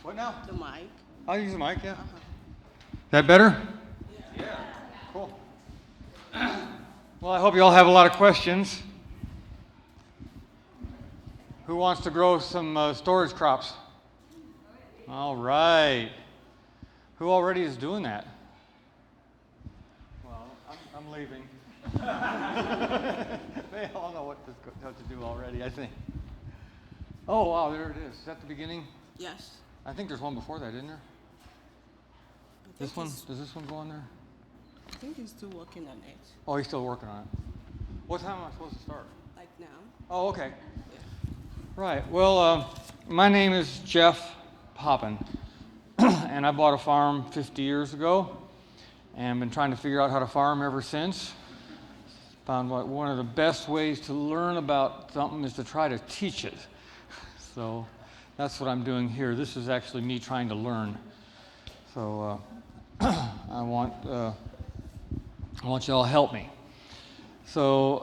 What now? The mic. I'll use the mic, yeah. That better? Yeah. Cool. Well, I hope you all have a lot of questions. Who wants to grow some storage crops? All right. Who already is doing that? Well, I'm leaving. They all know what to do already, I think. Oh, wow, there it is. Is that the beginning? Yes. I think there's one before that, isn't there? This one? Does this one go on there? I think he's still working on it. Oh, he's still working on it. What time am I supposed to start? Like now. Oh, okay. Yeah. Right. Well, my name is Jeff Poppen, and I bought a farm 50 years ago, and been trying to figure out how to farm ever since. Found one of the best ways to learn about something is to try to teach it. So that's what I'm doing here. This is actually me trying to learn. So I want you all to help me. So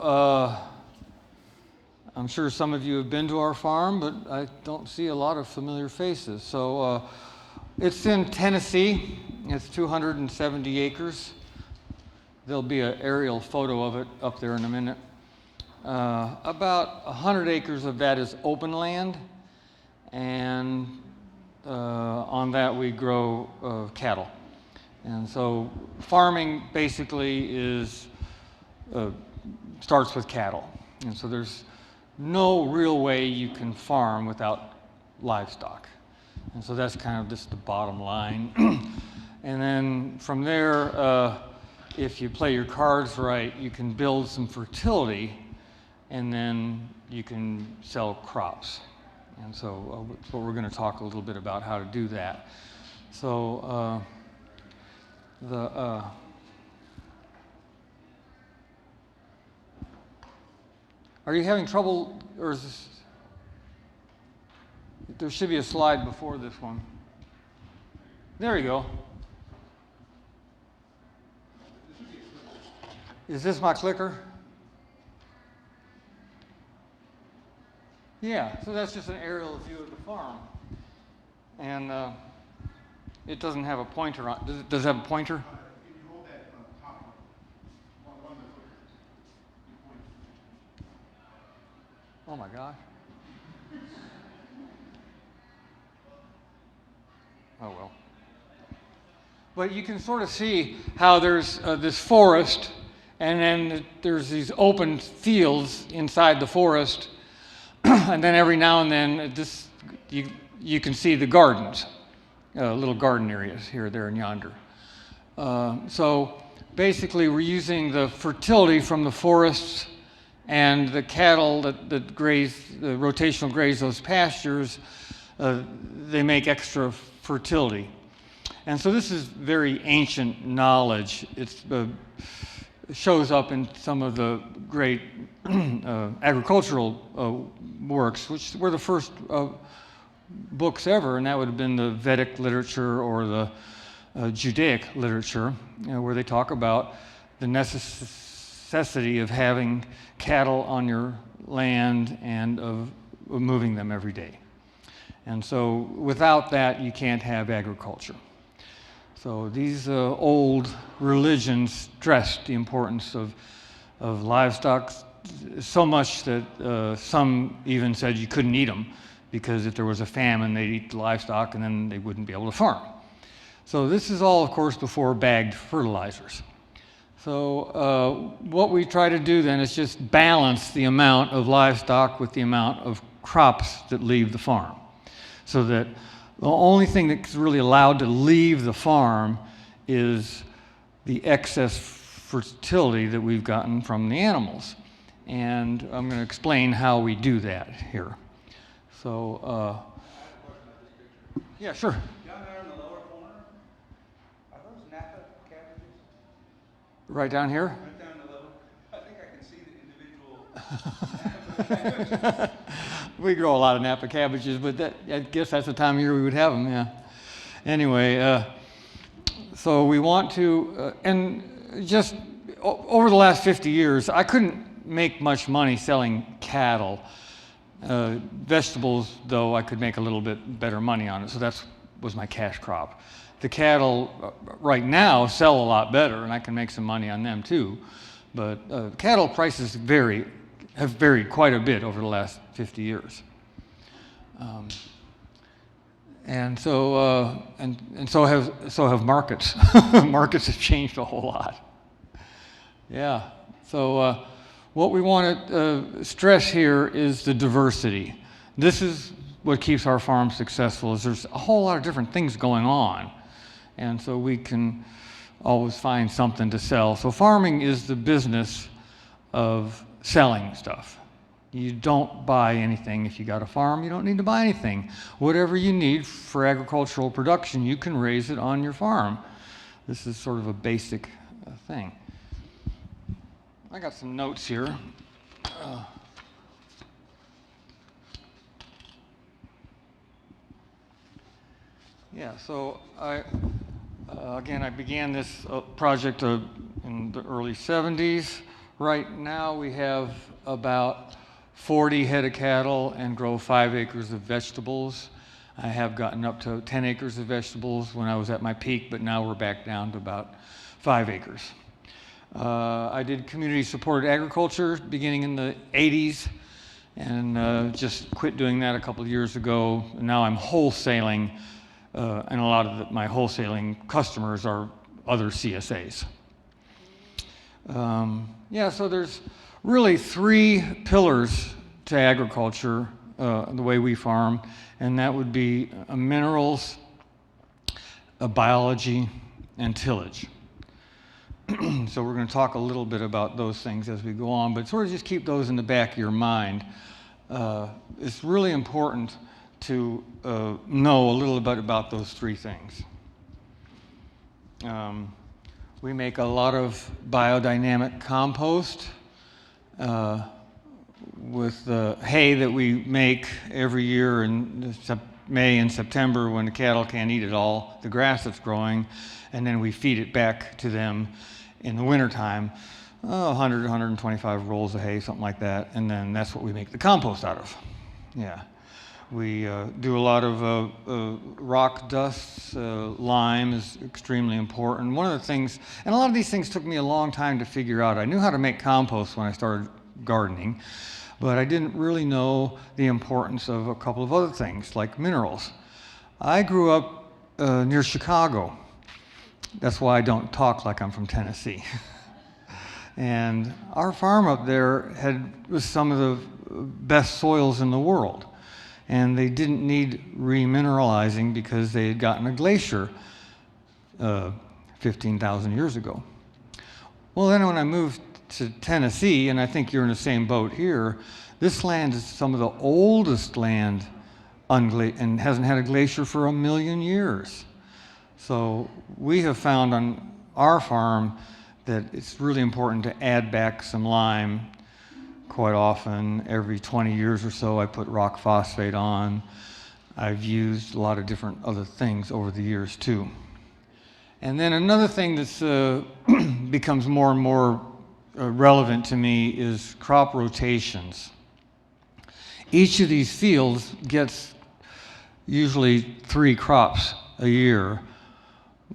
I'm sure some of you have been to our farm, but I don't see a lot of familiar faces. So it's in Tennessee. It's 270 acres. There'll be an aerial photo of it up there in a minute. About 100 acres of that is open land, and on that we grow cattle. And so farming basically starts with cattle. And so there's no real way you can farm without livestock. And so that's kind of just the bottom line. And then from there, if you play your cards right, you can build some fertility, and then you can sell crops. And so that's what we're going to talk a little bit about, how to do that. So are you having trouble, or is this, there should be a slide before this one. There you go. Is this my clicker? Yeah, so that's just an aerial view of the farm. And it doesn't have a pointer on. Does it have a pointer? If you hold that top one of the clickers, you point. Oh my gosh. Oh well. But you can sort of see how there's this forest, and then there's these open fields inside the forest, and then every now and then you can see the gardens, little garden areas here, there, and yonder. So basically we're using the fertility from the forests and the cattle that graze, the rotational graze those pastures, they make extra fertility. And so this is very ancient knowledge. It shows up in some of the great agricultural works, which were the first books ever, and that would have been the Vedic literature or the Judaic literature, where they talk about the necessity of having cattle on your land and of moving them every day. And so without that, you can't have agriculture. So these old religions stressed the importance of livestock so much that some even said you couldn't eat them, because if there was a famine, they'd eat the livestock and then they wouldn't be able to farm. So this is all, of course, before bagged fertilizers. So what we try to do then is just balance the amount of livestock with the amount of crops that leave the farm, so that the only thing that's really allowed to leave the farm is the excess fertility that we've gotten from the animals. And I'm going to explain how we do that here. So, I have a question about this picture. yeah, sure. Down there in the lower corner, are those Napa cabbages? Right down here? Right down the level. I think I can see the individual Napa cabbages. We grow a lot of Napa cabbages, but I guess that's the time of year we would have them, yeah. Anyway, so we want to, and just over the last 50 years, I couldn't make much money selling cattle. Vegetables, though, I could make a little bit better money on it, so that's was my cash crop. The cattle right now sell a lot better, and I can make some money on them too. But cattle prices have varied quite a bit over the last 50 years. And so have markets. Markets have changed a whole lot. Yeah. So what we want to stress here is the diversity. This is what keeps our farm successful. Is there's a whole lot of different things going on, and so we can always find something to sell. So farming is the business of selling stuff. You don't buy anything. If you got a farm, you don't need to buy anything. Whatever you need for agricultural production, you can raise it on your farm. This is sort of a basic thing. I got some notes here. Yeah, so again, I began this project in the early 70s. Right now we have about 40 head of cattle and grow 5 acres of vegetables. I have gotten up to 10 acres of vegetables when I was at my peak, but now we're back down to about 5 acres. I did community-supported agriculture beginning in the 80s and just quit doing that a couple of years ago. Now I'm wholesaling, and a lot of my wholesaling customers are other CSAs. Yeah, so there's really 3 pillars to agriculture, the way we farm, and that would be minerals, biology, and tillage. So we're going to talk a little bit about those things as we go on, but sort of just keep those in the back of your mind. It's really important to know a little bit about those 3 things. We make a lot of biodynamic compost with the hay that we make every year in May and September when the cattle can't eat it all, the grass that's growing, and then we feed it back to them in the wintertime, 100, 125 rolls of hay, something like that, and then that's what we make the compost out of. Yeah. We do a lot of rock dusts. Lime is extremely important. One of the things, and a lot of these things took me a long time to figure out. I knew how to make compost when I started gardening, but I didn't really know the importance of a couple of other things, like minerals. I grew up near Chicago. That's why I don't talk like I'm from Tennessee. And our farm up there was some of the best soils in the world. And they didn't need remineralizing because they had gotten a glacier 15,000 years ago. Well, then when I moved to Tennessee, and I think you're in the same boat here, this land is some of the oldest land and hasn't had a glacier for 1 million years. So we have found on our farm that it's really important to add back some lime quite often. Every 20 years or so, I put rock phosphate on. I've used a lot of different other things over the years too. And then another thing that's becomes more and more relevant to me is crop rotations. Each of these fields gets usually 3 crops a year.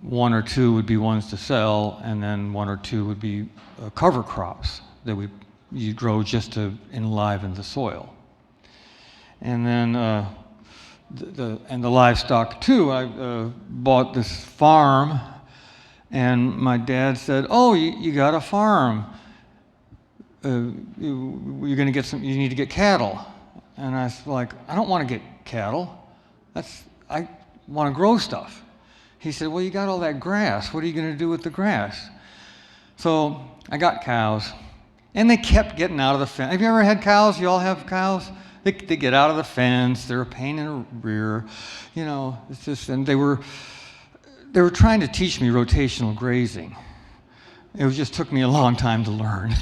1 or 2 would be ones to sell, and then 1 or 2 would be cover crops that you grow just to enliven the soil. And then the livestock too. I bought this farm, and my dad said, "Oh, you got a farm. You're going to get some. You need to get cattle." And I was like, "I don't want to get cattle. I want to grow stuff." He said, "Well, you got all that grass. What are you going to do with the grass?" So I got cows, and they kept getting out of the fence. Have you ever had cows? You all have cows? They get out of the fence. They're a pain in the rear. You know, it's just, and they were trying to teach me rotational grazing. It just took me a long time to learn.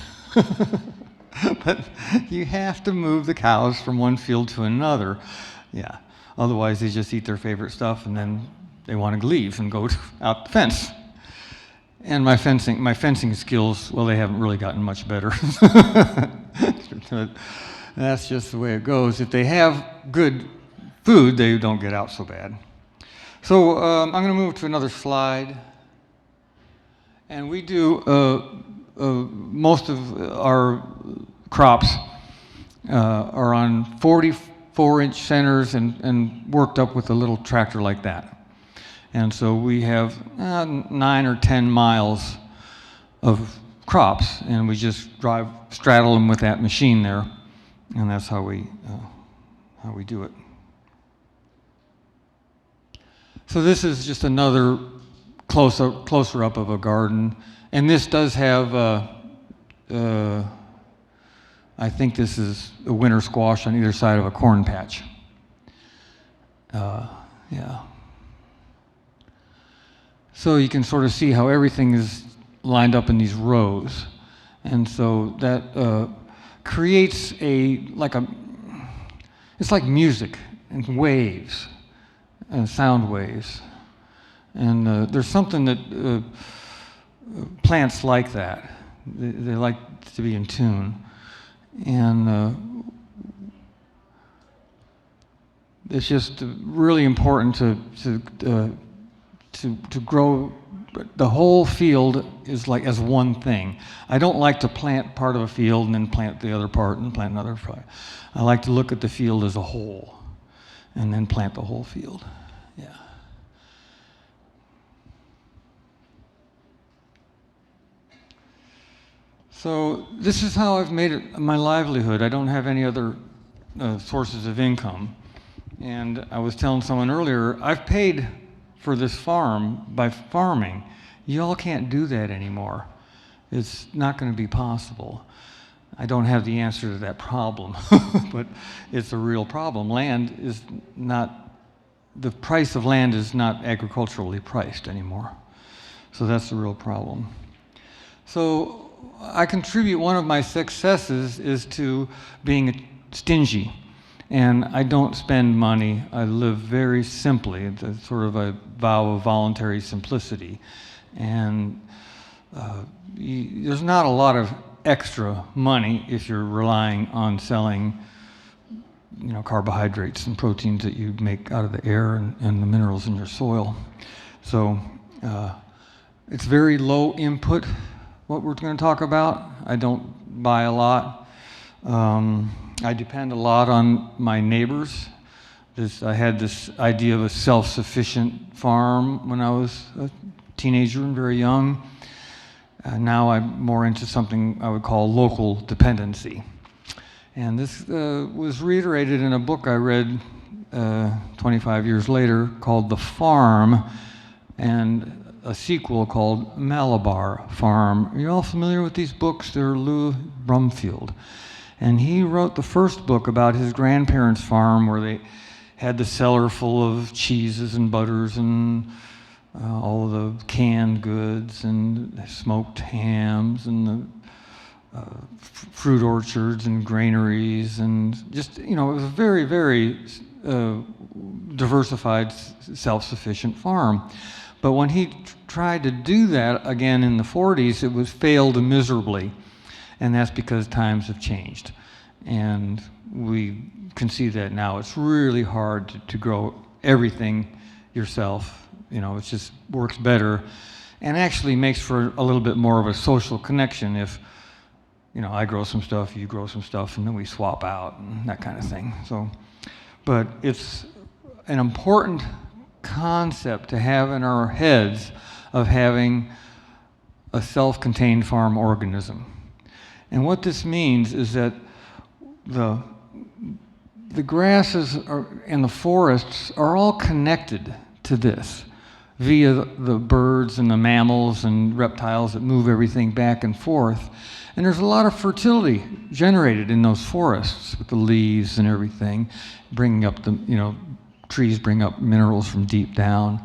But you have to move the cows from one field to another. Yeah. Otherwise, they just eat their favorite stuff, and then they want to leave and go out the fence. And my fencing skills, well, they haven't really gotten much better. That's just the way it goes. If they have good food, they don't get out so bad. So I'm going to move to another slide. And we do most of our crops are on 44-inch centers and worked up with a little tractor like that. And so we have 9 or 10 miles of crops, and we just straddle them with that machine there, and that's how we do it. So this is just another closer up of a garden, and this does have I think this is a winter squash on either side of a corn patch. Yeah. So you can sort of see how everything is lined up in these rows, and so that creates it's like music and waves and sound waves. And there's something that plants like that. They like to be in tune. And it's just really important to grow. The whole field is like as one thing. I don't like to plant part of a field and then plant the other part and plant another part. I like to look at the field as a whole and then plant the whole field. Yeah. So this is how I've made it my livelihood. I don't have any other sources of income. And I was telling someone earlier, I've paid for this farm by farming. Y'all can't do that anymore. It's not going to be possible. I don't have the answer to that problem, but it's a real problem. Land is not, the price of land is not agriculturally priced anymore. So that's the real problem. So I contribute, one of my successes is to being stingy. And I don't spend money. I live very simply. It's sort of a vow of voluntary simplicity. And there's not a lot of extra money if you're relying on selling, carbohydrates and proteins that you make out of the air and the minerals in your soil. So it's very low input, what we're going to talk about. I don't buy a lot. I depend a lot on my neighbors. I had this idea of a self-sufficient farm when I was a teenager and very young. Now I'm more into something I would call local dependency. And this was reiterated in a book I read 25 years later called The Farm, and a sequel called Malabar Farm. Are you all familiar with these books? They're Lou Brumfield. And he wrote the first book about his grandparents' farm, where they had the cellar full of cheeses and butters and all of the canned goods and smoked hams and the fruit orchards and granaries, and just, it was a very, very diversified, self-sufficient farm. But when he tried to do that again in the 40s, it failed miserably. And that's because times have changed. And we can see that now. It's really hard to grow everything yourself. It just works better and actually makes for a little bit more of a social connection if, I grow some stuff, you grow some stuff, and then we swap out and that kind of thing. So, but it's an important concept to have in our heads of having a self-contained farm organism. And what this means is that the grasses and the forests are all connected to this via the birds and the mammals and reptiles that move everything back and forth. And there's a lot of fertility generated in those forests with the leaves and everything, bringing up trees bring up minerals from deep down.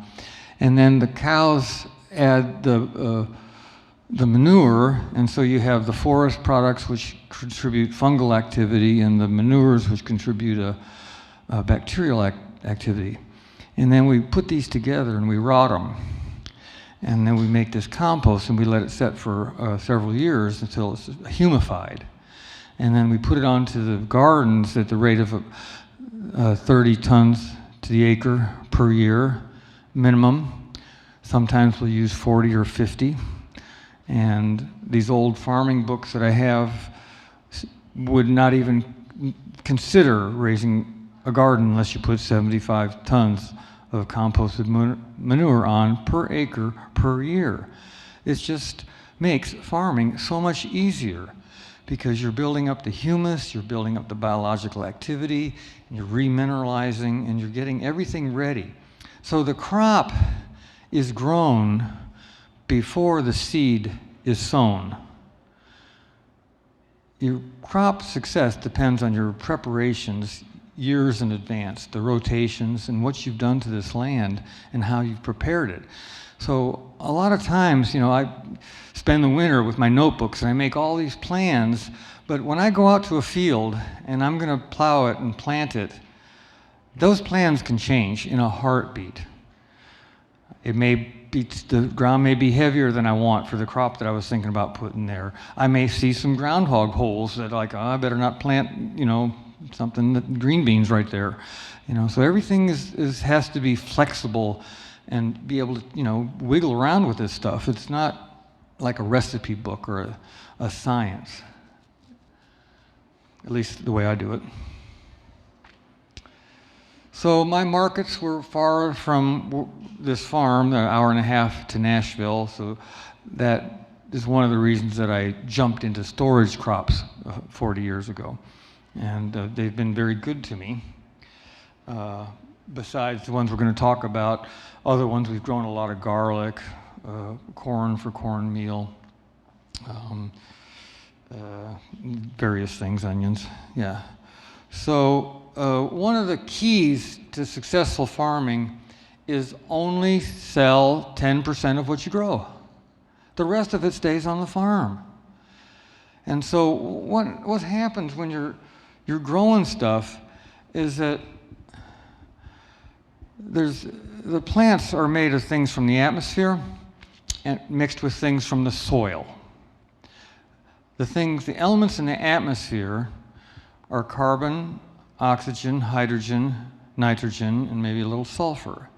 And then the cows add the manure, and so you have the forest products which contribute fungal activity and the manures which contribute a bacterial activity. And then we put these together and we rot them. And then we make this compost and we let it set for several years until it's humified. And then we put it onto the gardens at the rate of 30 tons to the acre per year. minimum. Sometimes we'll use 40 or 50. And these old farming books that I have would not even consider raising a garden unless you put 75 tons of composted manure on per acre per year. It just makes farming so much easier because you're building up the humus, you're building up the biological activity, and you're remineralizing, and you're getting everything ready. So the crop is grown before the seed is sown. Your crop success depends on your preparations years in advance, the rotations and what you've done to this land and how you've prepared it. So a lot of times, I spend the winter with my notebooks and I make all these plans, but when I go out to a field and I'm going to plow it and plant it, those plans can change in a heartbeat. The ground may be heavier than I want for the crop that I was thinking about putting there. I may see some groundhog holes that I better not plant, something green beans right there. So everything has to be flexible and be able to, wiggle around with this stuff. It's not like a recipe book or a science, at least the way I do it. So my markets were far from this farm, an hour and a half to Nashville, so that is one of the reasons that I jumped into storage crops 40 years ago. And they've been very good to me. Besides the ones we're going to talk about, other ones we've grown a lot of garlic, corn for cornmeal, various things, onions, yeah. So one of the keys to successful farming is only sell 10% of what you grow. The rest of it stays on the farm. And so what happens when you're growing stuff is that the plants are made of things from the atmosphere and mixed with things from the soil. The elements in the atmosphere are carbon, oxygen, hydrogen, nitrogen, and maybe a little sulfur.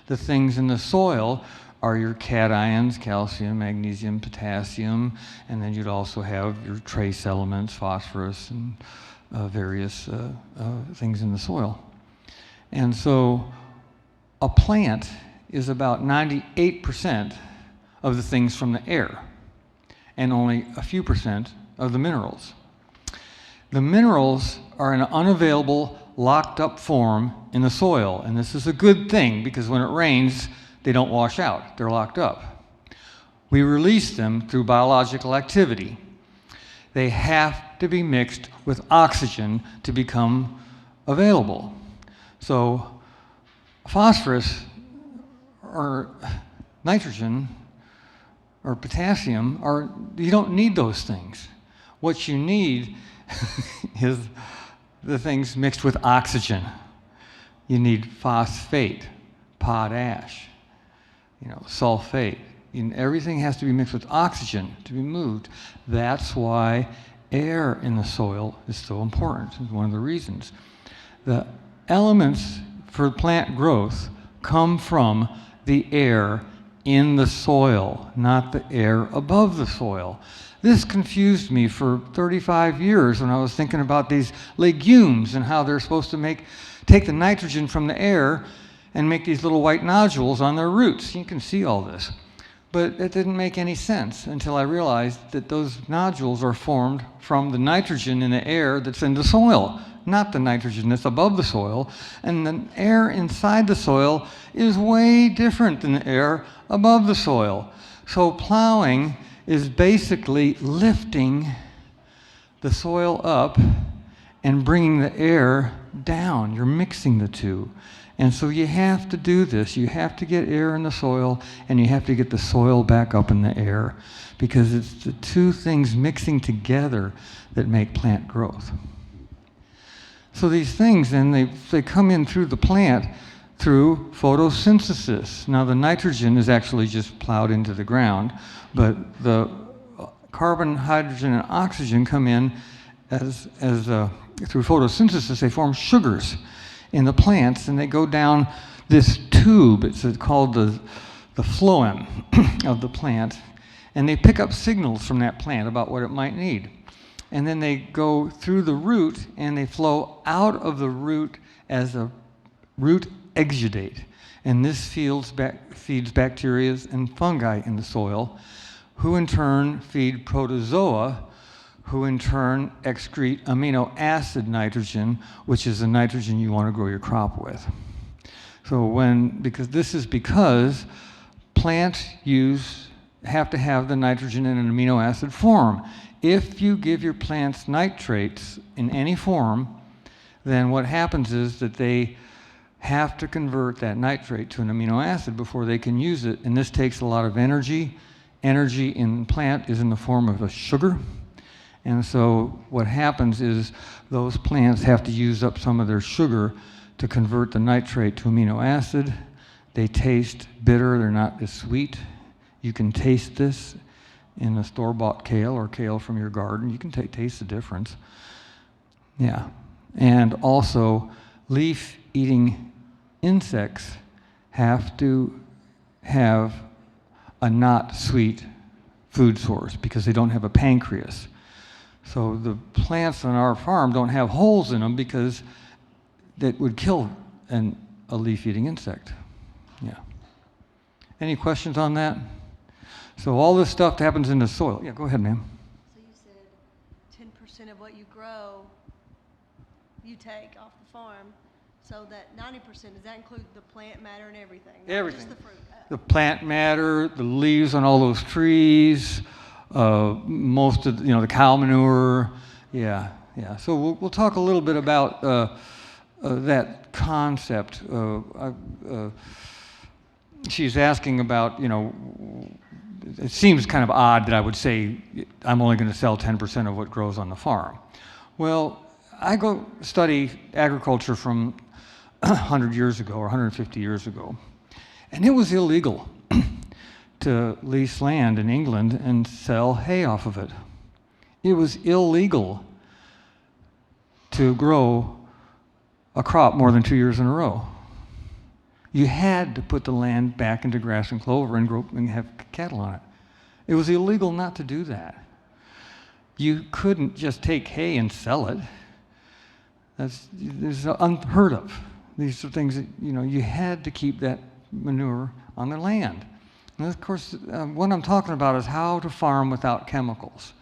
The things in the soil are your cations, calcium, magnesium, potassium, and then you'd also have your trace elements, phosphorus, and various things in the soil. And so a plant is about 98% of the things from the air and only a few percent of the minerals. The minerals are in an unavailable, locked up form in the soil, and this is a good thing because when it rains, they don't wash out, they're locked up. We release them through biological activity. They have to be mixed with oxygen to become available. So phosphorus or nitrogen or potassium you don't need those things. What you need is the things mixed with oxygen. You need phosphate, potash, sulfate. Everything has to be mixed with oxygen to be moved. That's why air in the soil is so important. It's one of the reasons. The elements for plant growth come from the air in the soil, not the air above the soil. This confused me for 35 years when I was thinking about these legumes and how they're supposed to take the nitrogen from the air and make these little white nodules on their roots. You can see all this. But it didn't make any sense until I realized that those nodules are formed from the nitrogen in the air that's in the soil, not the nitrogen that's above the soil. And the air inside the soil is way different than the air above the soil. So plowing is basically lifting the soil up and bringing the air down. You're mixing the two. And so you have to do this. You have to get air in the soil, and you have to get the soil back up in the air, because it's the two things mixing together that make plant growth. So these things, then, they come in through the plant through photosynthesis. Now, the nitrogen is actually just plowed into the ground, but the carbon, hydrogen, and oxygen come in through photosynthesis. They form sugars in the plants, and they go down this tube. It's called the phloem of the plant. And they pick up signals from that plant about what it might need. And then they go through the root and they flow out of the root as a root exudate. And this feeds bacteria and fungi in the soil, who in turn feed protozoa, who in turn excrete amino acid nitrogen, which is the nitrogen you want to grow your crop with. So because plants have to have the nitrogen in an amino acid form. If you give your plants nitrates in any form, then what happens is that they have to convert that nitrate to an amino acid before they can use it, and this takes a lot of energy. Energy in plant is in the form of a sugar, and so what happens is those plants have to use up some of their sugar to convert the nitrate to amino acid. They taste bitter, they're not as sweet. You can taste this in a store-bought kale or kale from your garden. You can taste the difference. Yeah. And also, leaf-eating insects have to have a not sweet food source because they don't have a pancreas. So the plants on our farm don't have holes in them because that would kill a leaf-eating insect. Yeah. Any questions on that? So all this stuff happens in the soil. Yeah, go ahead, ma'am. So you said 10% of what you grow, you take off the farm. So that 90%, does that include the plant matter and everything? Not Everything. Just the fruit. The plant matter, the leaves on all those trees, most of the cow manure. Yeah. So we'll talk a little bit about that concept. She's asking about, it seems kind of odd that I would say I'm only going to sell 10% of what grows on the farm. Well, I go study agriculture from 100 years ago or 150 years ago, and it was illegal to lease land in England and sell hay off of it. It was illegal to grow a crop more than 2 years in a row. You had to put the land back into grass and clover and have cattle on it. It was illegal not to do that. You couldn't just take hay and sell it. That's unheard of. These are things that, you had to keep that manure on the land. And of course, what I'm talking about is how to farm without chemicals,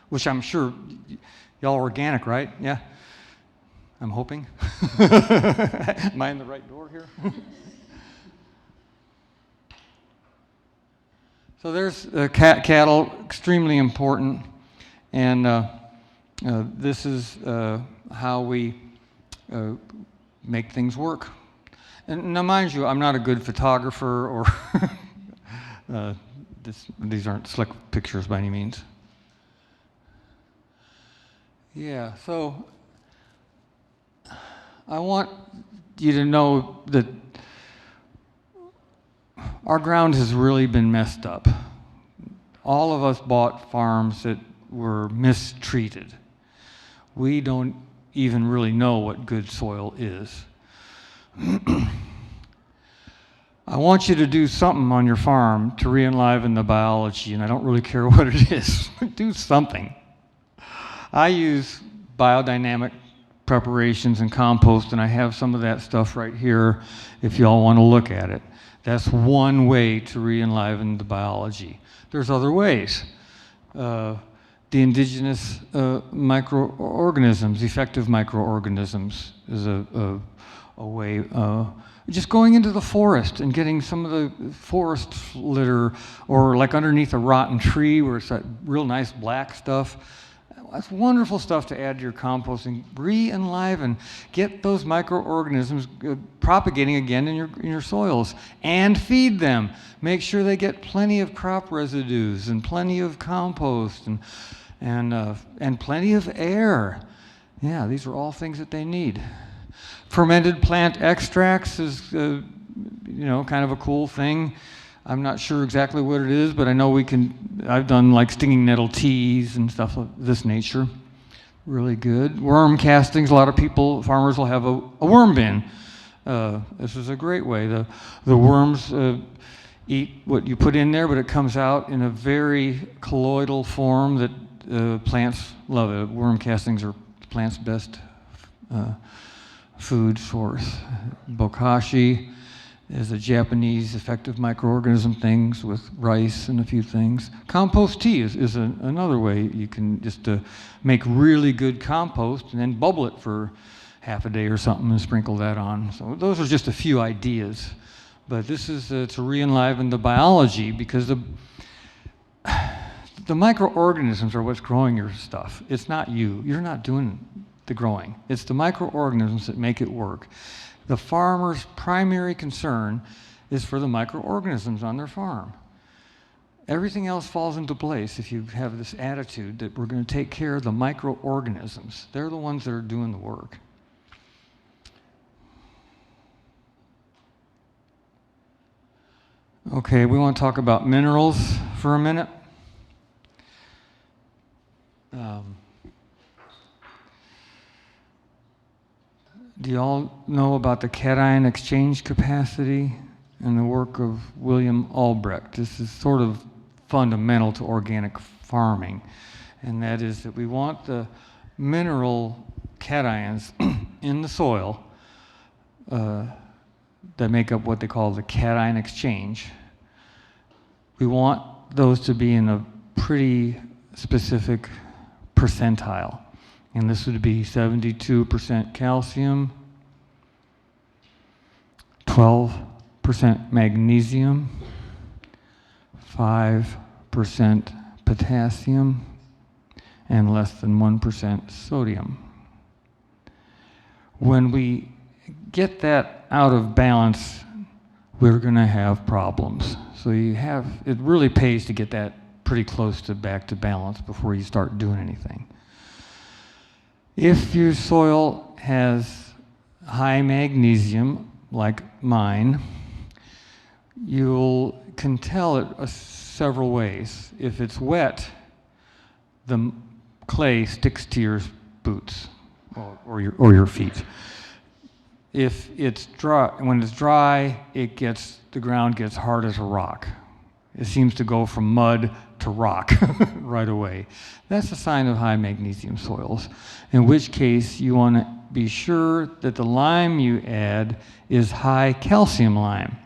which I'm sure y'all are organic, right? Yeah? I'm hoping. Am I in the right door here? So there's cattle, extremely important, and this is how we make things work. And now, mind you, I'm not a good photographer, or these aren't slick pictures by any means. Yeah, so I want you to know that our ground has really been messed up. All of us bought farms that were mistreated. We don't even really know what good soil is. I want you to do something on your farm to re-enliven the biology, and I don't really care what it is. Do something. I use biodynamic preparations and compost, and I have some of that stuff right here if y'all want to look at it. That's one way to re-enliven the biology. There's other ways. The indigenous microorganisms, effective microorganisms, is a way. Just going into the forest and getting some of the forest litter, or like underneath a rotten tree where it's that real nice black stuff. That's wonderful stuff to add to your compost and re-enliven. Get those microorganisms propagating again in your soils, and feed them. Make sure they get plenty of crop residues and plenty of compost and plenty of air. Yeah, these are all things that they need. Fermented plant extracts is kind of a cool thing. I'm not sure exactly what it is, but I know I've done like stinging nettle teas and stuff of this nature. Really good. Worm castings, a lot of farmers will have a worm bin. This is a great way. The worms eat what you put in there, but it comes out in a very colloidal form that plants love it. Worm castings are plants' best food source. Bokashi is a Japanese effective microorganism things with rice and a few things. Compost tea is another way you can just make really good compost and then bubble it for half a day or something and sprinkle that on. So those are just a few ideas. But this is to re-enliven the biology, because the microorganisms are what's growing your stuff. It's not you. You're not doing the growing. It's the microorganisms that make it work. The farmer's primary concern is for the microorganisms on their farm. Everything else falls into place if you have this attitude that we're going to take care of the microorganisms. They're the ones that are doing the work. Okay, we want to talk about minerals for a minute. Do you all know about the cation exchange capacity and the work of William Albrecht? This is sort of fundamental to organic farming, and that is that we want the mineral cations in the soil that make up what they call the cation exchange. We want those to be in a pretty specific percentile. And this would be 72% calcium, 12% magnesium, 5% potassium, and less than 1% sodium. When we get that out of balance, we're going to have problems. So it really pays to get that pretty close to back to balance before you start doing anything. If your soil has high magnesium, like mine, you can tell it several ways. If it's wet, the clay sticks to your boots or your feet. If it's dry, when it's dry, the ground gets hard as a rock. It seems to go from mud to rock right away. That's a sign of high magnesium soils, in which case you want to be sure that the lime you add is high calcium lime.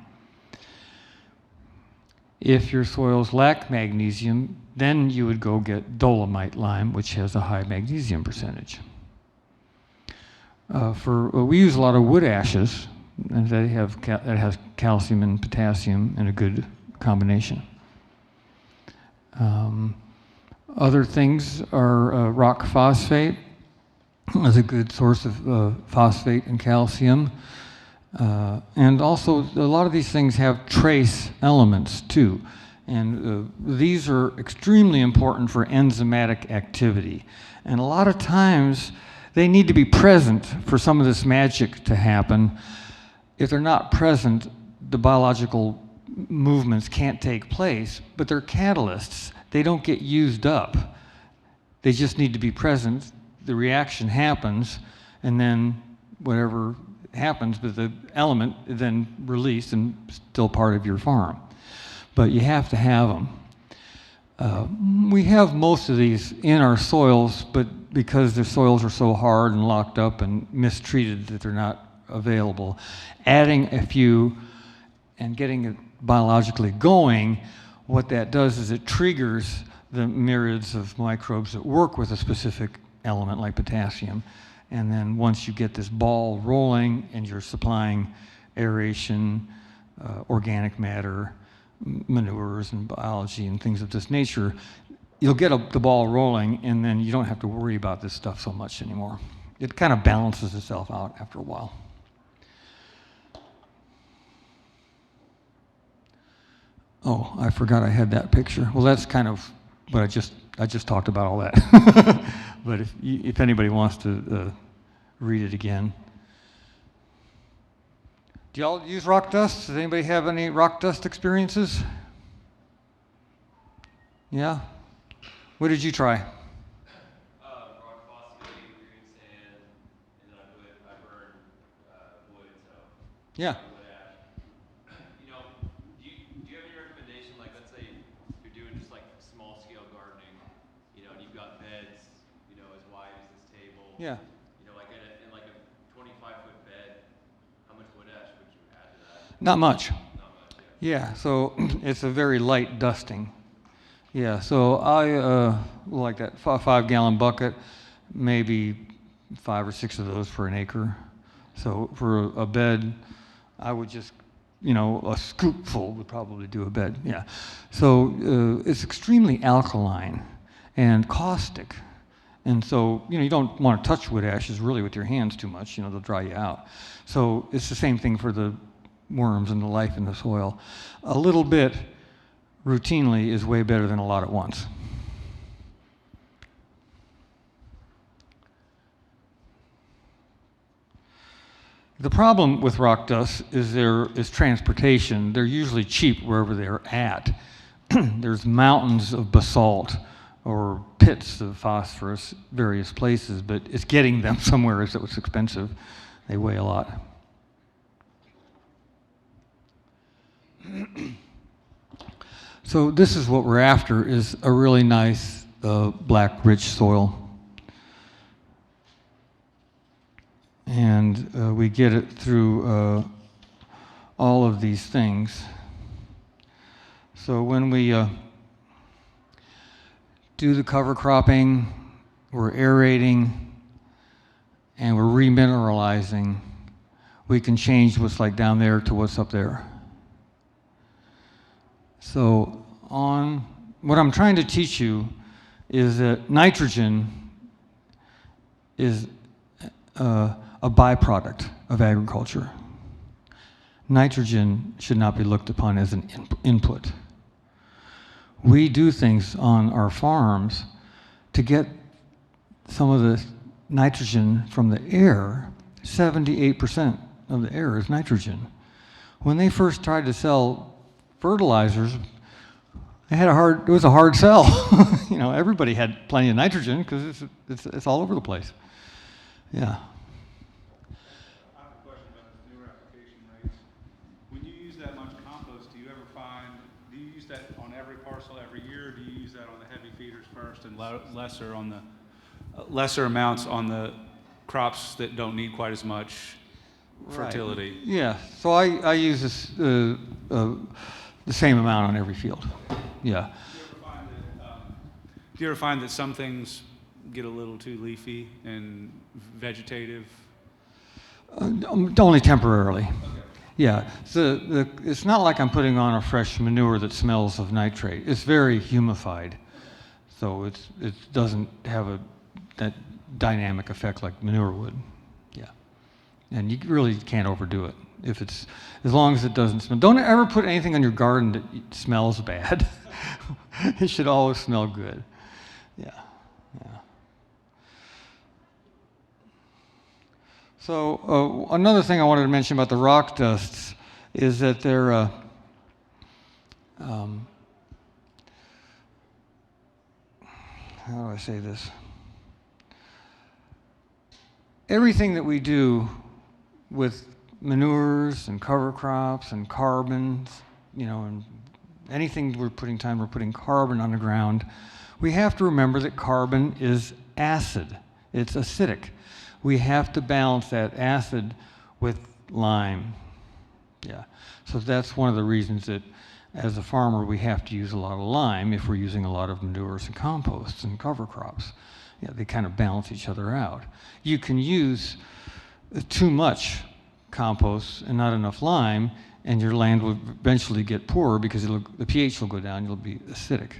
If your soils lack magnesium, then you would go get dolomite lime, which has a high magnesium percentage. We use a lot of wood ashes, and that has calcium and potassium in a good combination. Other things are rock phosphate is a good source of phosphate and calcium. And also, a lot of these things have trace elements too. And these are extremely important for enzymatic activity. And a lot of times, they need to be present for some of this magic to happen. If they're not present, the biological movements can't take place, but they're catalysts. They don't get used up. They just need to be present. The reaction happens, and then whatever happens, but the element is then released and still part of your farm. But you have to have them. We have most of these in our soils, but because the soils are so hard and locked up and mistreated that they're not available. Adding a few and getting it biologically going, what that does is it triggers the myriads of microbes that work with a specific element like potassium. And then once you get this ball rolling and you're supplying aeration, organic matter, manures and biology and things of this nature, you'll get the ball rolling, and then you don't have to worry about this stuff so much anymore. It kind of balances itself out after a while. Oh, I forgot I had that picture. Well, that's kind of what I just talked about all that. But if anybody wants to read it again. Do y'all use rock dust? Does anybody have any rock dust experiences? Yeah? What did you try? Rock phosphate, green sand, and then I burn wood, so Yeah. wood ash. You know, do you have any recommendation? Like, let's say you're doing just like small scale gardening, you know, and you've got beds, you know, as wide as this table. Yeah. You know, like in like a 25-foot bed, how much wood ash would you add to that? Not much. Not much. Yeah. Yeah, so it's a very light dusting. Yeah, so I like that 5-gallon bucket, maybe 5 or 6 of those per an acre. So for a bed, I would just, you know, a scoopful would probably do a bed. Yeah. So it's extremely alkaline and caustic. And so, you know, you don't want to touch wood ashes really with your hands too much, you know, they'll dry you out. So it's the same thing for the worms and the life in the soil. A little bit routinely is way better than a lot at once. The problem with rock dust is there is transportation. They're usually cheap wherever they're at. There's mountains of basalt or pits of phosphorus various places, but it's getting them somewhere is what's expensive. They weigh a lot. So this is what we're after, is a really nice black rich soil. And we get it through all of these things. So when we do the cover cropping, we're aerating, and we're remineralizing, we can change what's like down there to what's up there. So what I'm trying to teach you is that nitrogen is a byproduct of agriculture. Nitrogen should not be looked upon as an input. We do things on our farms to get some of the nitrogen from the air. 78% of the air is nitrogen. When they first tried to sell fertilizers, it was a hard sell. You know, everybody had plenty of nitrogen because it's all over the place. Yeah. I have a question about the newer application rates. When you use that much compost, do you use that on every parcel every year, or do you use that on the heavy feeders first and lesser amounts on the crops that don't need quite as much fertility? Right. Yeah. So I use this the same amount on every field. Yeah. Do you ever find that some things get a little too leafy and vegetative? Only temporarily. Okay. Yeah. So it's not like I'm putting on a fresh manure that smells of nitrate. It's very humified, so it doesn't have that dynamic effect like manure would. Yeah. And you really can't overdo it. As long as it doesn't smell. Don't ever put anything on your garden that smells bad. It should always smell good. Yeah. Yeah. So another thing I wanted to mention about the rock dusts is that they're how do I say this? Everything that we do with manures and cover crops and carbons, you know, and anything we're putting carbon on the ground, we have to remember that carbon is acid. It's acidic. We have to balance that acid with lime. Yeah. So that's one of the reasons that as a farmer we have to use a lot of lime if we're using a lot of manures and composts and cover crops. Yeah, they kind of balance each other out. You can use too much compost and not enough lime, and your land will eventually get poorer because the pH will go down, you'll be acidic.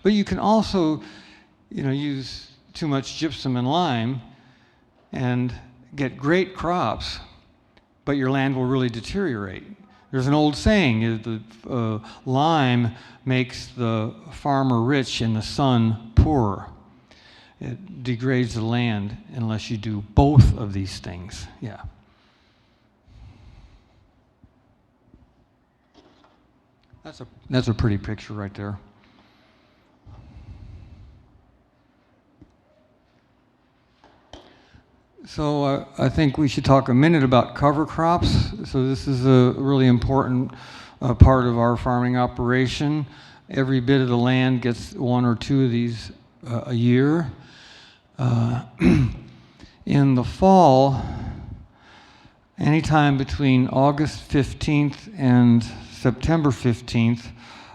But you can also, you know, use too much gypsum and lime and get great crops, but your land will really deteriorate. There's an old saying, that lime makes the farmer rich and the son poorer. It degrades the land unless you do both of these things. Yeah. That's a pretty picture right there. So I think we should talk a minute about cover crops. So this is a really important part of our farming operation. Every bit of the land gets 1 or 2 of these a year. In the fall, anytime between August 15th and September 15th,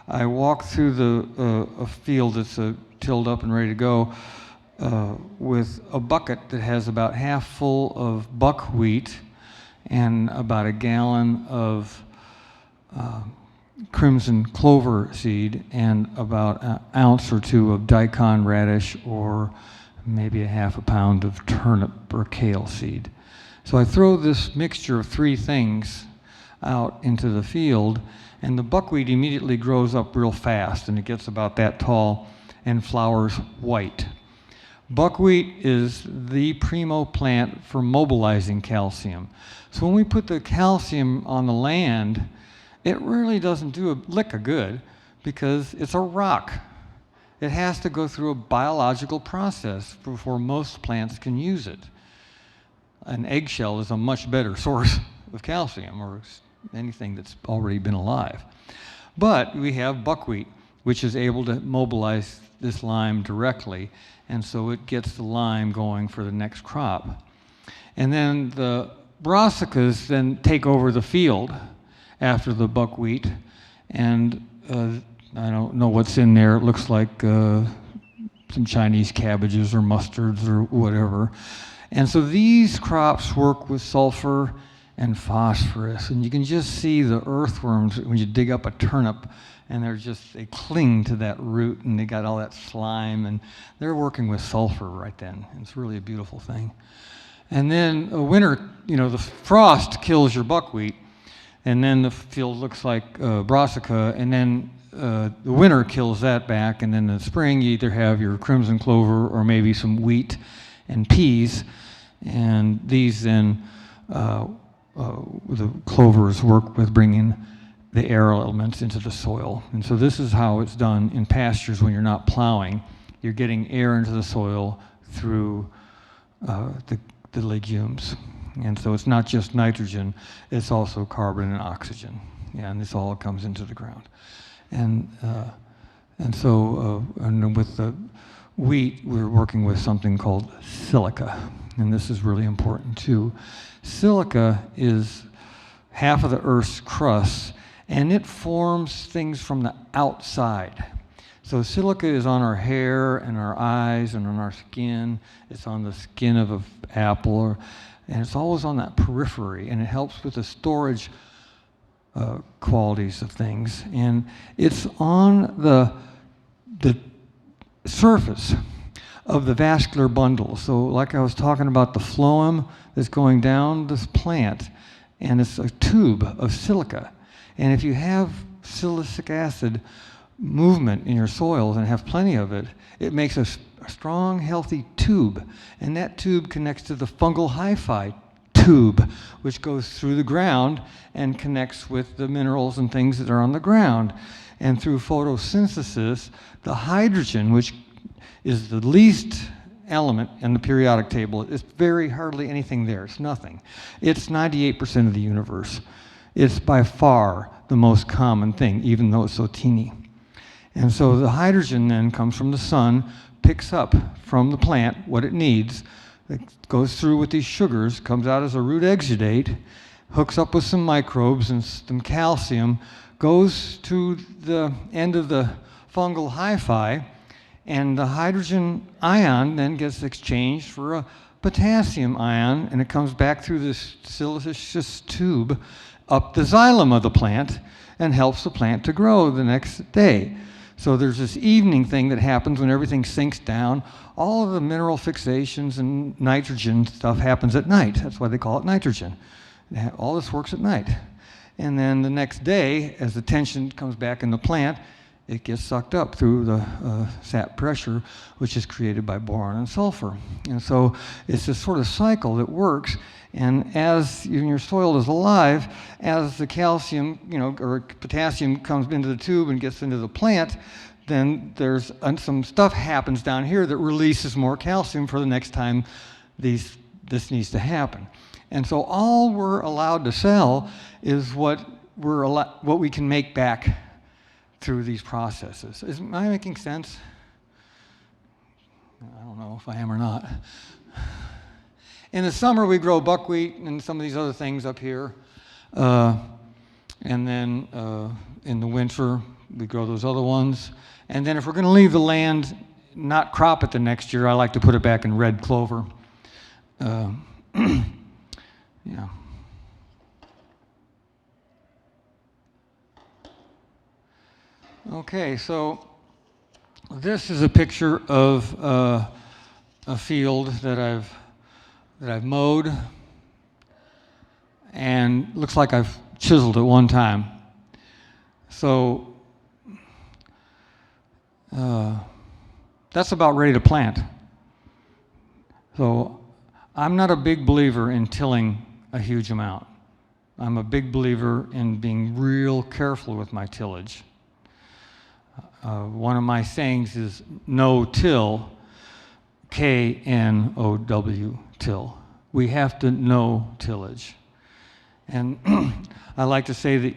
I walk through a field that's tilled up and ready to go with a bucket that has about half full of buckwheat and about a gallon of crimson clover seed and about an ounce or 2 of daikon radish or maybe a half a pound of turnip or kale seed. So I throw this mixture of 3 things out into the field, and the buckwheat immediately grows up real fast, and it gets about that tall and flowers white. Buckwheat is the primo plant for mobilizing calcium. So when we put the calcium on the land, it really doesn't do a lick of good because it's a rock. It has to go through a biological process before most plants can use it. An eggshell is a much better source of calcium, or anything that's already been alive. But we have buckwheat, which is able to mobilize this lime directly, and so it gets the lime going for the next crop. And then the brassicas then take over the field after the buckwheat, and I don't know what's in there. It looks like some Chinese cabbages or mustards or whatever. And so these crops work with sulfur and phosphorus, and you can just see the earthworms when you dig up a turnip, and they cling to that root, and they got all that slime, and they're working with sulfur right then. It's really a beautiful thing. And then a winter, the frost kills your buckwheat, and then the field looks like brassica, and then the winter kills that back, and then in the spring you either have your crimson clover or maybe some wheat and peas, and these then the clovers work with bringing the air elements into the soil. And so this is how it's done in pastures when you're not plowing. You're getting air into the soil through the legumes. And so it's not just nitrogen, it's also carbon and oxygen. Yeah, and this all comes into the ground. And so with the wheat, we're working with something called silica. And this is really important too. Silica is half of the Earth's crust, and it forms things from the outside. So silica is on our hair and our eyes and on our skin. It's on the skin of an apple, and it's always on that periphery, and it helps with the storage qualities of things. And it's on the surface of the vascular bundle. So like I was talking about the phloem that's going down this plant, and it's a tube of silica. And if you have silicic acid movement in your soils and have plenty of it, it makes a strong, healthy tube. And that tube connects to the fungal hyphae tube, which goes through the ground and connects with the minerals and things that are on the ground. And through photosynthesis, the hydrogen, which is the least element in the periodic table, it's very hardly anything there. It's nothing. It's 98% of the universe. It's by far the most common thing, even though it's so teeny. And so the hydrogen then comes from the sun, picks up from the plant what it needs, it goes through with these sugars, comes out as a root exudate, hooks up with some microbes and some calcium, goes to the end of the fungal hyphae, and the hydrogen ion then gets exchanged for a potassium ion, and it comes back through this siliceous tube up the xylem of the plant and helps the plant to grow the next day. So there's this evening thing that happens when everything sinks down. All of the mineral fixations and nitrogen stuff happens at night. That's why they call it nitrogen. All this works at night. And then the next day, as the tension comes back in the plant, it gets sucked up through the sap pressure, which is created by boron and sulfur. And so it's this sort of cycle that works. And as your soil is alive, as the calcium, or potassium comes into the tube and gets into the plant, then some stuff happens down here that releases more calcium for the next time these this needs to happen. And so all we're allowed to sell is what we can make back through these processes. Am I making sense? I don't know if I am or not. In the summer, we grow buckwheat and some of these other things up here. And then in the winter, we grow those other ones. And then if we're going to leave the land, not crop it the next year, I like to put it back in red clover. Yeah. Okay, so this is a picture of a field that I've mowed, and looks like I've chiseled it one time. So that's about ready to plant. So I'm not a big believer in tilling a huge amount. I'm a big believer in being real careful with my tillage. One of my sayings is no-till, K-N-O-W, till. We have to know tillage. And I like to say that,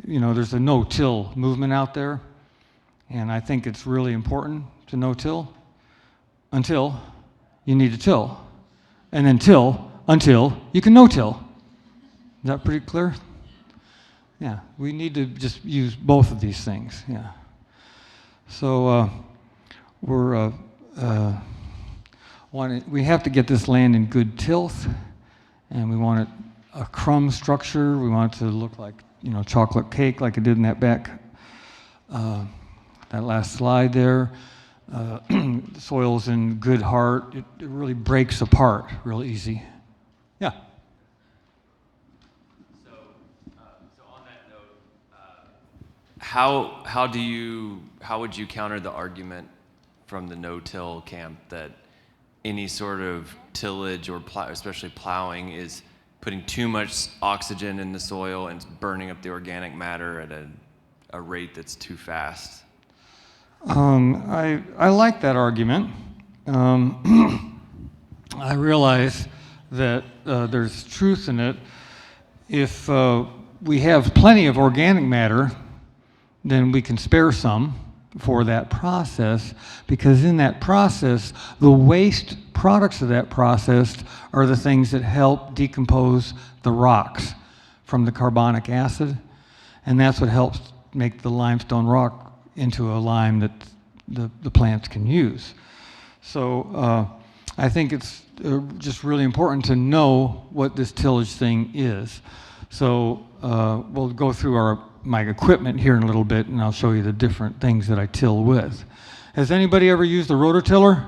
there's a no-till movement out there, and I think it's really important to no-till until you need to till, and then till until you can no-till. Is that pretty clear? Yeah, we need to just use both of these things, yeah. So we have to get this land in good tilth, and we want it a crumb structure. We want it to look like chocolate cake, like it did in that back that last slide there. The soil's in good heart. It really breaks apart real easy. Yeah. So on that note, how would you counter the argument from the no-till camp that any sort of tillage or especially plowing is putting too much oxygen in the soil and burning up the organic matter at a rate that's too fast? I like that argument. I realize that there's truth in it. If we have plenty of organic matter, then we can spare some for that process, because in that process, the waste products of that process are the things that help decompose the rocks from the carbonic acid, and that's what helps make the limestone rock into a lime that the plants can use. So I think it's just really important to know what this tillage thing is. So we'll go through my equipment here in a little bit, and I'll show you the different things that I till with. Has anybody ever used a rototiller?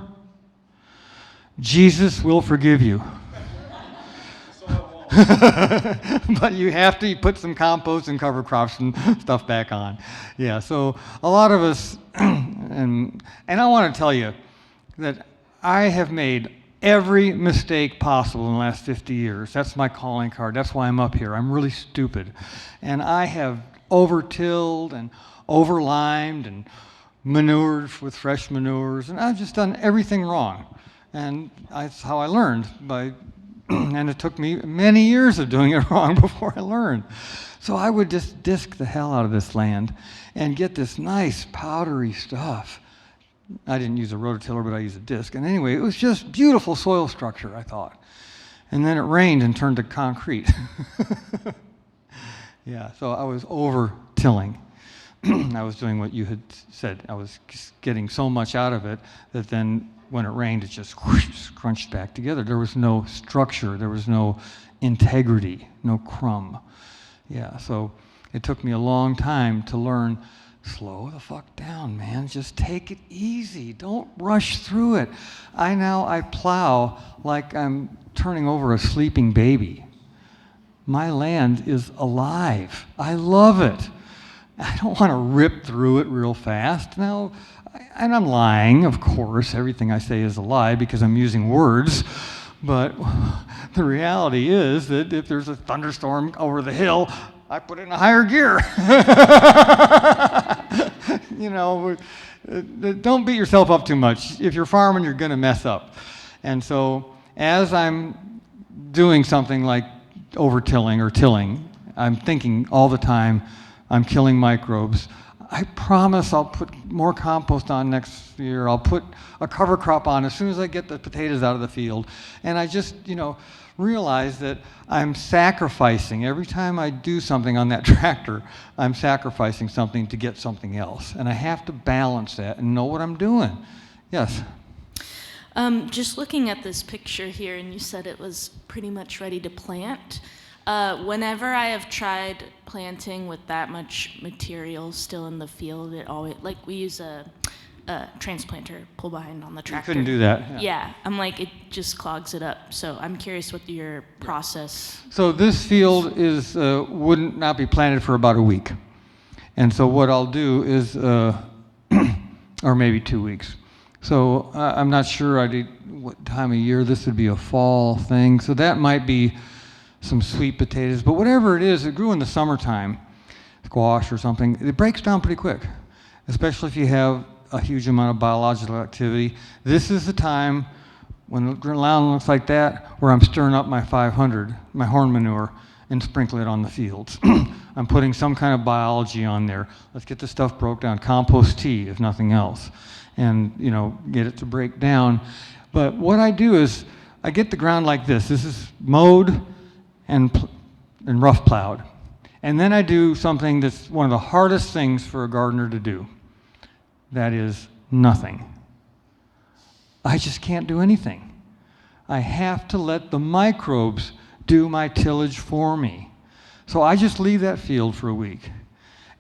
Jesus will forgive you. But you have to put some compost and cover crops and stuff back on. Yeah, so a lot of us, and I want to tell you that I have made every mistake possible in the last 50 years. That's my calling card. That's why I'm up here. I'm really stupid. And I have over-tilled and over-limed and manured with fresh manures, and I've just done everything wrong. And that's how I learned, and it took me many years of doing it wrong before I learned. So I would just disc the hell out of this land and get this nice powdery stuff. I didn't use a rototiller, but I used a disc. And anyway, it was just beautiful soil structure, I thought. And then it rained and turned to concrete. Yeah, so I was over-tilling. I was doing what you had said. I was getting so much out of it that then when it rained, it just whoosh, crunched back together. There was no structure. There was no integrity, no crumb. Yeah, so it took me a long time to learn, slow the fuck down, man. Just take it easy. Don't rush through it. I plow like I'm turning over a sleeping baby. My land is alive. I love it. I don't want to rip through it real fast. Now, and I'm lying, of course. Everything I say is a lie because I'm using words. But the reality is that if there's a thunderstorm over the hill, I put it in a higher gear. Don't beat yourself up too much. If you're farming, you're going to mess up. And so as I'm doing something like over-tilling or tilling, I'm thinking all the time, I'm killing microbes. I promise I'll put more compost on next year. I'll put a cover crop on as soon as I get the potatoes out of the field. And I just, realize that I'm sacrificing. Every time I do something on that tractor, I'm sacrificing something to get something else. And I have to balance that and know what I'm doing. Yes? Just looking at this picture here, and you said it was pretty much ready to plant. Whenever I have tried planting with that much material still in the field, it always, like we use a transplanter pull behind on the tractor. You couldn't do that. Yeah, I'm like, it just clogs it up. So I'm curious what your process. So this field would not be planted for about a week. And so what I'll do is, or maybe 2 weeks. So I'm not sure what time of year. This would be a fall thing. So that might be some sweet potatoes. But whatever it is, it grew in the summertime, squash or something. It breaks down pretty quick, especially if you have a huge amount of biological activity. This is the time when the ground looks like that where I'm stirring up my 500, my horn manure, and sprinkling it on the fields. I'm putting some kind of biology on there. Let's get the stuff broke down. Compost tea, if nothing else, and get it to break down. But what I do is I get the ground like this. This is mowed and rough plowed. And then I do something that's one of the hardest things for a gardener to do. That is nothing. I just can't do anything. I have to let the microbes do my tillage for me. So I just leave that field for a week.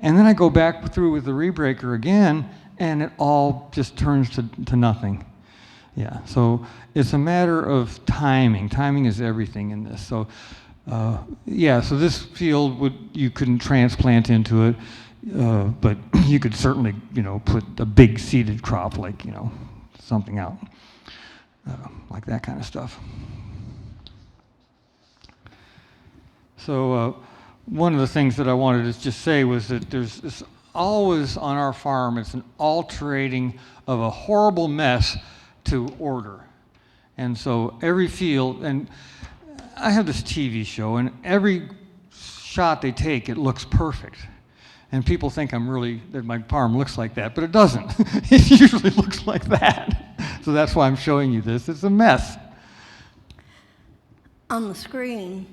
And then I go back through with the rebreaker again, and it all just turns to nothing. Yeah, so it's a matter of timing. Timing is everything in this. So, so this field you couldn't transplant into it. But you could certainly, put a big seeded crop like, something out, like that kind of stuff. So one of the things that I wanted to just say was that there's this always on our farm, it's an altering of a horrible mess to order. And so every field, and I have this TV show, and every shot they take, it looks perfect. And people think that my farm looks like that, but it doesn't. It usually looks like that. So that's why I'm showing you this. It's a mess. On the screen,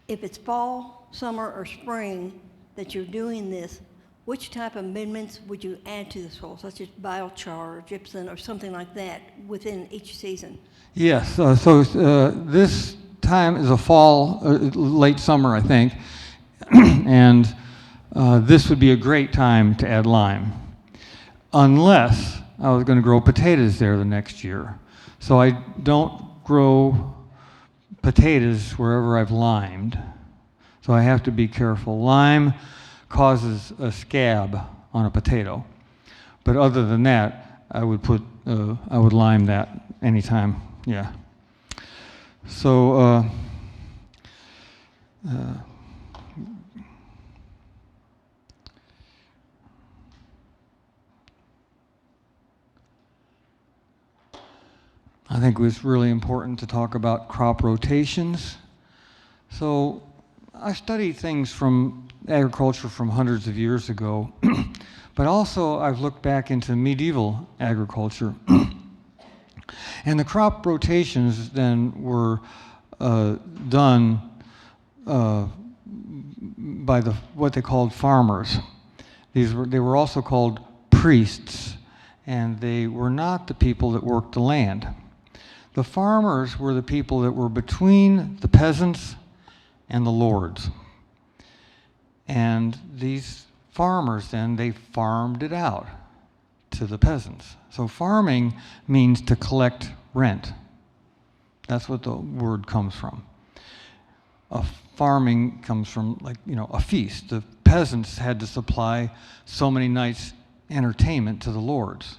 if it's fall, summer, or spring that you're doing this, which type of amendments would you add to the soil, such as biochar, or gypsum, or something like that within each season? Yes, this time is a fall, late summer, I think. And this would be a great time to add lime, unless I was going to grow potatoes there the next year. So I don't grow potatoes wherever I've limed. So I have to be careful. Lime causes a scab on a potato. But other than that, I would lime that anytime, yeah. So, I think it was really important to talk about crop rotations. So I studied things from agriculture from hundreds of years ago, but also I've looked back into medieval agriculture. And the crop rotations then were done by what they called farmers. They were also called priests, and they were not the people that worked the land. The farmers were the people that were between the peasants and the lords. And these farmers then, they farmed it out to the peasants. So farming means to collect rent. That's what the word comes from. Farming comes from, a feast. The peasants had to supply so many nights' entertainment to the lords.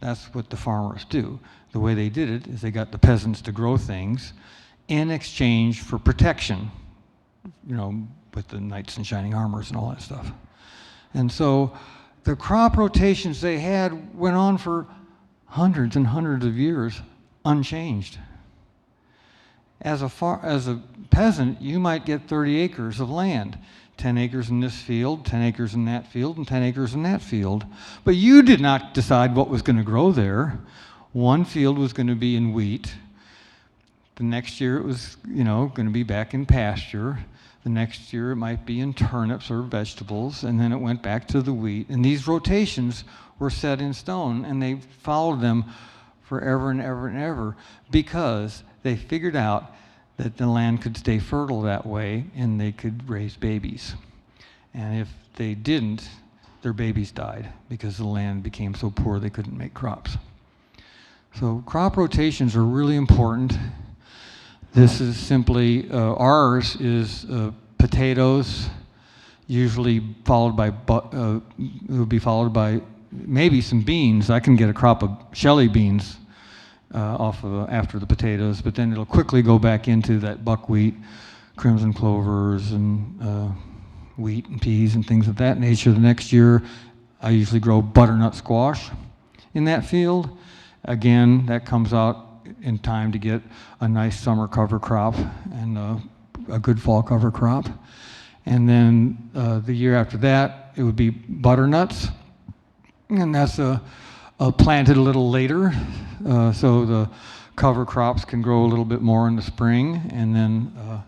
That's what the farmers do. The way they did it is they got the peasants to grow things in exchange for protection, with the knights in shining armors and all that stuff. And so the crop rotations they had went on for hundreds and hundreds of years unchanged. as a peasant, you might get 30 acres of land. 10 acres in this field, 10 acres in that field, and 10 acres in that field. But you did not decide what was going to grow there. One field was going to be in wheat. The next year it was, going to be back in pasture. The next year it might be in turnips or vegetables, and then it went back to the wheat. And these rotations were set in stone, and they followed them forever and ever and ever because they figured out that the land could stay fertile that way and they could raise babies. And if they didn't, their babies died because the land became so poor they couldn't make crops. So crop rotations are really important. This is simply, ours is potatoes, usually followed by, it would be followed by maybe some beans. I can get a crop of Shelley beans off of after the potatoes, but then it'll quickly go back into that buckwheat, crimson clovers, and wheat and peas and things of that nature. The next year, I usually grow butternut squash in that field. Again, that comes out in time to get a nice summer cover crop and a good fall cover crop. And then the year after that, it would be butternuts, and that's planted a little later, so the cover crops can grow a little bit more in the spring, and then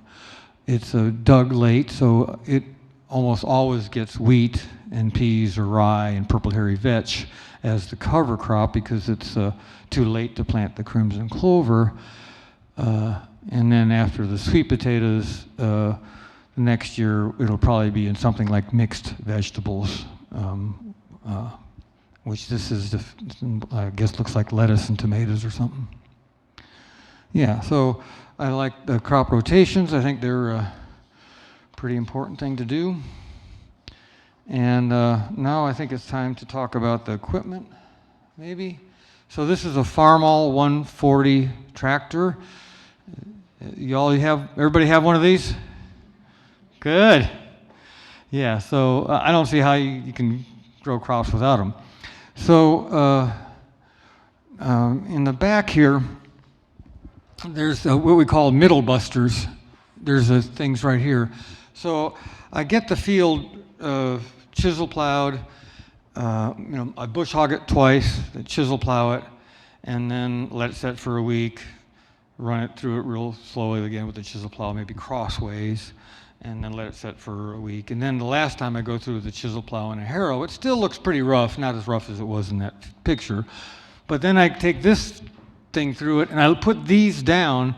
it's dug late, so it almost always gets wheat and peas or rye and purple hairy vetch as the cover crop because it's too late to plant the crimson clover. And then after the sweet potatoes, the next year it'll probably be in something like mixed vegetables, which this is, I guess, looks like lettuce and tomatoes or something. Yeah, so I like the crop rotations. I think they're a pretty important thing to do. And now I think it's time to talk about the equipment, maybe. So this is a Farmall 140 tractor. Everybody have one of these? Good. Yeah, so I don't see how you can grow crops without them. So in the back here, there's what we call middle busters. There's things right here. So I get the field chisel plowed. I bush hog it twice, chisel plow it, and then let it set for a week. Run it through it real slowly again with the chisel plow, maybe crossways, and then let it set for a week. And then the last time I go through with the chisel plow and a harrow, it still looks pretty rough, not as rough as it was in that picture. But then I take this thing through it and I put these down,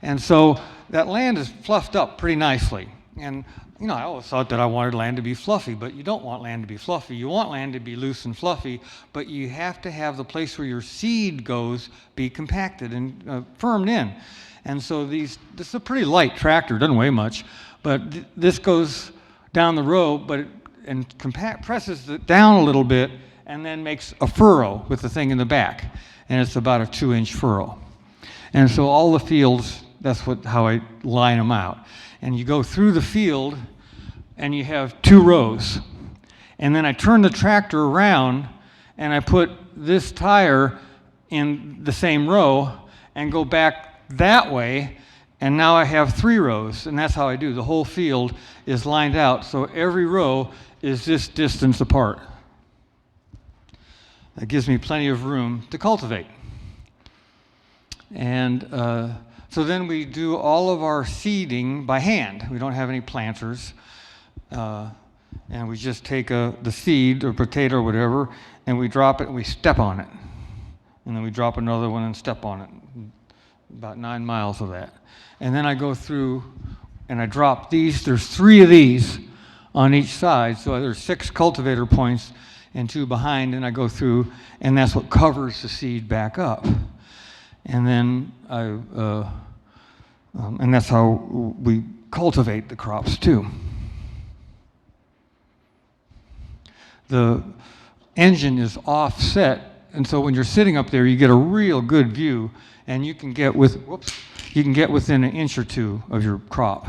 and so that land is fluffed up pretty nicely. And I always thought that I wanted land to be fluffy, but you don't want land to be fluffy. You want land to be loose and fluffy, but you have to have the place where your seed goes be compacted and firmed in. And so this is a pretty light tractor, doesn't weigh much, but this goes down the row, and presses it down a little bit, and then makes a furrow with the thing in the back, and it's about a 2-inch furrow. And so all the fields, that's how I line them out. And you go through the field, and you have 2 rows. And then I turn the tractor around, and I put this tire in the same row, and go back that way, and now I have 3 rows, and that's how I do. The whole field is lined out, so every row is this distance apart. That gives me plenty of room to cultivate. And so then we do all of our seeding by hand. We don't have any planters. And we just take the seed or potato or whatever, and we drop it and we step on it. And then we drop another one and step on it. About 9 miles of that. And then I go through and I drop these. There's 3 of these on each side. So there's 6 cultivator points and 2 behind, and I go through, and that's what covers the seed back up. And then and that's how we cultivate the crops too. The engine is offset, and so when you're sitting up there, you get a real good view, and you can get within an inch or 2 of your crop.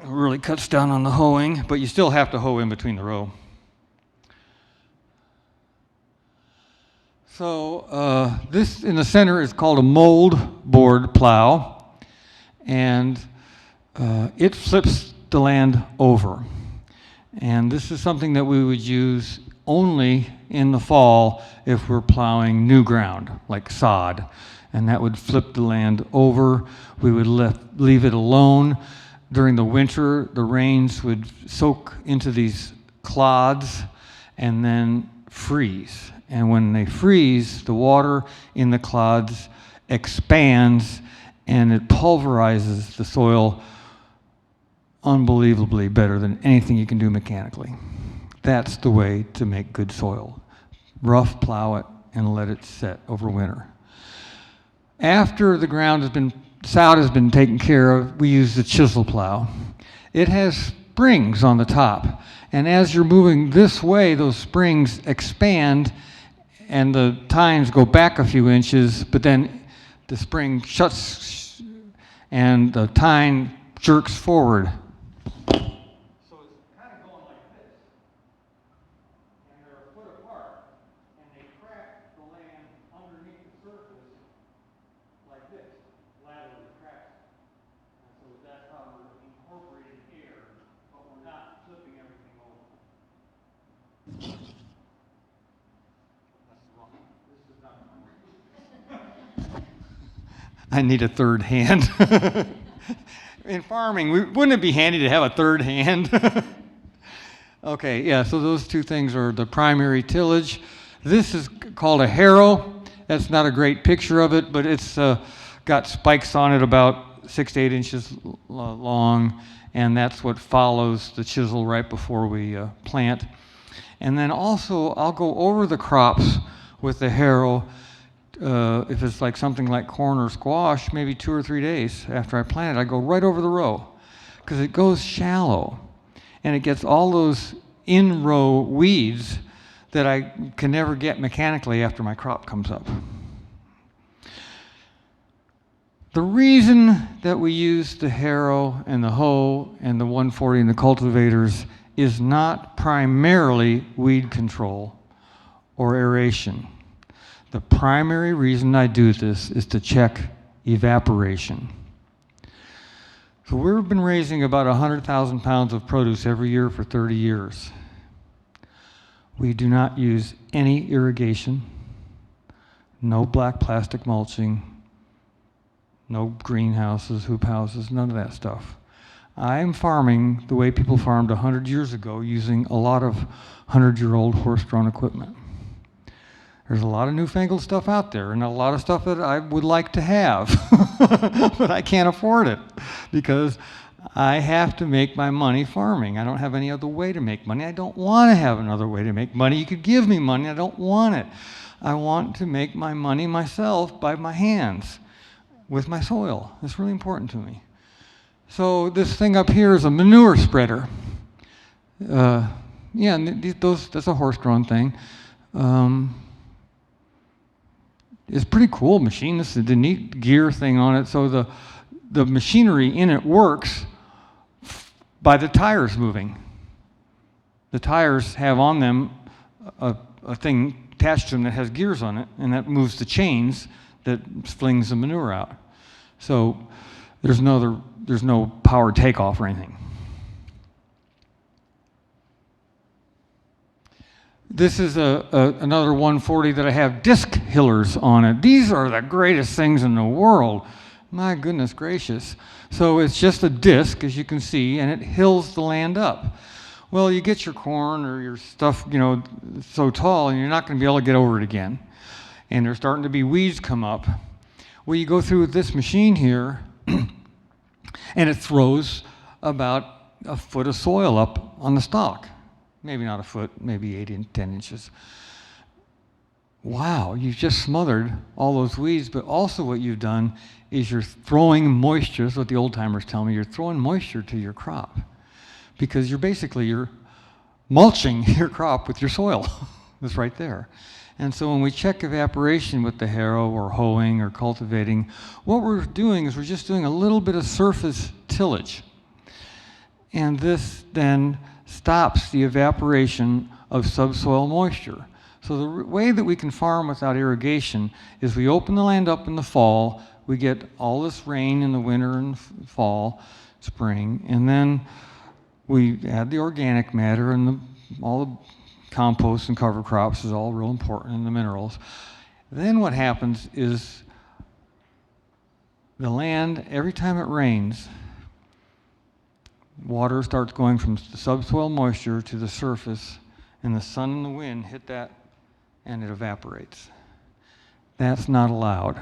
It really cuts down on the hoeing, but you still have to hoe in between the row. So this in the center is called a mold board plow, and it flips the land over. And this is something that we would use only in the fall if we're plowing new ground, like sod. And that would flip the land over. We would leave it alone. During the winter, the rains would soak into these clods and then freeze. And when they freeze, the water in the clods expands and it pulverizes the soil unbelievably better than anything you can do mechanically. That's the way to make good soil. Rough plow it and let it set over winter. After the ground has been, sod has been taken care of, we use the chisel plow. It has springs on the top, and as you're moving this way, those springs expand and the tines go back a few inches, but then the spring shuts and the tine jerks forward. So it's kind of going like this, and they're a foot apart, and they crack the land underneath the surface like this, laterally cracked. And so that's how we're incorporating air, but we're not flipping everything over. That's wrong. This is not I need a third hand. In farming, wouldn't it be handy to have a third hand? Okay, yeah, so those two things are the primary tillage. This is called a harrow. That's not a great picture of it, but it's got spikes on it about 6 to 8 inches long, and that's what follows the chisel right before we plant. And then also, I'll go over the crops with the harrow. If it's like something like corn or squash, maybe 2 or 3 days after I plant it, I go right over the row because it goes shallow and it gets all those in-row weeds that I can never get mechanically after my crop comes up. The reason that we use the harrow and the hoe and the 140 and the cultivators is not primarily weed control or aeration. The primary reason I do this is to check evaporation. So we've been raising about 100,000 pounds of produce every year for 30 years. We do not use any irrigation, no black plastic mulching, no greenhouses, hoop houses, none of that stuff. I'm farming the way people farmed 100 years ago using a lot of 100-year-old horse-drawn equipment. There's a lot of newfangled stuff out there and a lot of stuff that I would like to have, but I can't afford it because I have to make my money farming. I don't have any other way to make money. I don't want to have another way to make money. You could give me money. I don't want it. I want to make my money myself by my hands with my soil. It's really important to me. So this thing up here is a manure spreader. Yeah, and that's a horse-drawn thing. It's a pretty cool machine. This is the neat gear thing on it. So the machinery in it works by the tires moving. The tires have on them a thing attached to them that has gears on it, and that moves the chains that flings the manure out. So there's no power takeoff or anything. This is another 140 that I have disc hillers on it. These are the greatest things in the world. My goodness gracious. So it's just a disc, as you can see, and it hills the land up. Well, you get your corn or your stuff, so tall, and you're not going to be able to get over it again. And there's starting to be weeds come up. Well, you go through this machine here, and it throws about a foot of soil up on the stalk. Maybe not a foot, maybe 8 and 10 inches. Wow, you've just smothered all those weeds, but also what you've done is you're throwing moisture, that's what the old timers tell me, you're throwing moisture to your crop because you're mulching your crop with your soil. That's right there. And so when we check evaporation with the harrow or hoeing or cultivating, what we're doing is we're just doing a little bit of surface tillage. And this then stops the evaporation of subsoil moisture. So the way that we can farm without irrigation is we open the land up in the fall, we get all this rain in the winter and fall, spring, and then we add the organic matter and all the compost and cover crops is all real important, and the minerals. Then what happens is the land, every time it rains, water starts going from the subsoil moisture to the surface, and the sun and the wind hit that and it evaporates. That's not allowed.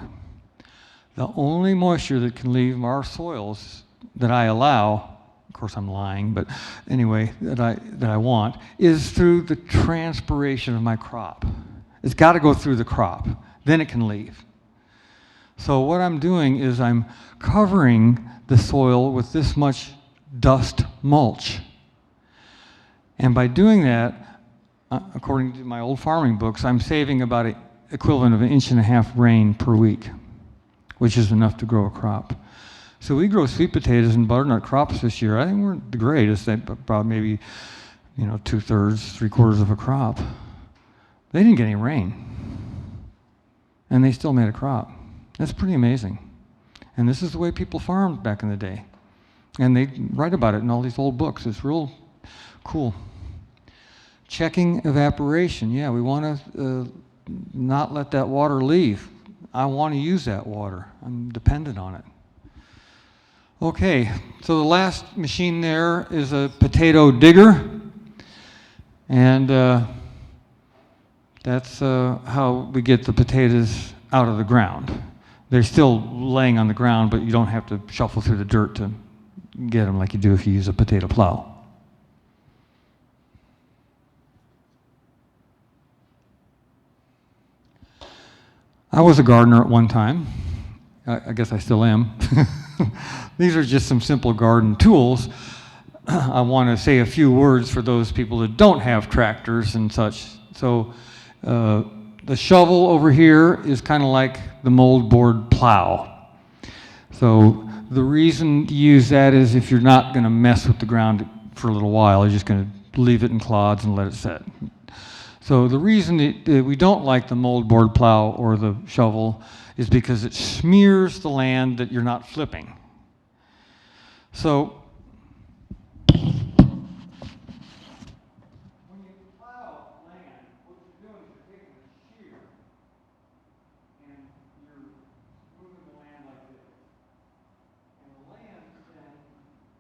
The only moisture that can leave our soils that I allow, of course I'm lying, but anyway, that I want, is through the transpiration of my crop. It's got to go through the crop, then it can leave. So what I'm doing is I'm covering the soil with this much dust mulch. And by doing that, according to my old farming books, I'm saving about an equivalent of 1.5 inches rain per week, which is enough to grow a crop. So we grow sweet potatoes and butternut crops this year. I think we're the greatest, about maybe 2/3, 3/4 of a crop. They didn't get any rain, and they still made a crop. That's pretty amazing. And this is the way people farmed back in the day. And they write about it in all these old books. It's real cool. Checking evaporation. Yeah, we want to not let that water leave. I want to use that water. I'm dependent on it. Okay, so the last machine there is a potato digger. And that's how we get the potatoes out of the ground. They're still laying on the ground, but you don't have to shuffle through the dirt to get them like you do if you use a potato plow. I was a gardener at one time. I guess I still am. These are just some simple garden tools. I want to say a few words for those people that don't have tractors and such. So the shovel over here is kind of like the moldboard plow. So the reason to use that is if you're not going to mess with the ground for a little while, you're just going to leave it in clods and let it set. So the reason that we don't like the moldboard plow or the shovel is because it smears the land that you're not flipping. So when you plow land, what you're doing is you're taking a shear and you're moving the land like this. And the land then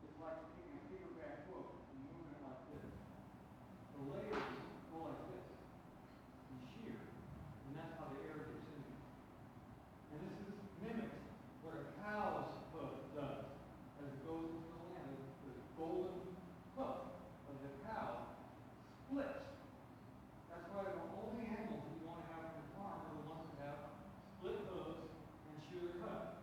is like taking a paperback book and moving it like this. The layers go like this and shear, and that's how the air gets in there. And this mimics what a cow's hoof does as it goes into the land. The golden hoof of the cow splits. That's why the only animals that you want to have on your farm are the ones that have split hooves and shear cut.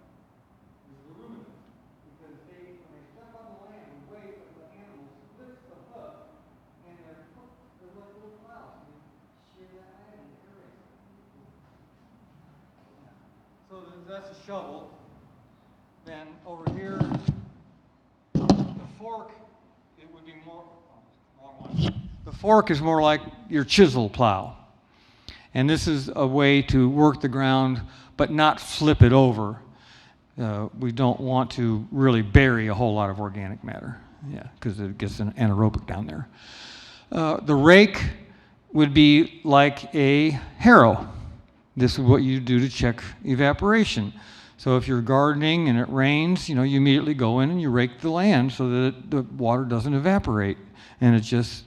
Is the ruminants. Because when they step on the land, the weight of the animal splits the hoof, and they're like little plows. And they shear that land and aerate it. So that's a shovel. Then over here, the fork, it would be more, wrong one. The fork is more like your chisel plow. And this is a way to work the ground, but not flip it over. We don't want to really bury a whole lot of organic matter, because it gets anaerobic down there. The rake would be like a harrow. This is what you do to check evaporation. So if you're gardening and it rains, you immediately go in and you rake the land so that the water doesn't evaporate and it just,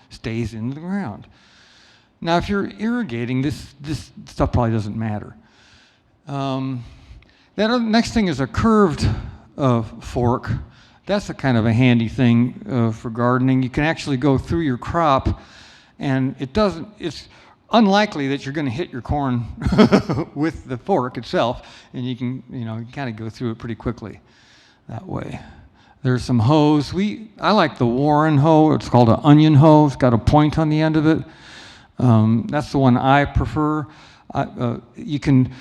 stays in the ground. Now, if you're irrigating, this stuff probably doesn't matter. That next thing is a curved fork. That's a kind of a handy thing for gardening. You can actually go through your crop, and it's unlikely that you're going to hit your corn with the fork itself, and you can, kind of go through it pretty quickly that way. There's some hoes. I like the Warren hoe. It's called an onion hoe. It's got a point on the end of it. That's the one I prefer. You can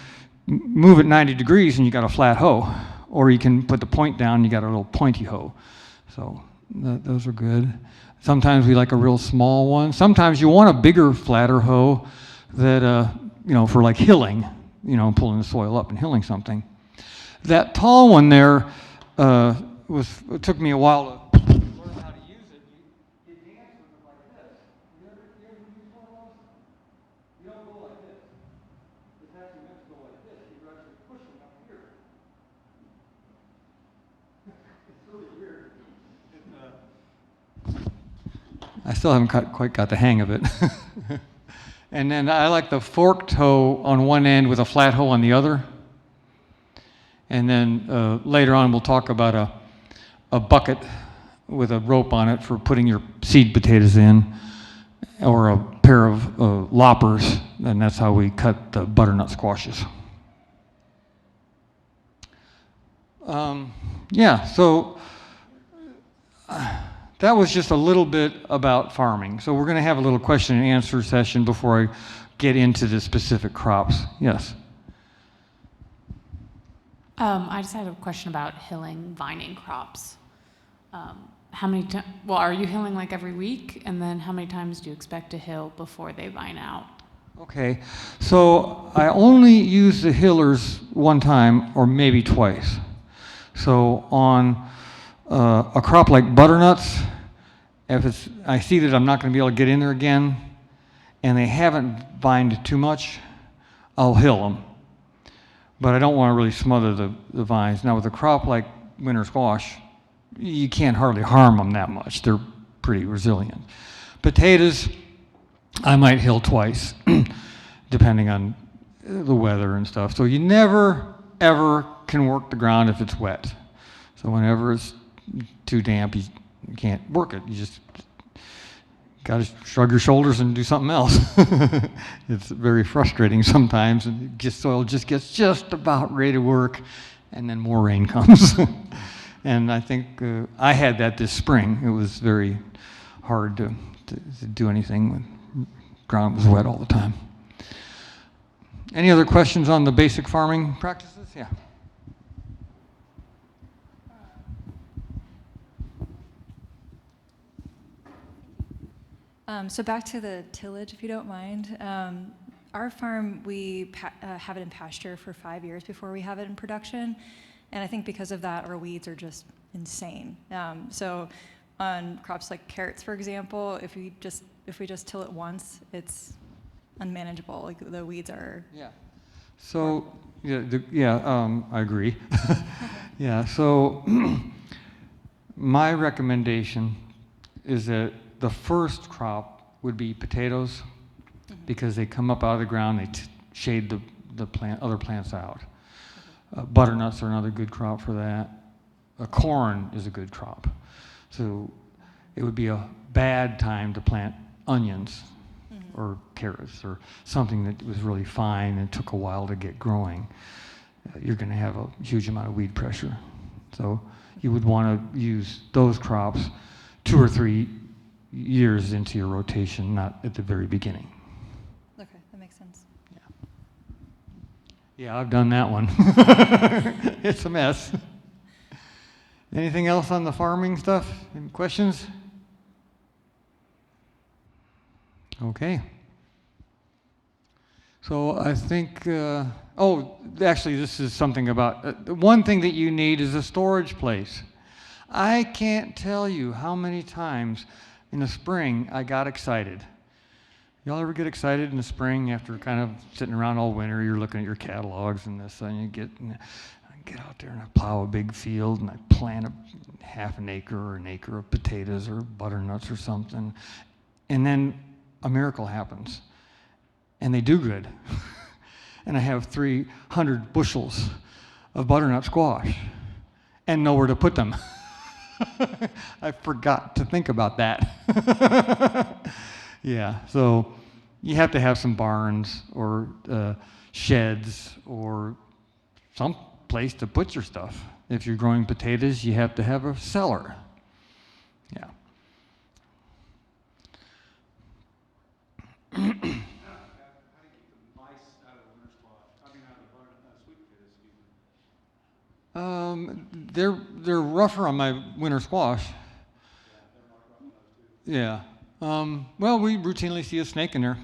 move it 90 degrees and you got a flat hoe, or you can put the point down and you got a little pointy hoe. So those are good. Sometimes we like a real small one. Sometimes you want a bigger, flatter hoe that, for like hilling. pulling the soil up and hilling something. That tall one there it took me a while to learn how to use it. You dance with it like this. You ever use one of those? You don't go like this. It's actually meant to go like this. You're actually pushing up here. It's really weird. I still haven't quite got the hang of it. And then I like the forked hoe on one end with a flat hoe on the other. And then later on we'll talk about a bucket with a rope on it for putting your seed potatoes in, or a pair of loppers, and that's how we cut the butternut squashes. Yeah, so that was just a little bit about farming. So we're going to have a little question and answer session before I get into the specific crops. Yes? I just had a question about hilling vining crops. Are you hilling like every week? And then how many times do you expect to hill before they vine out? Okay, so I only use the hillers one time or maybe twice. So on a crop like butternuts, if I see that I'm not going to be able to get in there again, and they haven't vined too much, I'll hill them. But I don't want to really smother the vines. Now with a crop like winter squash, you can't hardly harm them that much. They're pretty resilient. Potatoes, I might hill twice, depending on the weather and stuff. So you never, ever can work the ground if it's wet. So whenever it's too damp, you can't work it. You just got to shrug your shoulders and do something else. It's very frustrating sometimes, and soil just gets just about ready to work, and then more rain comes. And I think I had that this spring. It was very hard to do anything when the ground was wet all the time. Any other questions on the basic farming practices? Yeah. So back to the tillage, if you don't mind. Our farm, we have it in pasture for 5 years before we have it in production. And I think because of that, our weeds are just insane. So on crops like carrots, for example, if we just till it once, it's unmanageable. Like the weeds are. Yeah. So I agree. Yeah. So my recommendation is that the first crop would be potatoes, because they come up out of the ground, they shade the other plants out. Butternuts are another good crop for that. Corn is a good crop. So it would be a bad time to plant onions or carrots or something that was really fine and took a while to get growing. You're going to have a huge amount of weed pressure. So you would want to use those crops 2 or 3 years into your rotation, not at the very beginning. Okay, that makes sense. Yeah, I've done that one. It's a mess. Anything else on the farming stuff? Any questions? Okay. So I think, actually this is something about, one thing that you need is a storage place. I can't tell you how many times in the spring I got excited. Y'all ever get excited in the spring after kind of sitting around all winter? You're looking at your catalogs and this, and I get out there and I plow a big field and I plant half an acre or an acre of potatoes or butternuts or something, and then a miracle happens, and they do good, and I have 300 bushels of butternut squash and nowhere to put them. I forgot to think about that. Yeah, so you have to have some barns or sheds or some place to put your stuff. If you're growing potatoes, you have to have a cellar. Yeah. How do you keep the mice out of the winter squash? I mean, out of the sweet potatoes, excuse me. They're rougher on my winter squash. Yeah. Well, we routinely see a snake in there,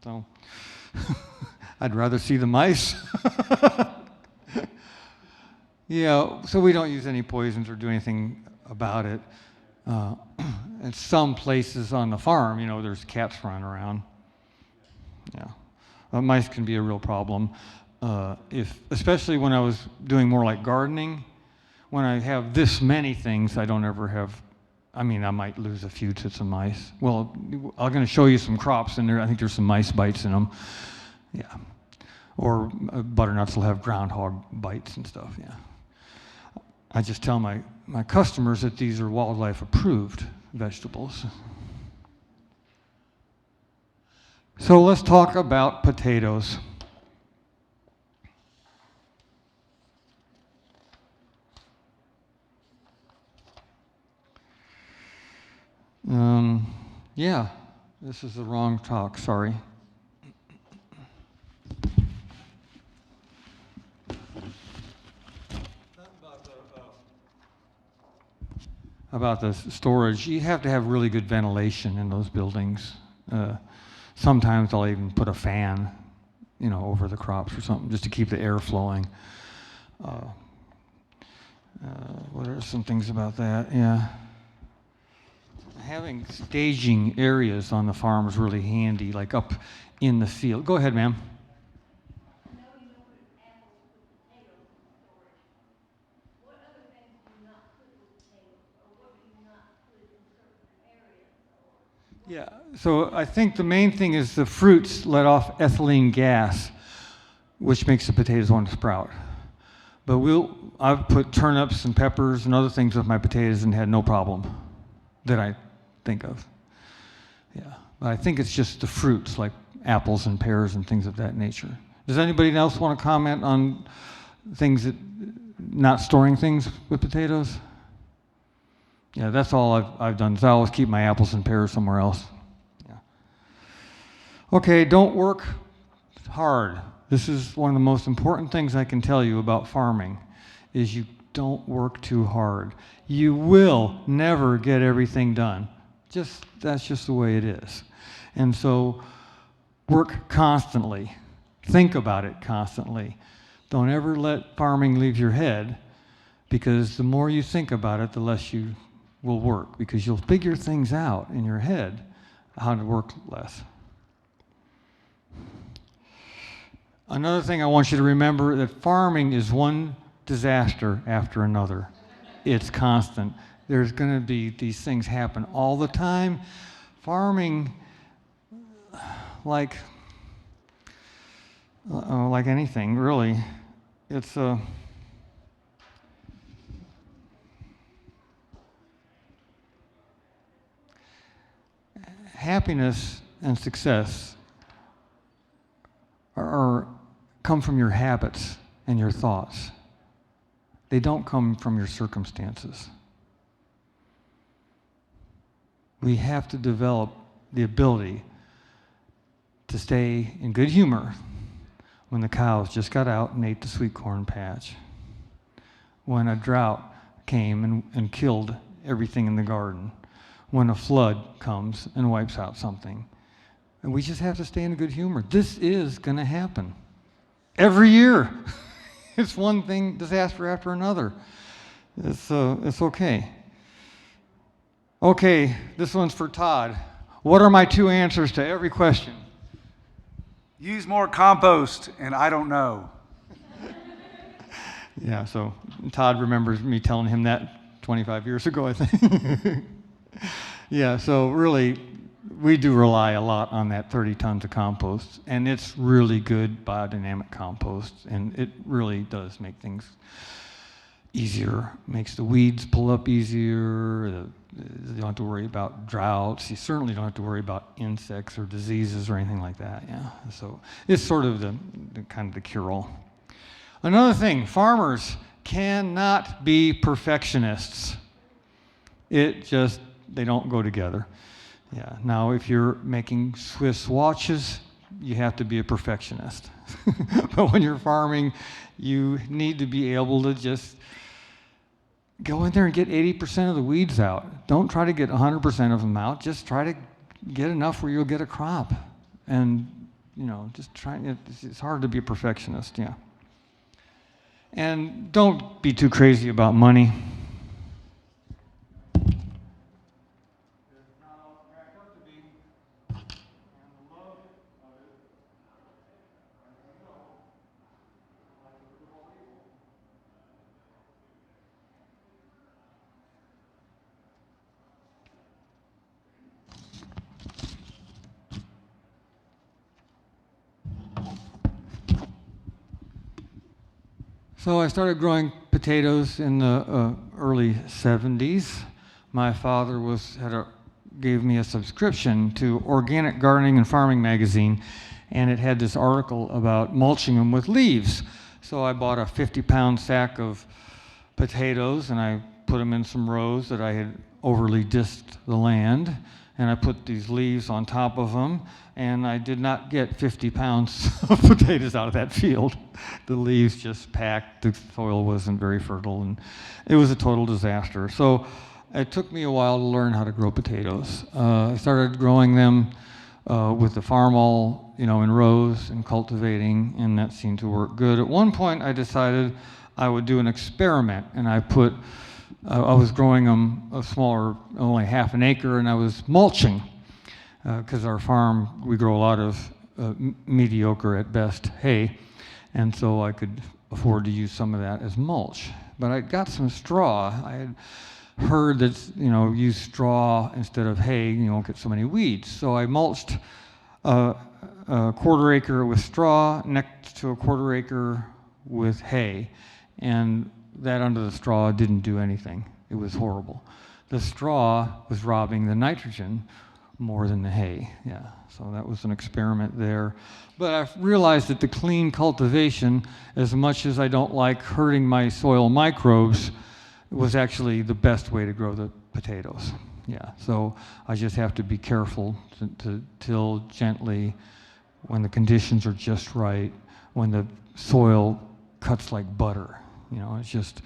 so I'd rather see the mice. Yeah, so we don't use any poisons or do anything about it. In some places on the farm, there's cats running around. Yeah, mice can be a real problem. Especially when I was doing more like gardening, when I have this many things, I don't ever have. I might lose a few to some mice. Well, I'm going to show you some crops in there. I think there's some mice bites in them. Yeah, or butternuts will have groundhog bites and stuff. Yeah. I just tell my customers that these are wildlife approved vegetables. So let's talk about potatoes. Yeah, this is the wrong talk, sorry. About the storage, you have to have really good ventilation in those buildings. Sometimes I'll even put a fan, over the crops or something, just to keep the air flowing. What are some things about that? Yeah. Having staging areas on the farm is really handy, like up in the field. Go ahead, ma'am. Yeah, so I think the main thing is the fruits let off ethylene gas, which makes the potatoes want to sprout. But I've put turnips and peppers and other things with my potatoes and had no problem that I think of. Yeah, but I think it's just the fruits like apples and pears and things of that nature. Does anybody else want to comment on things not storing things with potatoes? Yeah, that's all I've done. Is I always keep my apples and pears somewhere else. Yeah. Okay, don't work hard. This is one of the most important things I can tell you about farming, is you don't work too hard. You will never get everything done. That's just the way it is. And so work constantly. Think about it constantly. Don't ever let farming leave your head, because the more you think about it, the less you will work, because you'll figure things out in your head how to work less. Another thing I want you to remember, that farming is one disaster after another. It's constant. There's going to be these things happen all the time. Farming, like anything, really, it's happiness and success come from your habits and your thoughts. They don't come from your circumstances. We have to develop the ability to stay in good humor when the cows just got out and ate the sweet corn patch, when a drought came and killed everything in the garden, when a flood comes and wipes out something. And we just have to stay in a good humor. This is going to happen every year. It's one thing, disaster after another. It's okay. Okay, this one's for Todd. What are my two answers to every question? Use more compost, and I don't know. Yeah, so Todd remembers me telling him that 25 years ago, I think. Yeah, so really, we do rely a lot on that 30 tons of compost, and it's really good biodynamic compost, and it really does make things easier, makes the weeds pull up easier. You don't have to worry about droughts. You certainly don't have to worry about insects or diseases or anything like that. Yeah, so it's sort of the kind of the cure-all. Another thing, farmers cannot be perfectionists. They don't go together. Yeah. Now, if you're making Swiss watches, you have to be a perfectionist. But when you're farming, you need to be able to just go in there and get 80% of the weeds out. Don't try to get 100% of them out. Just try to get enough where you'll get a crop. And, just trying. It's hard to be a perfectionist, yeah. And don't be too crazy about money. So I started growing potatoes in the early 70s. My father gave me a subscription to Organic Gardening and Farming magazine, and it had this article about mulching them with leaves. So I bought a 50-pound sack of potatoes, and I put them in some rows that I had overly disked the land, and I put these leaves on top of them, and I did not get 50 pounds of potatoes out of that field. The leaves just packed, the soil wasn't very fertile, and it was a total disaster. So it took me a while to learn how to grow potatoes. I started growing them with the farm all, in rows and cultivating, and that seemed to work good. At one point, I decided I would do an experiment, and I was growing them a smaller, only half an acre, and I was mulching, because our farm, we grow a lot of mediocre at best hay, and so I could afford to use some of that as mulch. But I got some straw. I had heard that, use straw instead of hay, you won't get so many weeds. So I mulched a quarter acre with straw next to a quarter acre with hay, and that under the straw didn't do anything. It was horrible. The straw was robbing the nitrogen more than the hay, yeah. So that was an experiment there. But I realized that the clean cultivation, as much as I don't like hurting my soil microbes, was actually the best way to grow the potatoes. Yeah, so I just have to be careful to till gently when the conditions are just right, when the soil cuts like butter. It's just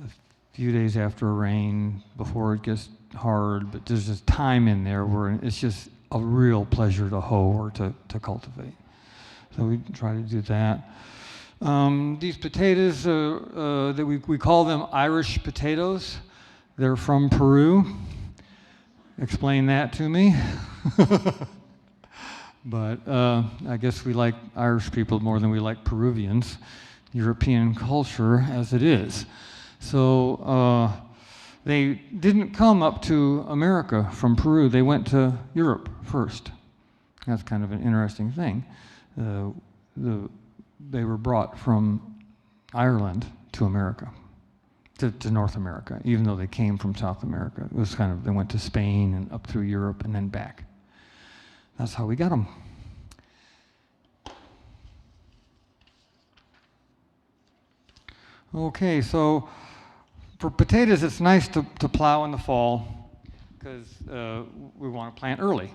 a few days after a rain before it gets hard, but there's just time in there where it's just a real pleasure to hoe or to cultivate. So we try to do that. These potatoes, that we call them Irish potatoes. They're from Peru. Explain that to me. But I guess we like Irish people more than we like Peruvians. European culture as it is. So they didn't come up to America from Peru. They went to Europe first. That's kind of an interesting thing. They were brought from Ireland to America, to North America, even though they came from South America. It was they went to Spain and up through Europe and then back. That's how we got them. Okay, so for potatoes, it's nice to plow in the fall because we want to plant early.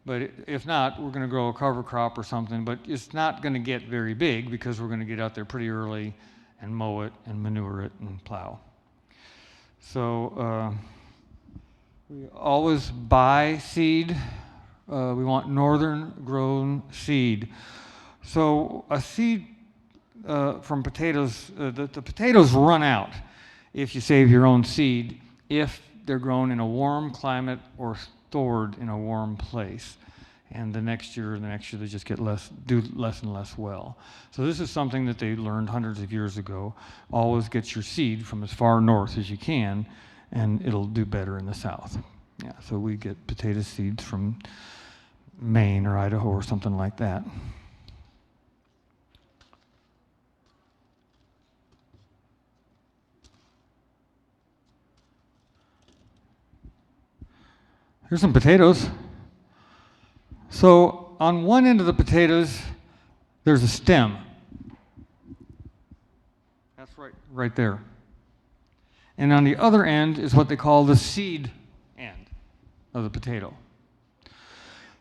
But if not, we're going to grow a cover crop or something, but it's not going to get very big because we're going to get out there pretty early and mow it and manure it and plow. So we always buy seed. We want northern grown seed. So a seed from potatoes, the potatoes run out if you save your own seed, if they're grown in a warm climate or stored in a warm place. And the next year they just do less and less well. So this is something that they learned hundreds of years ago. Always get your seed from as far north as you can, and it'll do better in the south. Yeah, so we get potato seeds from Maine or Idaho or something like that. Here's some potatoes. So on one end of the potatoes, there's a stem. That's right there. And on the other end is what they call the seed end of the potato.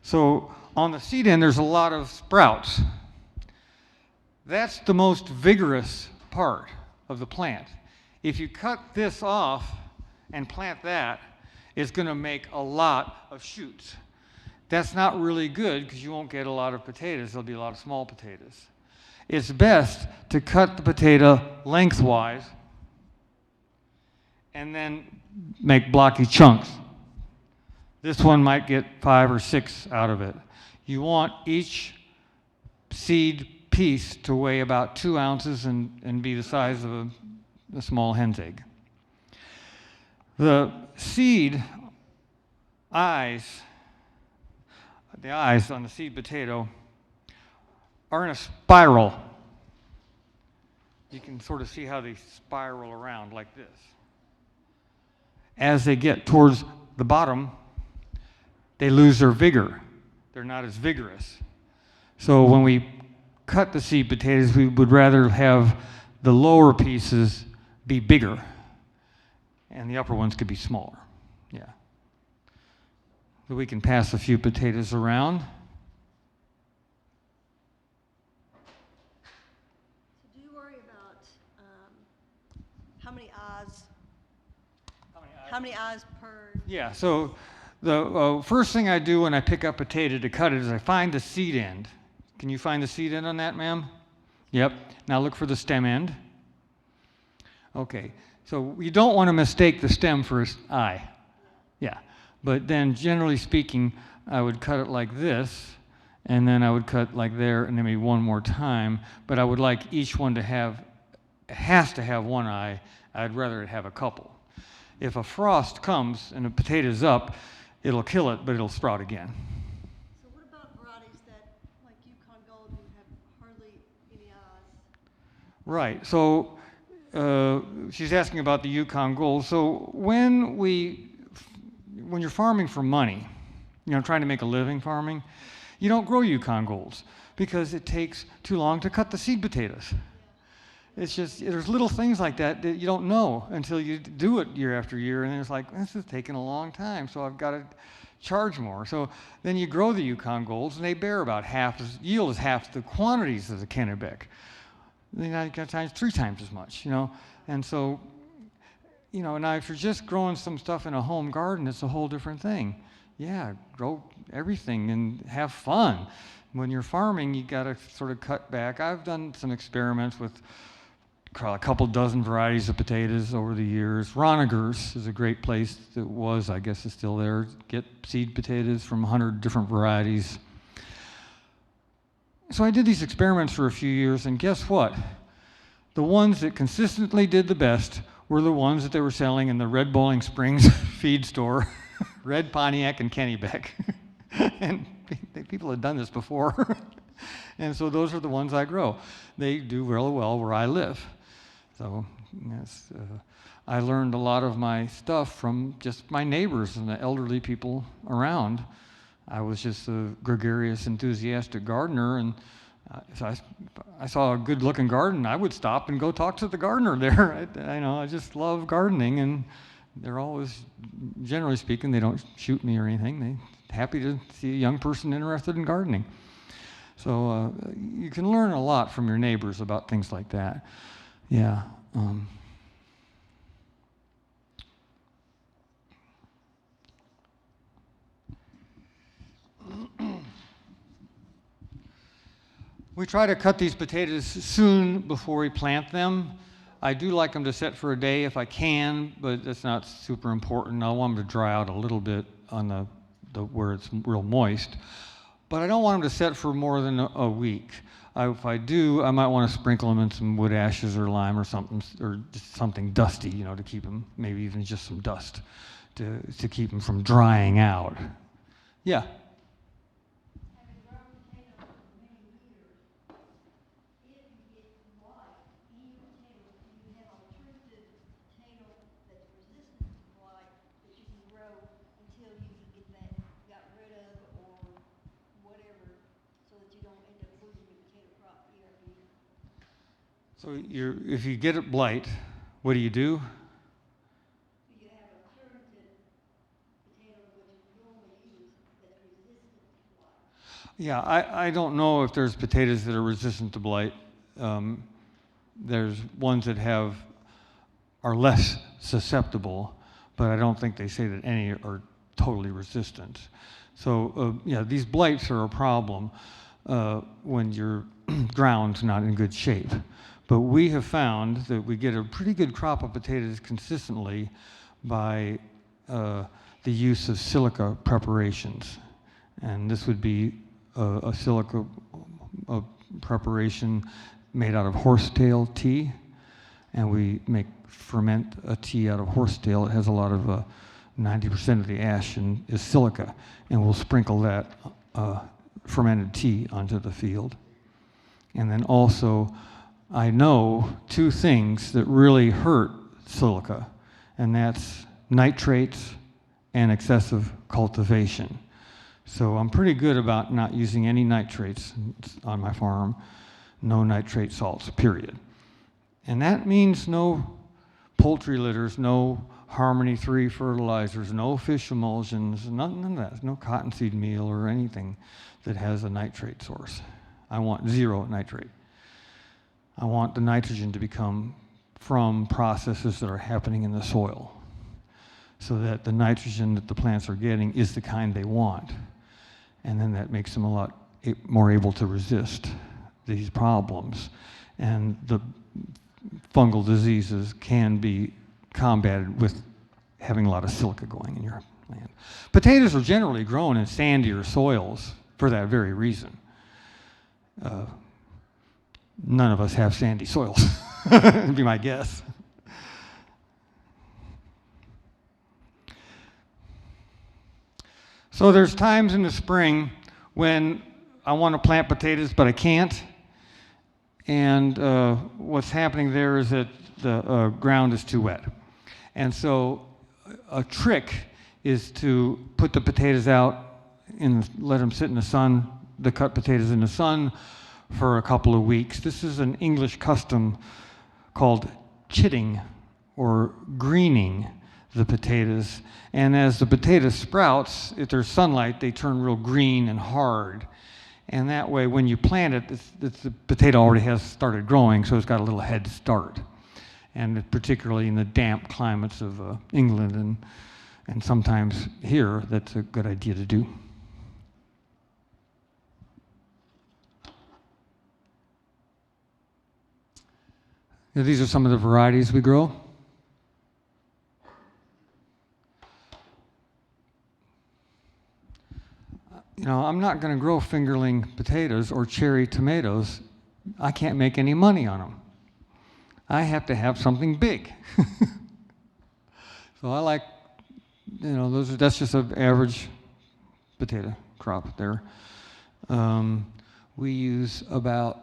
So on the seed end, there's a lot of sprouts. That's the most vigorous part of the plant. If you cut this off and plant that, it's going to make a lot of shoots. That's not really good because you won't get a lot of potatoes. There'll be a lot of small potatoes. It's best to cut the potato lengthwise and then make blocky chunks. This one might get 5 or 6 out of it. You want each seed piece to weigh about 2 ounces and be the size of a small hen's egg. The seed eyes, the eyes on the seed potato are in a spiral. You can sort of see how they spiral around like this. As they get towards the bottom, they lose their vigor. They're not as vigorous. So when we cut the seed potatoes, we would rather have the lower pieces be bigger and the upper ones could be smaller. Yeah. So we can pass a few potatoes around. Do you worry about how many eyes? How many eyes per? Yeah, so the first thing I do when I pick up potato to cut it is I find the seed end. Can you find the seed end on that, ma'am? Yep. Now look for the stem end. Okay, so you don't want to mistake the stem for its eye. Yeah, but then generally speaking, I would cut it like this, and then I would cut like there, and then maybe one more time, but I would like each one to have, it has to have one eye. I'd rather it have a couple. If a frost comes and a potato's up, it'll kill it, but it'll sprout again. So what about varieties that, like Yukon Gold, you have hardly any eyes? Right, so she's asking about the Yukon Gold. So when you're farming for money, trying to make a living farming, you don't grow Yukon Golds because it takes too long to cut the seed potatoes. It's just, there's little things like that that you don't know until you do it year after year, and then it's like, this is taking a long time, so I've got to charge more. So then you grow the Yukon Golds, and they bear about yield is half the quantities of the Kennebec. Then you got times 3 times as much, And so, now if you're just growing some stuff in a home garden, it's a whole different thing. Yeah, grow everything and have fun. When you're farming, you got to sort of cut back. I've done some experiments with a couple dozen varieties of potatoes over the years. Ronniger's is a great place that was, I guess is still there. Get seed potatoes from 100 different varieties. So I did these experiments for a few years, and guess what? The ones that consistently did the best were the ones that they were selling in the Red Bowling Springs feed store, Red Pontiac and Kennebec. And people had done this before. And so those are the ones I grow. They do really well where I live. So yes, I learned a lot of my stuff from just my neighbors and the elderly people around. I was just a gregarious, enthusiastic gardener, and so I saw a good-looking garden. I would stop and go talk to the gardener there. I just love gardening, and they're always, generally speaking, they don't shoot me or anything. They're happy to see a young person interested in gardening. So you can learn a lot from your neighbors about things like that. Yeah. We try to cut these potatoes soon before we plant them. I do like them to set for a day if I can, but that's not super important. I want them to dry out a little bit on the where it's real moist. But I don't want them to set for more than a week. If I do, I might want to sprinkle them in some wood ashes or lime or something just something dusty, to keep them, maybe even just some dust to keep them from drying out. Yeah. So if you get it blight, what do you do? You have a fermented potato which you normally use that's resistant to blight. Yeah, I don't know if there's potatoes that are resistant to blight. There's ones that are less susceptible, but I don't think they say that any are totally resistant. So yeah, these blights are a problem when your ground's not in good shape. But we have found that we get a pretty good crop of potatoes consistently by the use of silica preparations. And this would be a silica preparation made out of horsetail tea. And we ferment a tea out of horsetail. It has a lot of 90% of the ash is silica. And we'll sprinkle that fermented tea onto the field. And then also, I know two things that really hurt silica, and that's nitrates and excessive cultivation. So I'm pretty good about not using any nitrates on my farm, no nitrate salts, period. And that means no poultry litters, no Harmony 3 fertilizers, no fish emulsions, none of that, no cottonseed meal or anything that has a nitrate source. I want zero nitrate. I want the nitrogen to become from processes that are happening in the soil, so that the nitrogen that the plants are getting is the kind they want. And then that makes them a lot more able to resist these problems. And the fungal diseases can be combated with having a lot of silica going in your land. Potatoes are generally grown in sandier soils for that very reason. None of us have sandy soils, would be my guess. So there's times in the spring when I want to plant potatoes, but I can't. And what's happening there is that the ground is too wet. And so a trick is to put the potatoes out and let them sit in the sun, the cut potatoes in the sun, for a couple of weeks. This is an English custom called chitting, or greening the potatoes. And as the potato sprouts, if there's sunlight, they turn real green and hard. And that way, when you plant it, the potato already has started growing, so it's got a little head start. And particularly in the damp climates of England and sometimes here, that's a good idea to do. Now, these are some of the varieties we grow. You know, I'm not going to grow fingerling potatoes or cherry tomatoes. I can't make any money on them. I have to have something big. So I like, you know, that's just an average potato crop there. We use about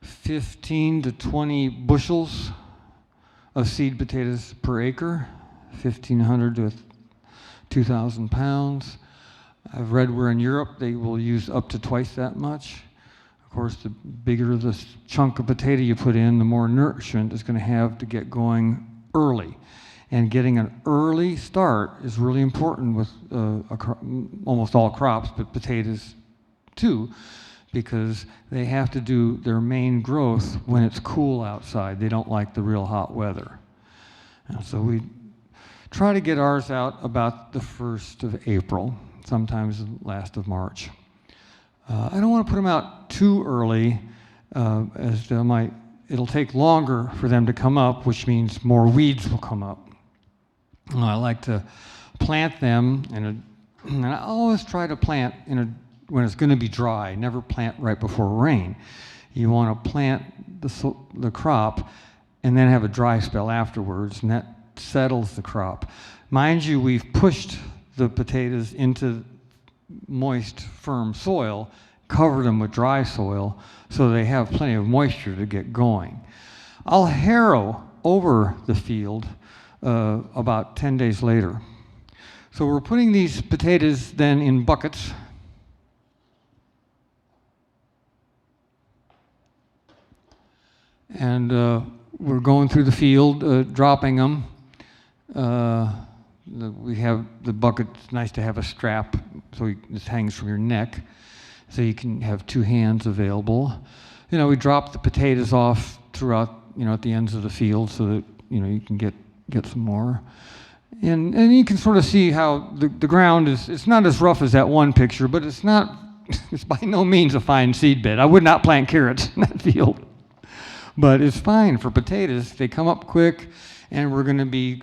15 to 20 bushels of seed potatoes per acre, 1,500 to 2,000 pounds. I've read where in Europe they will use up to twice that much. Of course, the bigger the chunk of potato you put in, the more nourishment it's going to have to get going early. And getting an early start is really important with almost all crops, but potatoes too, because they have to do their main growth when it's cool outside. They don't like the real hot weather. And so we try to get ours out about the 1st of April, sometimes the last of March. I don't want to put them out too early, as it'll take longer for them to come up, which means more weeds will come up. I like to plant them, and I always try to plant when it's going to be dry. Never plant right before rain. You want to plant the crop and then have a dry spell afterwards, and that settles the crop. Mind you, we've pushed the potatoes into moist, firm soil, covered them with dry soil, so they have plenty of moisture to get going. I'll harrow over the field about 10 days later. So we're putting these potatoes then in buckets. And we're going through the field, dropping them. We have the bucket. It's nice to have a strap, so this hangs from your neck, so you can have two hands available. You know, we drop the potatoes off throughout, at the ends of the field, so that you can get some more. And you can sort of see how the ground it's not as rough as that one picture, but it's by no means a fine seed bed. I would not plant carrots in that field. But it's fine for potatoes. They come up quick, and we're going to be,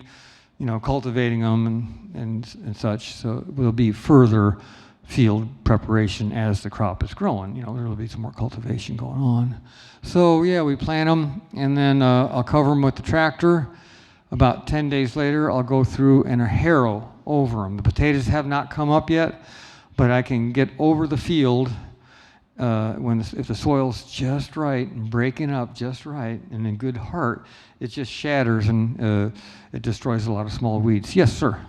cultivating them and such. So there'll be further field preparation as the crop is growing. There'll be some more cultivation going on. So yeah, we plant them, and then I'll cover them with the tractor. About 10 days later, I'll go through and harrow over them. The potatoes have not come up yet, but I can get over the field if the soil's just right and breaking up just right and in good heart, it just shatters and it destroys a lot of small weeds. Yes, sir. Are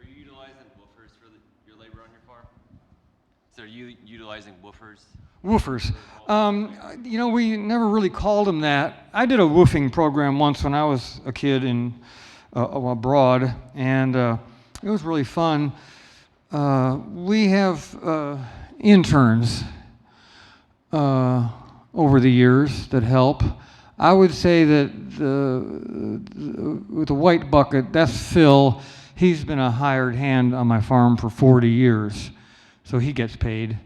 you utilizing woofers for your labor on your farm? So are you utilizing woofers? Woofers. We never really called them that. I did a woofing program once when I was a kid abroad, and it was really fun. We have interns over the years that help. I would say that with the white bucket, that's Phil. He's been a hired hand on my farm for 40 years, so he gets paid.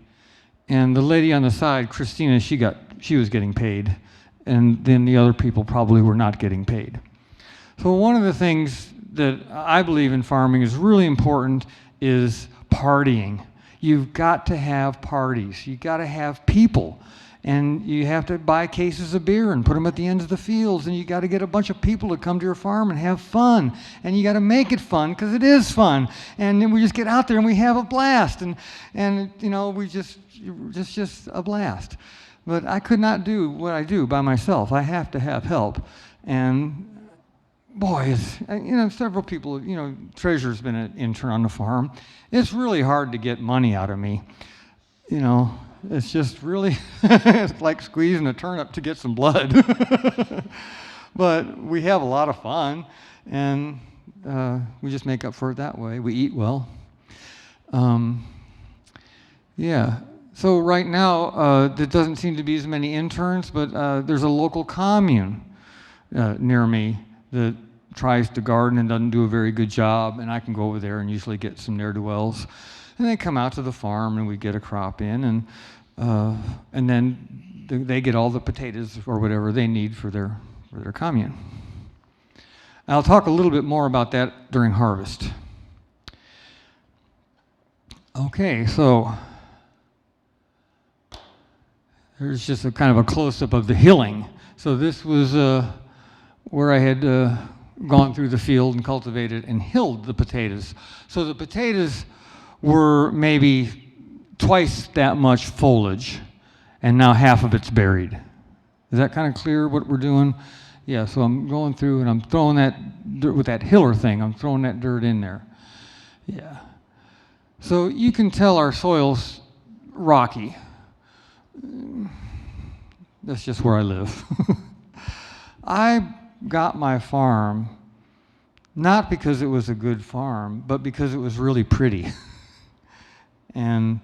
And the lady on the side, Christina, she was getting paid, and then the other people probably were not getting paid. So one of the things that I believe in farming is really important is partying. You've got to have parties. You've got to have people. And you have to buy cases of beer and put them at the ends of the fields. And you got to get a bunch of people to come to your farm and have fun. And you got to make it fun because it is fun. And then we just get out there and we have a blast. And we just a blast. But I could not do what I do by myself. I have to have help. And boy, several people, Treasurer's been an intern on the farm. It's really hard to get money out of me. It's just really, it's like squeezing a turnip to get some blood. But we have a lot of fun, and we just make up for it that way. We eat well. Yeah. So right now, there doesn't seem to be as many interns, but there's a local commune near me that tries to garden and doesn't do a very good job, and I can go over there and usually get some ne'er-do-wells. And they come out to the farm, and we get a crop in, and then they get all the potatoes or whatever they need for their commune. I'll talk a little bit more about that during harvest. Okay, so there's just a kind of a close-up of the hilling. So this was where I had gone through the field and cultivated and hilled the potatoes. So the potatoes were maybe twice that much foliage, and now half of it's buried. Is that kind of clear what we're doing? Yeah, so I'm going through and I'm throwing that dirt with that hiller thing, I'm throwing that dirt in there. Yeah. So you can tell our soil's rocky. That's just where I live. I got my farm not because it was a good farm, but because it was really pretty. And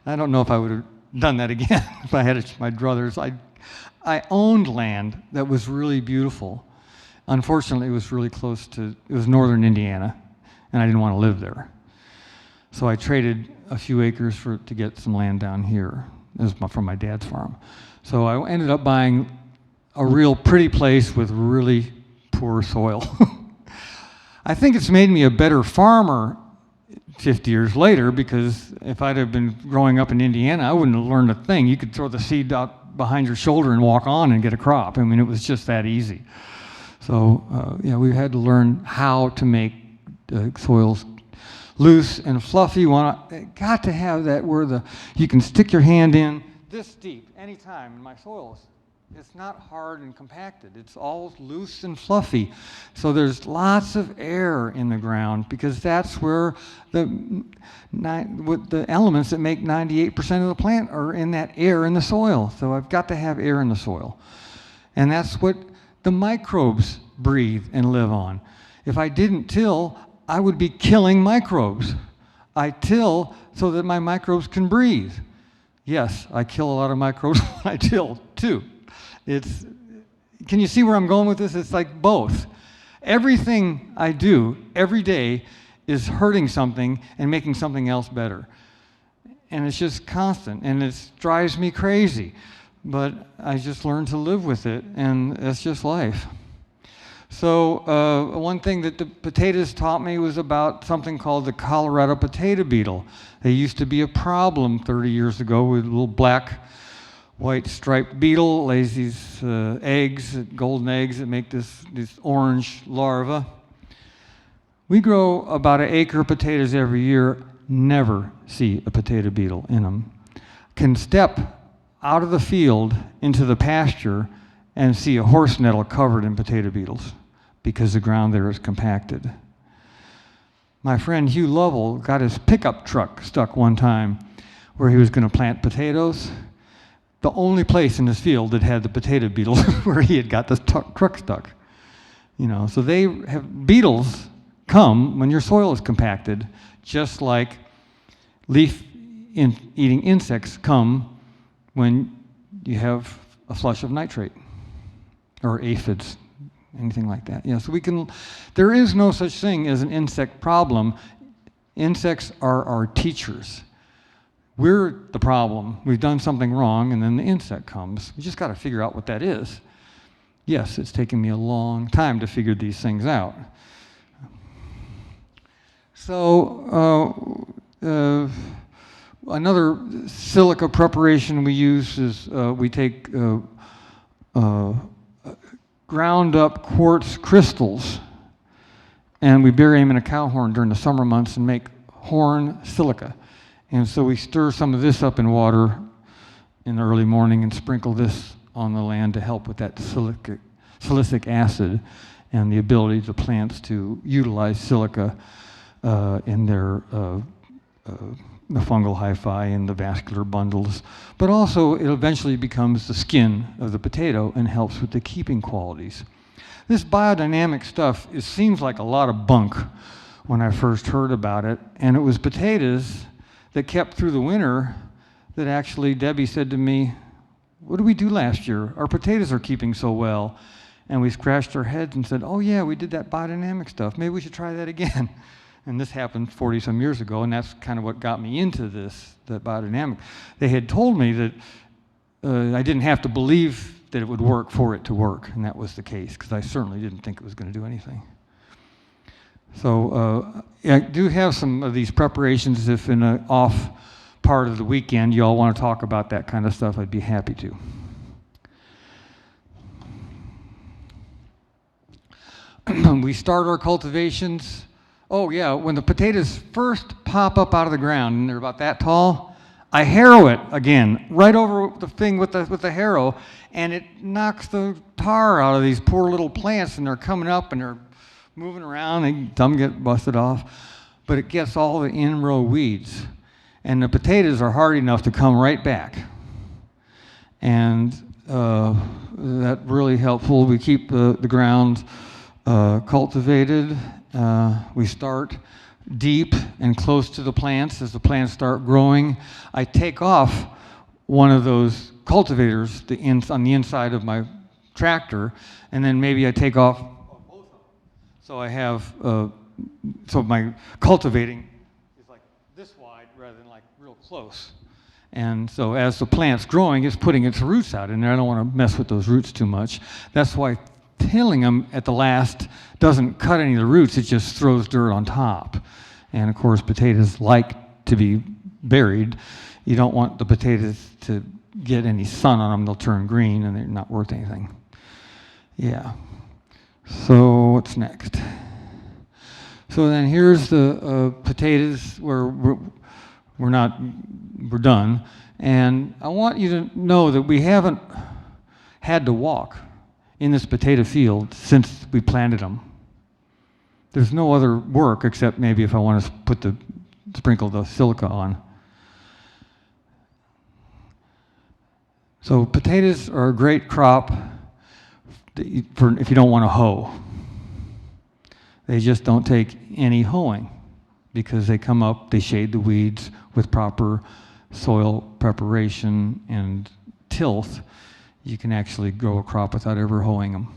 I don't know if I would have done that again if I had my druthers. I owned land that was really beautiful. Unfortunately, it was really close to, it was northern Indiana, and I didn't want to live there. So I traded a few acres to get some land down here. This was from my dad's farm. So I ended up buying a real pretty place with really poor soil. I think it's made me a better farmer 50 years later, because if I'd have been growing up in Indiana, I wouldn't have learned a thing. You could throw the seed out behind your shoulder and walk on and get a crop. I mean, it was just that easy. So, we had to learn how to make soils loose and fluffy. Got to have that where you can stick your hand in this deep anytime in my soils. It's not hard and compacted. It's all loose and fluffy. So there's lots of air in the ground, because that's where the elements that make 98% of the plant are in that air in the soil. So I've got to have air in the soil. And that's what the microbes breathe and live on. If I didn't till, I would be killing microbes. I till so that my microbes can breathe. Yes, I kill a lot of microbes when I till too. Can you see where I'm going with this? It's like both. Everything I do every day is hurting something and making something else better. And it's just constant, and it drives me crazy. But I just learned to live with it, and that's just life. So one thing that the potatoes taught me was about something called the Colorado potato beetle. They used to be a problem 30 years ago with a little black, white striped beetle, lays these eggs, golden eggs that make this orange larva. We grow about 1 acre of potatoes every year, never see a potato beetle in them. Can step out of the field into the pasture and see a horse nettle covered in potato beetles because the ground there is compacted. My friend Hugh Lovell got his pickup truck stuck one time where he was going to plant potatoes. The only place in his field that had the potato beetles where he had got the truck stuck. You know, so they have beetles come when your soil is compacted, just like leaf-eating insects come when you have a flush of nitrate or aphids, anything like that. Yeah, so there is no such thing as an insect problem. Insects are our teachers. We're the problem. We've done something wrong, and then the insect comes. We just got to figure out what that is. Yes, it's taken me a long time to figure these things out. So another silica preparation we use is we take ground up quartz crystals and we bury them in a cow horn during the summer months and make horn silica. And so we stir some of this up in water in the early morning and sprinkle this on the land to help with that silicic acid and the ability of the plants to utilize silica in their the fungal hyphae and the vascular bundles. But also it eventually becomes the skin of the potato and helps with the keeping qualities. This biodynamic stuff, it seems like a lot of bunk when I first heard about it, and it was potatoes that kept through the winter that actually Debbie said to me, what did we do last year? Our potatoes are keeping so well. And we scratched our heads and said, oh yeah, we did that biodynamic stuff. Maybe we should try that again. And this happened 40 some years ago, and that's kind of what got me into this, that biodynamic. They had told me that I didn't have to believe that it would work for it to work, and that was the case, because I certainly didn't think it was going to do anything. So I do have some of these preparations. If in an off part of the weekend you all want to talk about that kind of stuff, I'd be happy to. We start our cultivations. Oh yeah, when the potatoes first pop up out of the ground and they're about that tall, I harrow it again, right over the thing with the harrow, and it knocks the tar out of these poor little plants, and they're coming up and they're moving around, and some get busted off, but it gets all the in-row weeds, and the potatoes are hard enough to come right back, and that's really helpful. We keep the ground cultivated. We start deep and close to the plants. As the plants start growing, I take off one of those cultivators on the inside of my tractor, and then maybe I take off both of them. So I have, so my cultivating is like this wide rather than like real close. And so as the plant's growing, it's putting its roots out in there. I don't want to mess with those roots too much. That's why tilling them at the last doesn't cut any of the roots, it just throws dirt on top. And of course, potatoes like to be buried. You don't want the potatoes to get any sun on them, they'll turn green and they're not worth anything. Yeah. So what's next? So then here's the potatoes where we're done. And I want you to know that we haven't had to walk in this potato field since we planted them. There's no other work except maybe if I want to sprinkle the silica on. So potatoes are a great crop if you don't want to hoe. They just don't take any hoeing because they come up, they shade the weeds with proper soil preparation and tilth. You can actually grow a crop without ever hoeing them.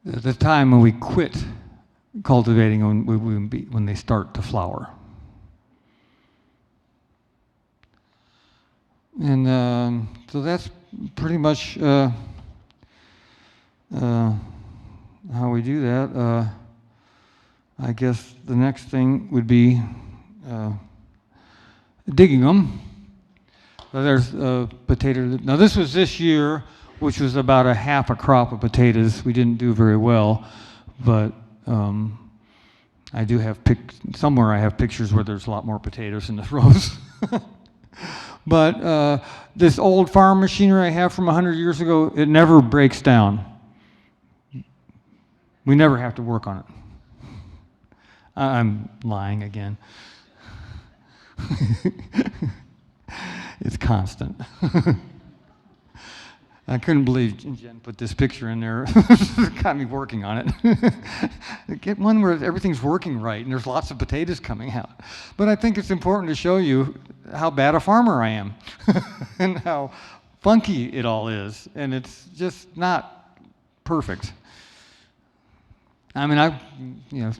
the time when we quit cultivating when they start to flower. And so that's pretty much how we do that. I guess the next thing would be digging them. So there's potato. Now this was this year, which was about a half a crop of potatoes. We didn't do very well, but I do have somewhere I have pictures where there's a lot more potatoes in the rows. But this old farm machinery I have from 100 years ago, it never breaks down. We never have to work on it. I'm lying again. It's constant. I couldn't believe Jen put this picture in there. Got me working on it. Get one where everything's working right and there's lots of potatoes coming out. But I think it's important to show you how bad a farmer I am and how funky it all is. And it's just not perfect. I mean, I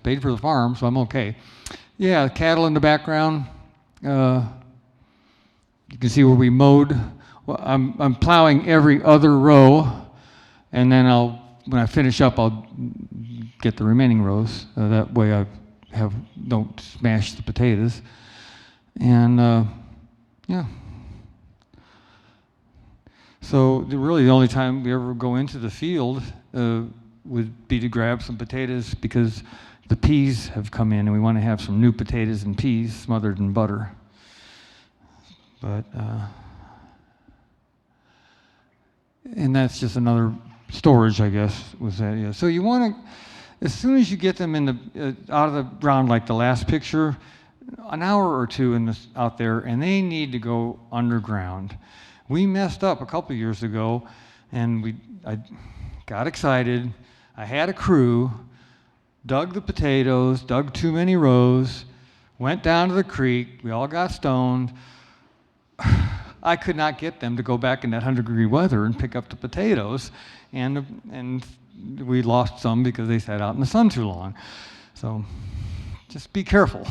paid for the farm, so I'm okay. Yeah, cattle in the background. You can see where we mowed. Well, I'm plowing every other row, and then when I finish up, I'll get the remaining rows. That way I don't smash the potatoes. And yeah. So really the only time we ever go into the field would be to grab some potatoes because the peas have come in and we want to have some new potatoes and peas smothered in butter. But and that's just another storage, I guess, was that. Yeah. So you want to, as soon as you get them in the out of the ground, like the last picture, an hour or two out there, and they need to go underground. We messed up a couple years ago, and I got excited. I had a crew, dug the potatoes, dug too many rows, went down to the creek. We all got stoned. I could not get them to go back in that 100-degree weather and pick up the potatoes, and we lost some because they sat out in the sun too long. So just be careful.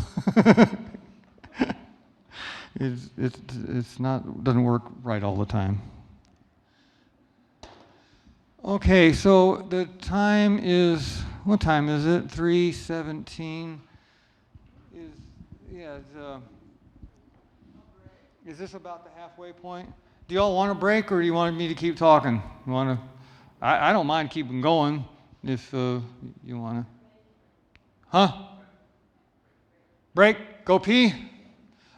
It's not, doesn't work right all the time. Okay, so the time is, what time is it? 3:17. Is this about the halfway point? Do y'all want a break, or do you want me to keep talking? You want to? I don't mind keeping going if you want to. Huh? Break? Go pee?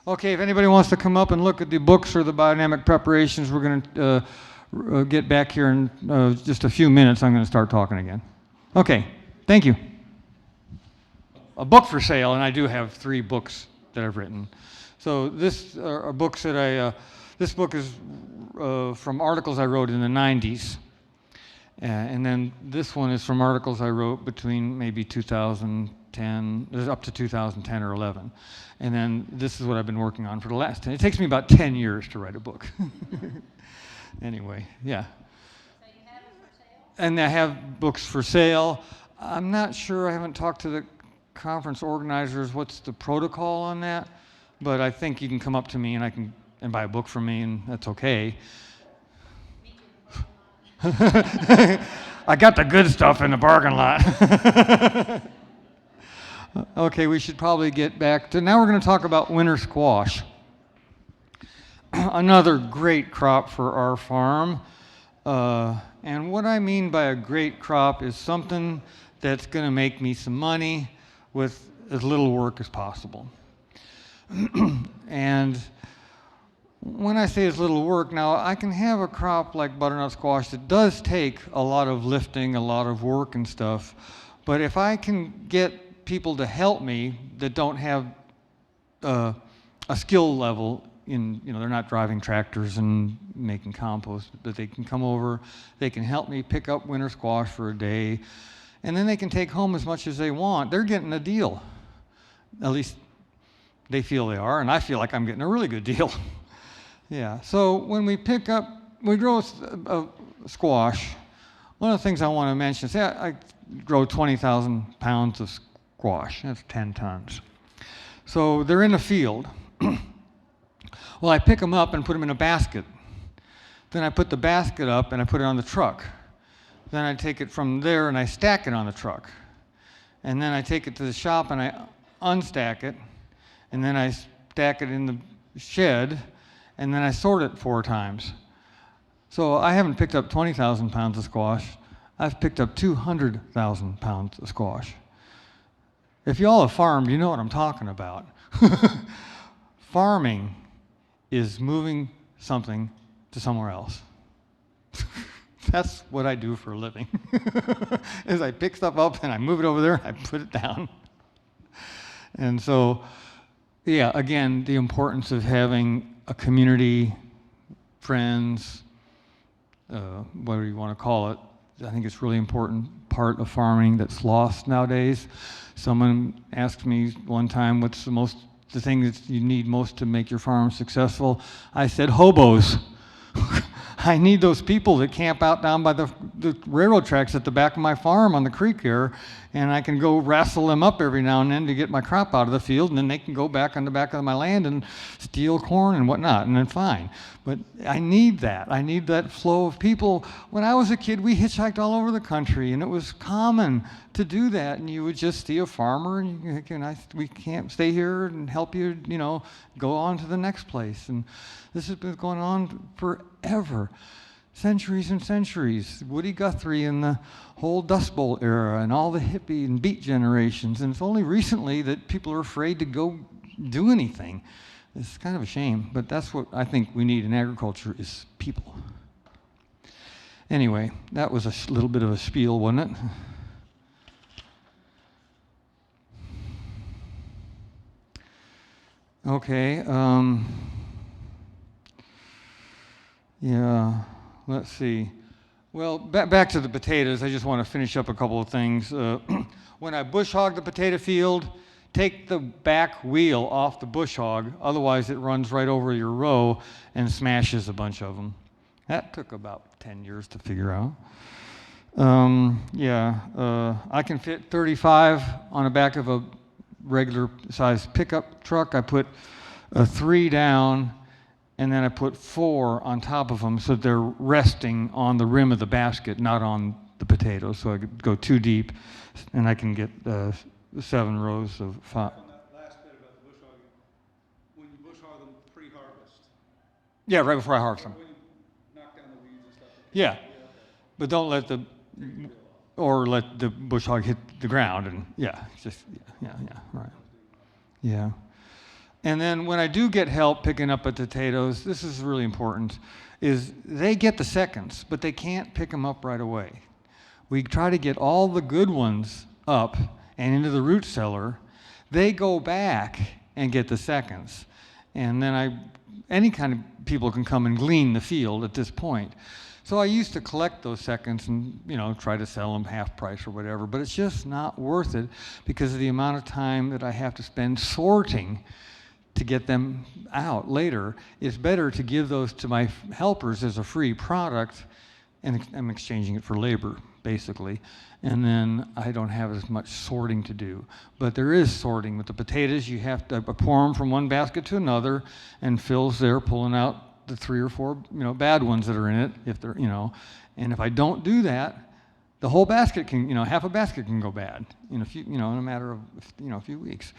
Okay, if anybody wants to come up and look at the books or the biodynamic preparations, we're going to get back here in just a few minutes. I'm going to start talking again. Okay, thank you. A book for sale, and I do have 3 books that I've written. So this are books that this book is from articles I wrote in the 90s. And then this one is from articles I wrote between maybe 2010, up to 2010 or 11. And then this is what I've been working on for the last 10. It takes me about 10 years to write a book. Anyway, yeah. So you have it for sale? And I have books for sale. I'm not sure, I haven't talked to the conference organizers, what's the protocol on that? But I think you can come up to me and buy a book from me, and that's okay. I got the good stuff in the bargain lot. Okay, we should probably get back to, now we're going to talk about winter squash. Another great crop for our farm. And what I mean by a great crop is something that's going to make me some money with as little work as possible. And when I say as little work, now I can have a crop like butternut squash that does take a lot of lifting, a lot of work and stuff, but if I can get people to help me that don't have a skill level in, they're not driving tractors and making compost, but they can come over, they can help me pick up winter squash for a day, and then they can take home as much as they want. They're getting a deal. At least they feel they are, and I feel like I'm getting a really good deal. Yeah, so when we grow a squash, One of the things I want to mention, say I grow 20,000 pounds of squash. That's 10 tons. So they're in a field. Well, I pick them up and put them in a basket. Then I put the basket up and I put it on the truck. Then I take it from there and I stack it on the truck. And then I take it to the shop and I unstack it. And then I stack it in the shed. And then I sort it 4 times. So I haven't picked up 20,000 pounds of squash. I've picked up 200,000 pounds of squash. If y'all have farmed, you know what I'm talking about. Farming is moving something to somewhere else. That's what I do for a living. Is I pick stuff up and I move it over there and I put it down. And so, yeah, again, the importance of having a community, friends, whatever you want to call it. I think it's really important part of farming that's lost nowadays. Someone asked me one time, what's the thing that you need most to make your farm successful? I said, hobos. I need those people that camp out down by the railroad tracks at the back of my farm on the creek here, and I can go wrestle them up every now and then to get my crop out of the field, and then they can go back on the back of my land and steal corn and whatnot, and then fine. But I need that. I need that flow of people. When I was a kid, we hitchhiked all over the country, and it was common to do that, and you would just see a farmer, and you think, we can't stay here and help you, go on to the next place. And this has been going on forever, centuries and centuries. Woody Guthrie and the whole Dust Bowl era and all the hippie and beat generations. And it's only recently that people are afraid to go do anything. It's kind of a shame, but that's what I think we need in agriculture is people. Anyway, that was a little bit of a spiel, wasn't it? Okay. Yeah, let's see. Well, back to the potatoes, I just want to finish up a couple of things. When I bush hog the potato field, take the back wheel off the bush hog, otherwise it runs right over your row and smashes a bunch of them. That took about 10 years to figure out. I can fit 35 on the back of a regular size pickup truck. I put 3 down, and then I put 4 on top of them so they're resting on the rim of the basket, not on the potatoes. So I could go 2 deep, and I can get 7 rows of 5. On that last bit about the bush hogging, when you bush hog them pre-harvest, Yeah, right before I harvest them. when you knock down the weeds and stuff. Yeah, but don't let the bush hog hit the ground, and right. Yeah. And then when I do get help picking up the potatoes, this is really important, is they get the seconds, but they can't pick them up right away. We try to get all the good ones up and into the root cellar. They go back and get the seconds. And then any kind of people can come and glean the field at this point. So I used to collect those seconds and, try to sell them half price or whatever, but it's just not worth it because of the amount of time that I have to spend sorting to get them out later. It's better to give those to my helpers as a free product, and I'm exchanging it for labor, basically. And then I don't have as much sorting to do. But there is sorting. With the potatoes, you have to pour them from one basket to another, and Phil's there pulling out the 3 or 4, bad ones that are in it, if they're, and if I don't do that, the whole basket can, half a basket can go bad in a matter of, a few weeks.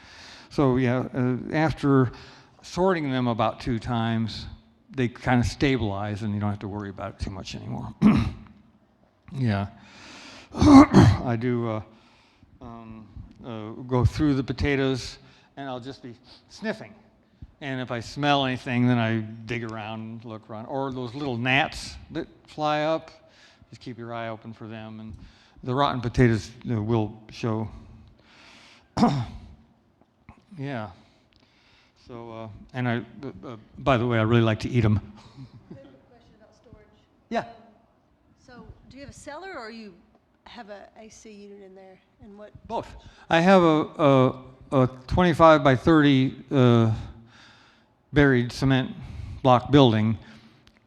So after sorting them about 2 times, they kind of stabilize, and you don't have to worry about it too much anymore. Yeah, I do go through the potatoes, and I'll just be sniffing. And if I smell anything, then I dig around and look around. Or those little gnats that fly up, just keep your eye open for them. And the rotten potatoes will show. Yeah. So, by the way, I really like to eat them. I have a question about storage. Yeah. So, do you have a cellar or you have a AC unit in there? And what? Both. I have a 25 by 30 buried cement block building,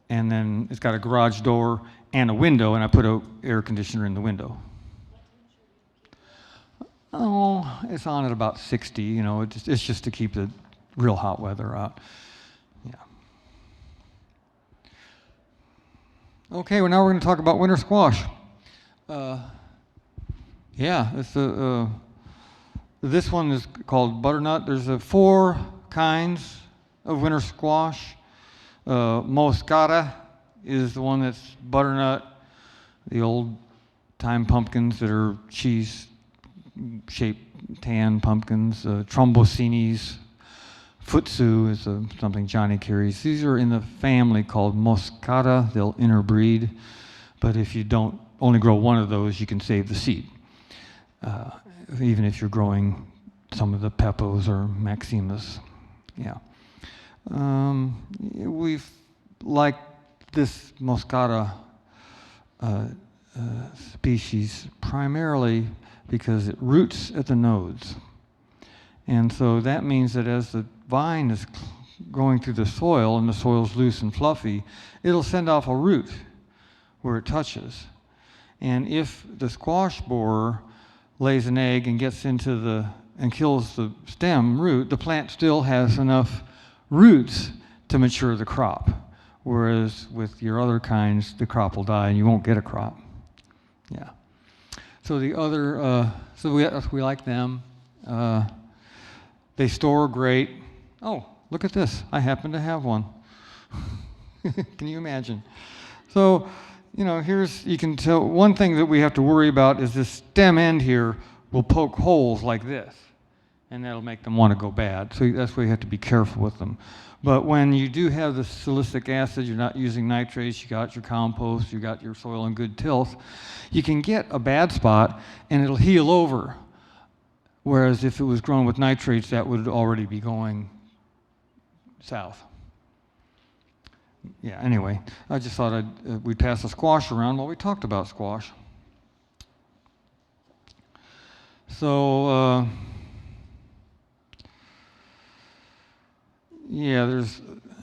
and then it's got a garage door and a window, and I put an air conditioner in the window. Oh, it's on at about 60, you know, it's just to keep the real hot weather out. Yeah. Okay, well now we're going to talk about winter squash. Yeah, it's this one is called butternut. There's 4 kinds of winter squash. Moscata is the one that's butternut, the old time pumpkins that are cheese-shaped tan pumpkins. Trombosinis, futsu is something Johnny carries. These are in the family called Moscata. They'll interbreed, but if you don't only grow one of those, you can save the seed. Even if you're growing some of the Peppos or Maximas. Yeah. We've liked this Moscata species primarily because it roots at the nodes. And so that means that as the vine is going through the soil and the soil's loose and fluffy, it'll send off a root where it touches. And if the squash borer lays an egg and gets into and kills the stem root, the plant still has enough roots to mature the crop. Whereas with your other kinds, the crop will die and you won't get a crop. Yeah. So the other, we like them. They store great. Oh, look at this. I happen to have one. Can you imagine? So, you know, you can tell, one thing that we have to worry about is this stem end here will poke holes like this, and that'll make them want to go bad. So that's why you have to be careful with them. But when you do have the silicic acid, you're not using nitrates, you got your compost, you got your soil in good tilth, you can get a bad spot and it'll heal over. Whereas if it was grown with nitrates, that would already be going south. Yeah, anyway, I just thought we'd pass the squash around while we talked about squash. So, yeah,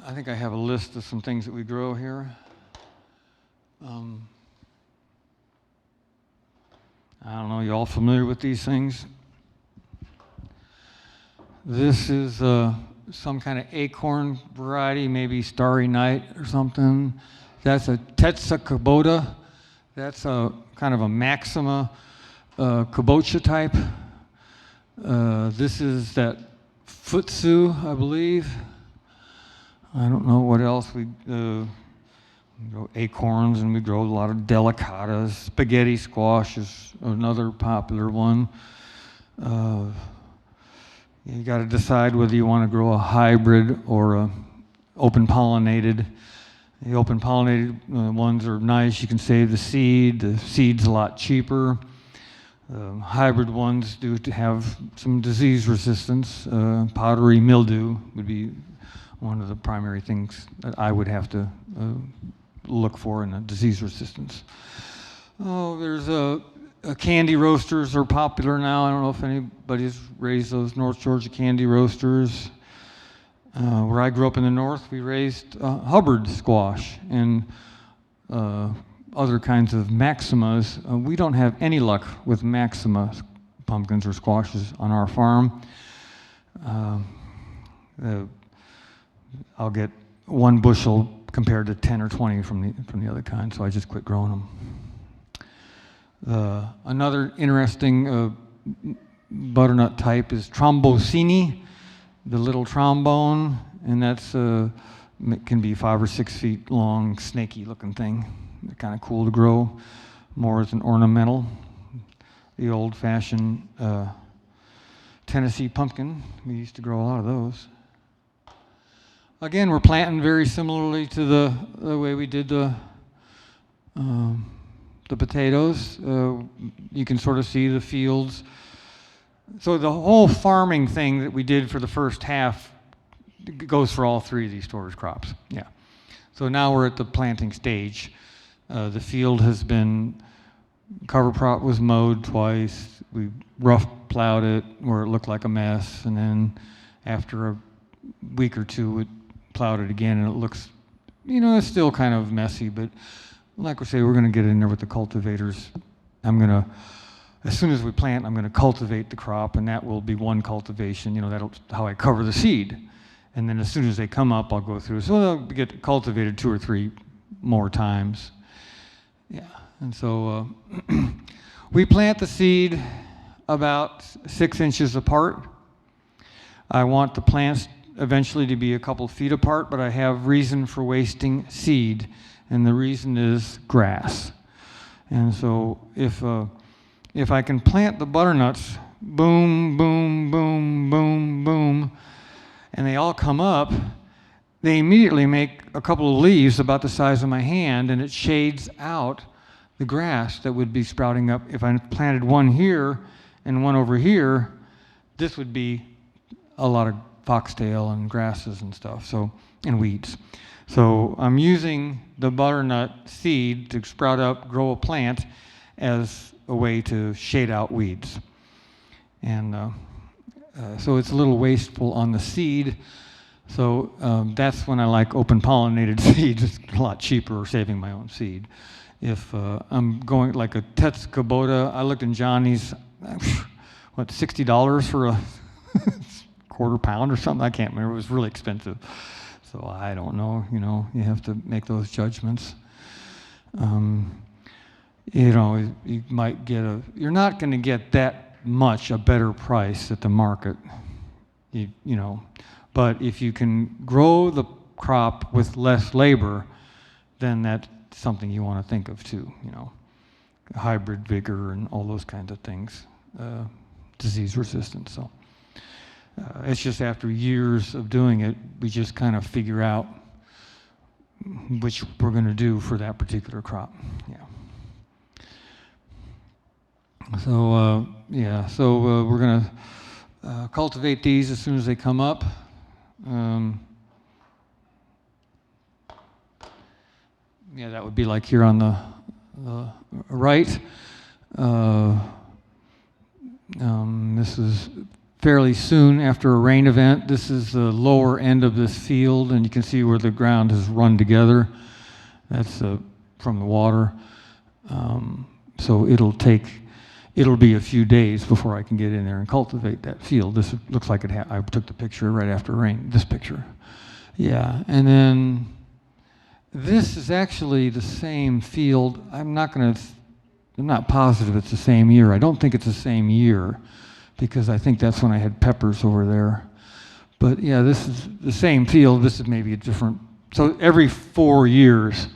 I think I have a list of some things that we grow here. I don't know, you all familiar with these things? This is some kind of acorn variety, maybe Starry Night or something. That's a Tetsacabota. That's a kind of a Maxima kabocha type. This is that futsu, I believe. I don't know what else. We grow acorns, and we grow a lot of delicatas. Spaghetti squash is another popular one. You got to decide whether you want to grow a hybrid or a open pollinated. The open pollinated ones are nice. You can save the seed. The seed's a lot cheaper. Hybrid ones do have some disease resistance. Powdery mildew would be one of the primary things that I would have to look for in a disease resistance. Oh, there's candy roasters are popular now. I don't know if anybody's raised those North Georgia candy roasters. Where I grew up in the north, we raised Hubbard squash and other kinds of Maximas. We don't have any luck with Maxima pumpkins or squashes on our farm. I'll get 1 bushel compared to 10 or 20 from the other kind, so I just quit growing them. Another interesting butternut type is Trombosini, the little trombone, and that's can be 5 or 6 feet long, snaky looking thing. They're kind of cool to grow, more as an ornamental. The old fashioned Tennessee pumpkin, we used to grow a lot of those. Again, we're planting very similarly to the way we did the potatoes. You can sort of see the fields. So the whole farming thing that we did for the first half goes for all 3 of these storage crops. Yeah. So now we're at the planting stage. The field has been, cover crop was mowed twice. We rough plowed it where it looked like a mess, and then after a week or 2, we plowed it again, and it looks, you know, it's still kind of messy, but like we say, we're going to get in there with the cultivators. As soon as we plant, I'm going to cultivate the crop, and that will be one cultivation. You know, that's how I cover the seed. And then as soon as they come up, I'll go through. So they'll get cultivated 2 or 3 more times. Yeah, and so we plant the seed about 6 inches apart. I want the plants eventually to be a couple feet apart, but I have reason for wasting seed, and the reason is grass. And so if I can plant the butternuts, boom, boom, boom, boom, boom, and they all come up, they immediately make a couple of leaves about the size of my hand, and it shades out the grass that would be sprouting up. If I planted one here and one over here, this would be a lot of foxtail and grasses and stuff, so, and weeds. So I'm using the butternut seed to sprout up, grow a plant as a way to shade out weeds. And so it's a little wasteful on the seed. So that's when I like open pollinated seeds. It's a lot cheaper saving my own seed. If I'm going like a Tetz Kubota, I looked in Johnny's, what, $60 for a quarter pound or something? I can't remember. It was really expensive. So I don't know, you know, you have to make those judgments. You know, you might get you're not going to get that much a better price at the market, you know. But if you can grow the crop with less labor, then that's something you want to think of too, you know. Hybrid vigor and all those kinds of things, disease resistance. So it's just after years of doing it, we just kind of figure out which we're going to do for that particular crop. Yeah. So we're going to cultivate these as soon as they come up. Yeah, that would be like here on the right. This is fairly soon after a rain event. This is the lower end of this field, and you can see where the ground has run together. That's from the water. So it'll be a few days before I can get in there and cultivate that field. This looks like I took the picture right after rain, this picture. Yeah, and then this is actually the same field. I'm not positive it's the same year. I don't think it's the same year because I think that's when I had peppers over there. But yeah, this is the same field. This is maybe a different. So every 4 years,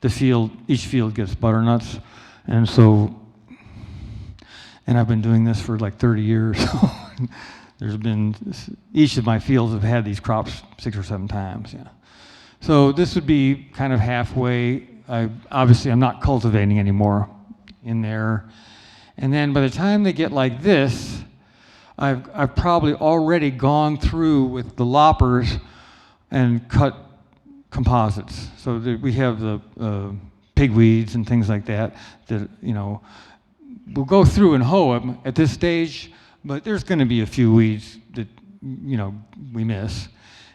each field gets butternuts. And so, and I've been doing this for like 30 years. Each of my fields have had these crops 6 or 7 times, yeah. So this would be kind of halfway. Obviously, I'm not cultivating anymore in there. And then by the time they get like this, I've probably already gone through with the loppers and cut composites. So we have the pigweeds and things like that, you know, we'll go through and hoe them at this stage, but there's going to be a few weeds that, you know, we miss.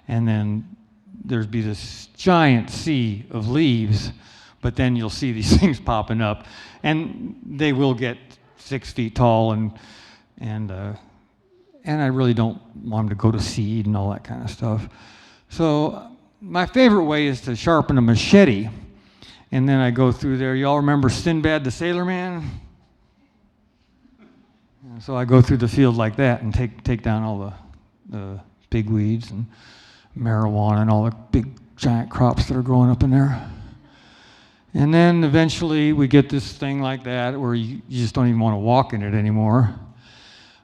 And then there'd be this giant sea of leaves, but then you'll see these things popping up, and they will get 6 feet tall, and I really don't want them to go to seed and all that kind of stuff. So my favorite way is to sharpen a machete, and then I go through there. You all remember Sinbad the Sailor Man? And so I go through the field like that and take down all the pigweeds and marijuana and all the big giant crops that are growing up in there. And then eventually we get this thing like that where you just don't even want to walk in it anymore.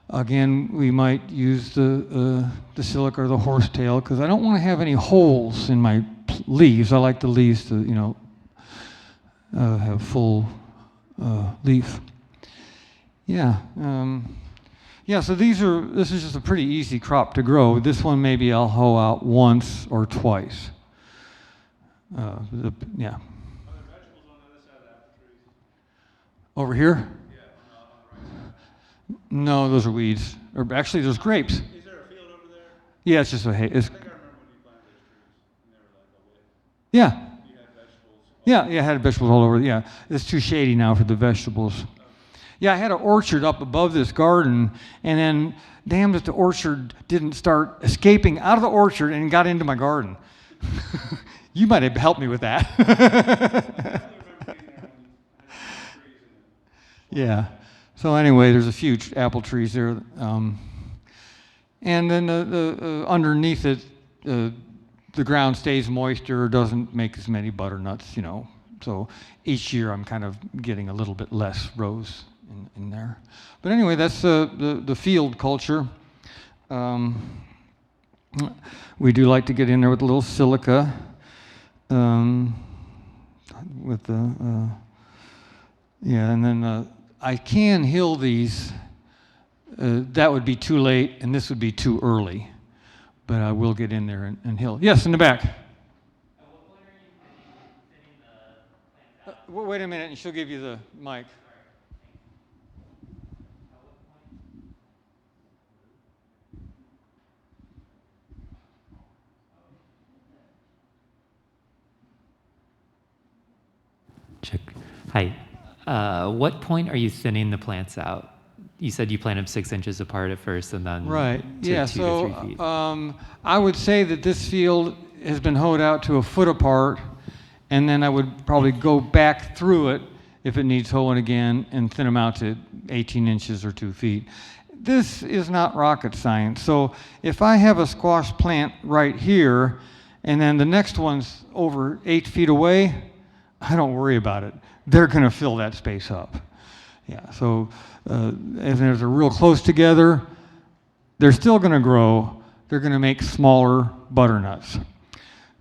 Again, we might use the silica or the horsetail because I don't want to have any holes in my leaves. I like the leaves to, you know, have full leaf. Yeah. Yeah, so this is just a pretty easy crop to grow. This one maybe I'll hoe out once or twice. Yeah. Are there vegetables on the other side of the apple trees? Over here? Yeah, on the right side. No, those are weeds. Or actually, there's grapes. Is there a field over there? Yeah, it's just a hay. I think I remember when you planted those trees, and they were like a width. Yeah. You had vegetables Yeah, yeah, I had vegetables all over. Yeah, it's too shady now for the vegetables. Yeah, I had an orchard up above this garden, and then damn if the orchard didn't start escaping out of the orchard and got into my garden. You might have helped me with that. Yeah. So anyway, there's a few apple trees there, and then underneath it, the ground stays moister, doesn't make as many butternuts, you know. So each year I'm kind of getting a little bit less rows in there. But anyway, that's the field culture. We do like to get in there with a little silica, with the yeah, and then I can hill these. That would be too late, and this would be too early. But I will get in there and hill. Yes, in the back. Wait a minute, and she'll give you the mic. Check. Hi. What point are you thinning the plants out? You said you plant them 6 inches apart at first, and then Right. to Yeah. 2 So to 3 feet. I would say that this field has been hoed out to a foot apart, and then I would probably go back through it if it needs hoeing again and thin them out to 18 inches or 2 feet. This is not rocket science. So if I have a squash plant right here, and then the next one's over 8 feet away, I don't worry about it. They're going to fill that space up. Yeah, so if they're real close together, they're still going to grow. They're going to make smaller butternuts.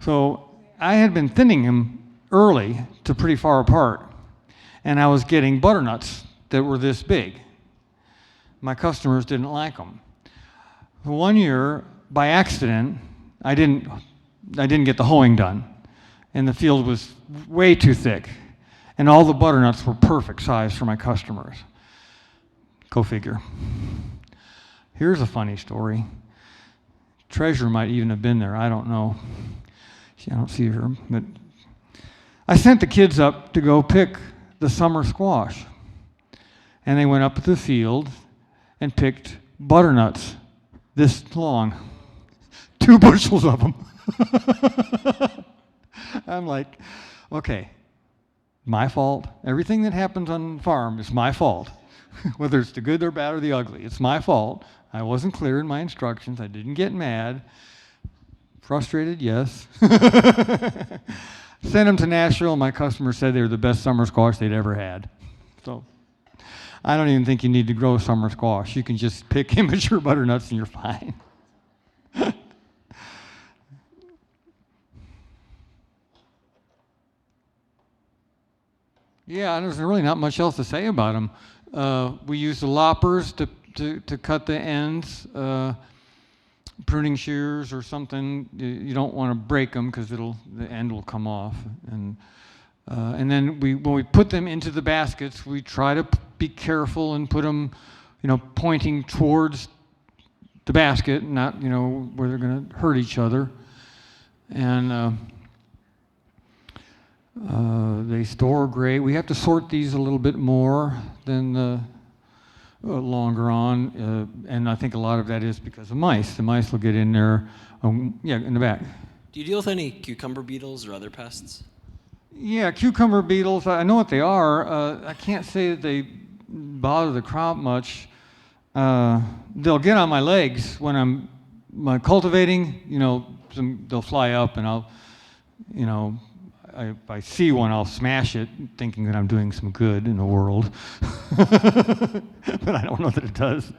So I had been thinning them early to pretty far apart, and I was getting butternuts that were this big. My customers didn't like them. One year, by accident, I didn't get the hoeing done, and the field was way too thick, and all the butternuts were perfect size for my customers. Go figure. Here's a funny story. Treasure might even have been there. I don't know. I don't see her, but I sent the kids up to go pick the summer squash, and they went up to the field and picked butternuts this long, 2 bushels of them. I'm like, okay, my fault. Everything that happens on the farm is my fault. Whether it's the good or bad or the ugly, it's my fault. I wasn't clear in my instructions. I didn't get mad. Frustrated, yes. Sent them to Nashville. My customers said they were the best summer squash they'd ever had. So I don't even think you need to grow summer squash. You can just pick immature butternuts and you're fine. Yeah, there's really not much else to say about them. We use the loppers to cut the ends, pruning shears or something. You don't want to break them because the end will come off. And then when we put them into the baskets, we try to be careful and put them, pointing towards the basket, not where they're going to hurt each other. And they store great. We have to sort these a little bit more than longer on, and I think a lot of that is because of mice. The mice will get in there, in the back. Do you deal with any cucumber beetles or other pests? Yeah, cucumber beetles, I know what they are. I can't say that they bother the crop much. They'll get on my legs when I'm cultivating, they'll fly up and I'll, if I see one, I'll smash it, thinking that I'm doing some good in the world. But I don't know that it does.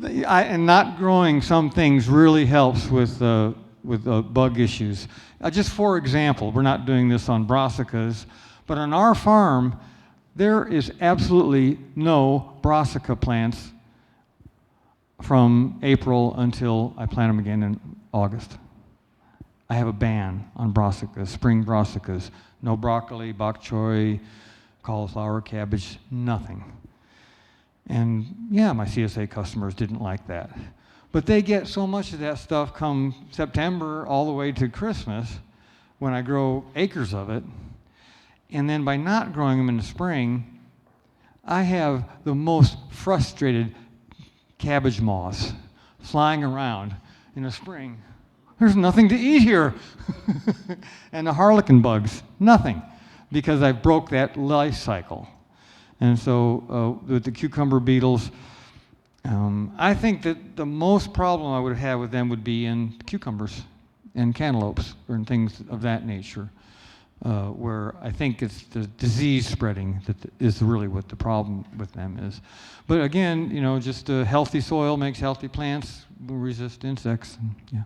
And not growing some things really helps with bug issues. Just for example, we're not doing this on brassicas, but on our farm, there is absolutely no brassica plants from April until I plant them again in August. I have a ban on brassicas, spring brassicas. No broccoli, bok choy, cauliflower, cabbage, nothing. And yeah, my CSA customers didn't like that. But they get so much of that stuff come September all the way to Christmas. when I grow acres of it. And then by not growing them in the spring, I have the most frustrated cabbage moths flying around in the spring. There's nothing to eat here. And the harlequin bugs, nothing, because I broke that life cycle. And so with the cucumber beetles, I think that the most problem I would have with them would be in cucumbers and cantaloupes or in things of that nature, where I think it's the disease spreading that is really what the problem with them is. But again, you know, just a healthy soil makes healthy plants, will resist insects. And, yeah.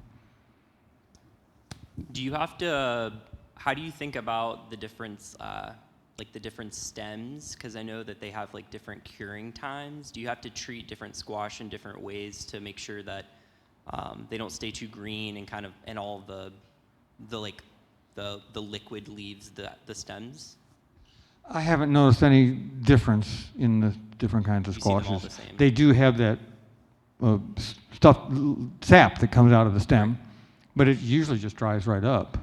Do you have to, how do you think about the difference, like the different stems? Because I know that they have like different curing times. Do you have to treat different squash in different ways to make sure that they don't stay too green and kind of, and all the liquid leaves the stems? I haven't noticed any difference in the different kinds of You see them all squashes. the same? They do have that sap that comes out of the stem, but it usually just dries right up.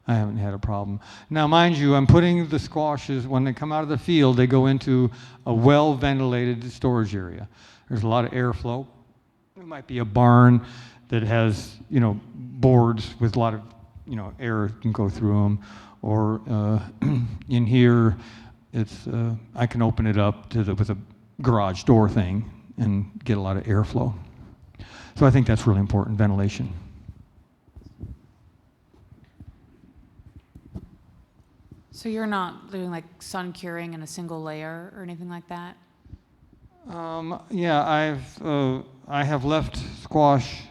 I haven't had a problem. Now, mind you, I'm putting the squashes, when they come out of the field, they go into a well-ventilated storage area. There's a lot of airflow. There might be a barn that has, you know, boards with a lot of, you know, air can go through them. Or in here, it's I can open it up to with a garage door thing and get a lot of airflow. So I think that's really important, ventilation. So you're not doing like sun curing in a single layer or anything like that? Yeah, I have left squash.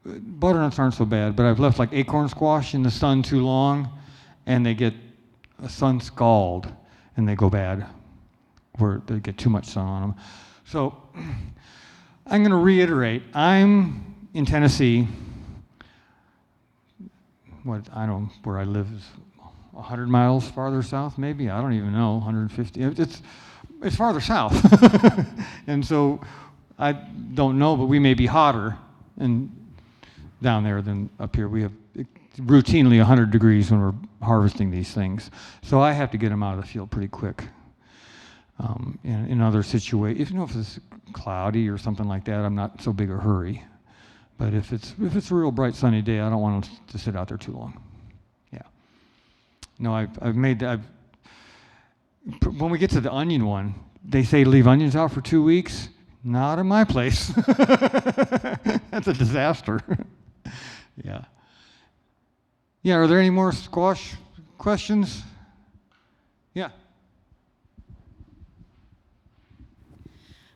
Butternuts aren't so bad, but I've left like acorn squash in the sun too long, and they get a sun scald, and they go bad, where they get too much sun on them. So I'm going to reiterate. I'm in Tennessee. I don't know where I live is 100 miles farther south, maybe. I don't even know, 150. It's farther south. And so I don't know, but we may be hotter down there than up here. We have routinely 100 degrees when we're harvesting these things. So I have to get them out of the field pretty quick. In other situations, if it's cloudy or something like that, I'm not so big a hurry. But if it's a real bright sunny day, I don't want them to sit out there too long. Yeah. No, when we get to the onion one, they say leave onions out for 2 weeks. Not in my place. That's a disaster. Yeah. Yeah, are there any more squash questions? Yeah.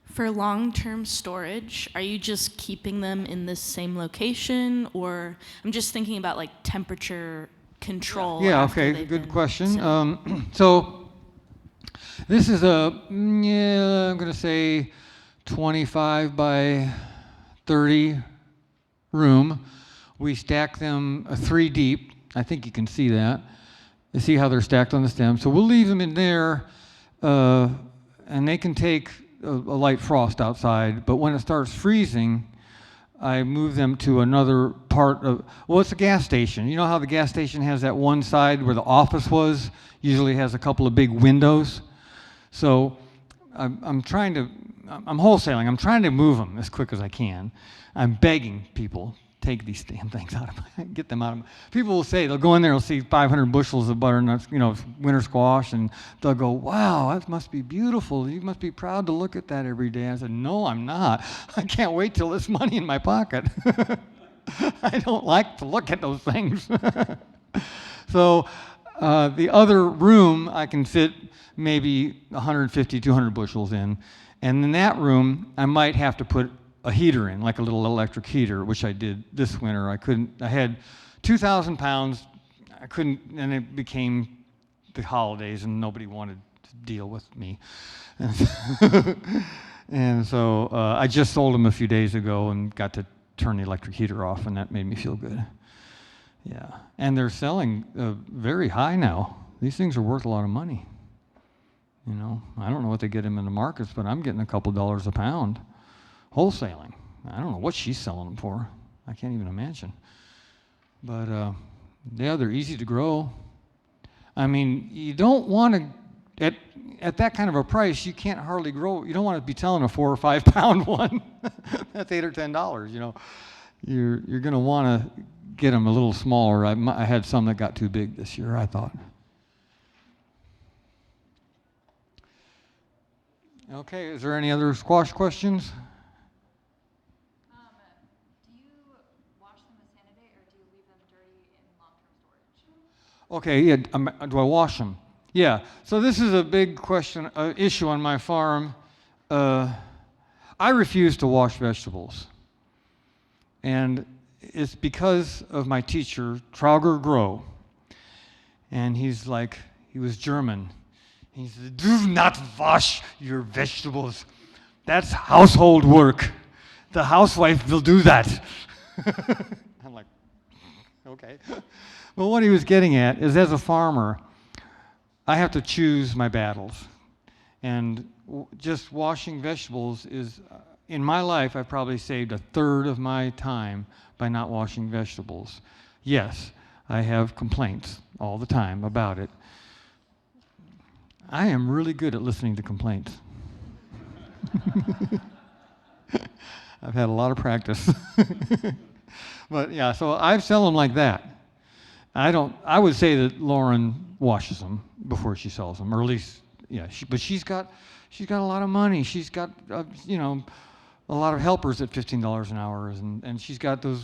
For long-term storage, are you just keeping them in this same location, or I'm just thinking about like temperature control? Yeah, after okay, they've good been question. sown? So this is I'm going to say 25 by 30 room. We stack them 3 deep. I think you can see that. You see how they're stacked on the stem. So we'll leave them in there, and they can take a light frost outside, but when it starts freezing, I move them to another part of, well, it's a gas station. You know how the gas station has that one side where the office was, usually has a couple of big windows? So I'm wholesaling. I'm trying to move them as quick as I can. I'm begging people, take these damn things out of my, get them out of my. People will say, they'll go in there, they'll see 500 bushels of butternuts, winter squash, and they'll go, wow, that must be beautiful. You must be proud to look at that every day. I said, no, I'm not. I can't wait till there's money in my pocket. I don't like to look at those things. So the other room, I can fit maybe 150, 200 bushels in. And in that room, I might have to put a heater in, like a little electric heater, which I did this winter. I had 2,000 pounds. I couldn't, and it became the holidays and nobody wanted to deal with me. And so I just sold them a few days ago and got to turn the electric heater off, and that made me feel good. Yeah, and they're selling very high now. These things are worth a lot of money. I don't know what they get them in the markets, but I'm getting a couple dollars a pound. Wholesaling. I don't know what she's selling them for. I can't even imagine. But Yeah, they're easy to grow. I mean, you don't want to, at that kind of a price, you can't hardly grow. You don't want to be selling a 4 or 5 pound one. That's $8 or $10, you know. You're going to want to get them a little smaller. I had some that got too big this year, I thought. Okay, is there any other squash questions? Do you wash them with Sanidate or do you leave them dirty in long-term storage? Okay, yeah, do I wash them? Yeah, so this is a big question, issue on my farm. I refuse to wash vegetables. And it's because of my teacher, Trauger Groh. And he was German. He said, do not wash your vegetables. That's household work. The housewife will do that. I'm like, okay. Well, what he was getting at is, as a farmer, I have to choose my battles. And just washing vegetables is, in my life, I've probably saved 1/3 of my time by not washing vegetables. Yes, I have complaints all the time about it. I am really good at listening to complaints. I've had a lot of practice. But yeah, so I sell them like that. I would say that Lauren washes them before she sells them, or at least, yeah, but she's got a lot of money. She's got, a lot of helpers at $15 an hour, and she's got a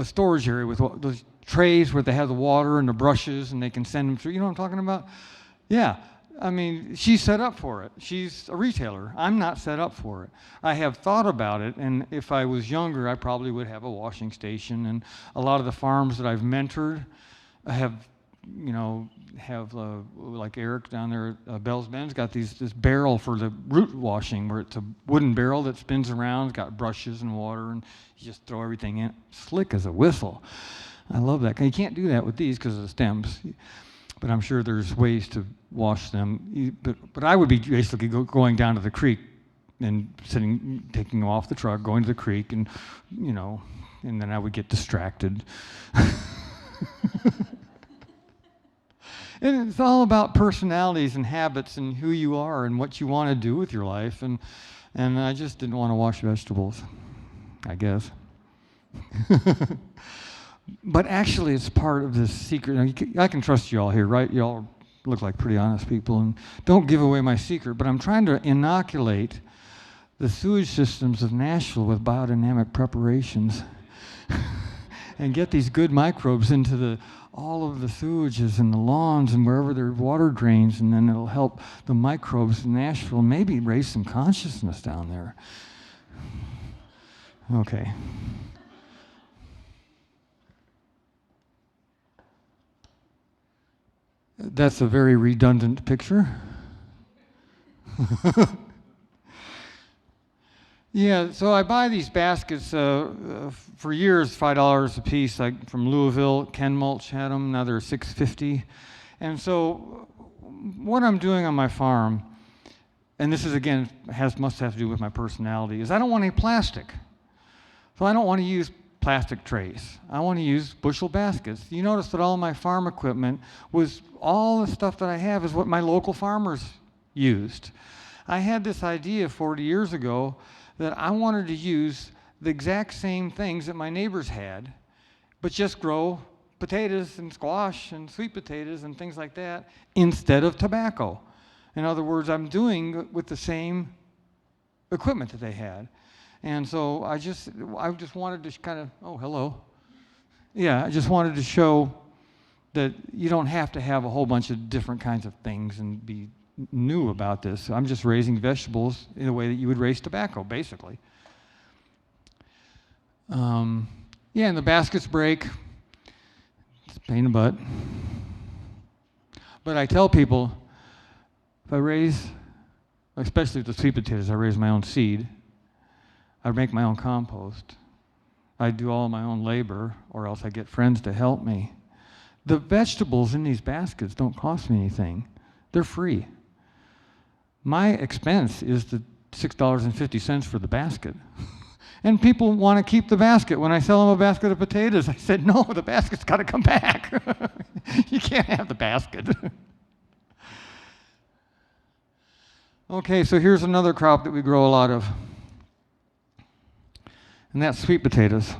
storage area with those trays where they have the water and the brushes, and they can send them through. You know what I'm talking about? Yeah. I mean, she's set up for it. She's a retailer. I'm not set up for it. I have thought about it, and if I was younger, I probably would have a washing station. And a lot of the farms that I've mentored have like Eric down there at Bell's Bend's got this barrel for the root washing, where it's a wooden barrel that spins around, it's got brushes and water, and you just throw everything in. Slick as a whistle. I love that. You can't do that with these because of the stems. But I'm sure there's ways to wash them. But I would be basically going down to the creek and taking them off the truck, going to the creek, and and then I would get distracted. And it's all about personalities and habits and who you are and what you want to do with your life. And I just didn't want to wash vegetables, I guess. But actually, it's part of this secret. Now, I can trust you all here, right? You all look like pretty honest people, and don't give away my secret. But I'm trying to inoculate the sewage systems of Nashville with biodynamic preparations and get these good microbes into all of the sewages and the lawns and wherever there are water drains, and then it'll help the microbes in Nashville maybe raise some consciousness down there. Okay. That's a very redundant picture. Yeah, so I buy these baskets for years, $5 a piece, like from Louisville. Ken Mulch had them. Now they're $6.50. And so what I'm doing on my farm, and this is again must have to do with my personality, is I don't want any plastic. So I don't want to use plastic trays. I want to use bushel baskets. You notice that all my farm equipment all the stuff that I have is what my local farmers used. I had this idea 40 years ago that I wanted to use the exact same things that my neighbors had, but just grow potatoes and squash and sweet potatoes and things like that instead of tobacco. In other words, I'm doing with the same equipment that they had. And so I just wanted to kind of, oh, hello. Yeah, I just wanted to show that you don't have to have a whole bunch of different kinds of things and be new about this. I'm just raising vegetables in a way that you would raise tobacco, basically. Yeah, and the baskets break. It's a pain in the butt. But I tell people, if I raise, especially with the sweet potatoes, I raise my own seed. I make my own compost. I do all my own labor, or else I get friends to help me. The vegetables in these baskets don't cost me anything. They're free. My expense is the $6.50 for the basket. And people want to keep the basket. When I sell them a basket of potatoes, I said, no, the basket's got to come back. You can't have the basket. Okay, so here's another crop that we grow a lot of, and that's sweet potatoes.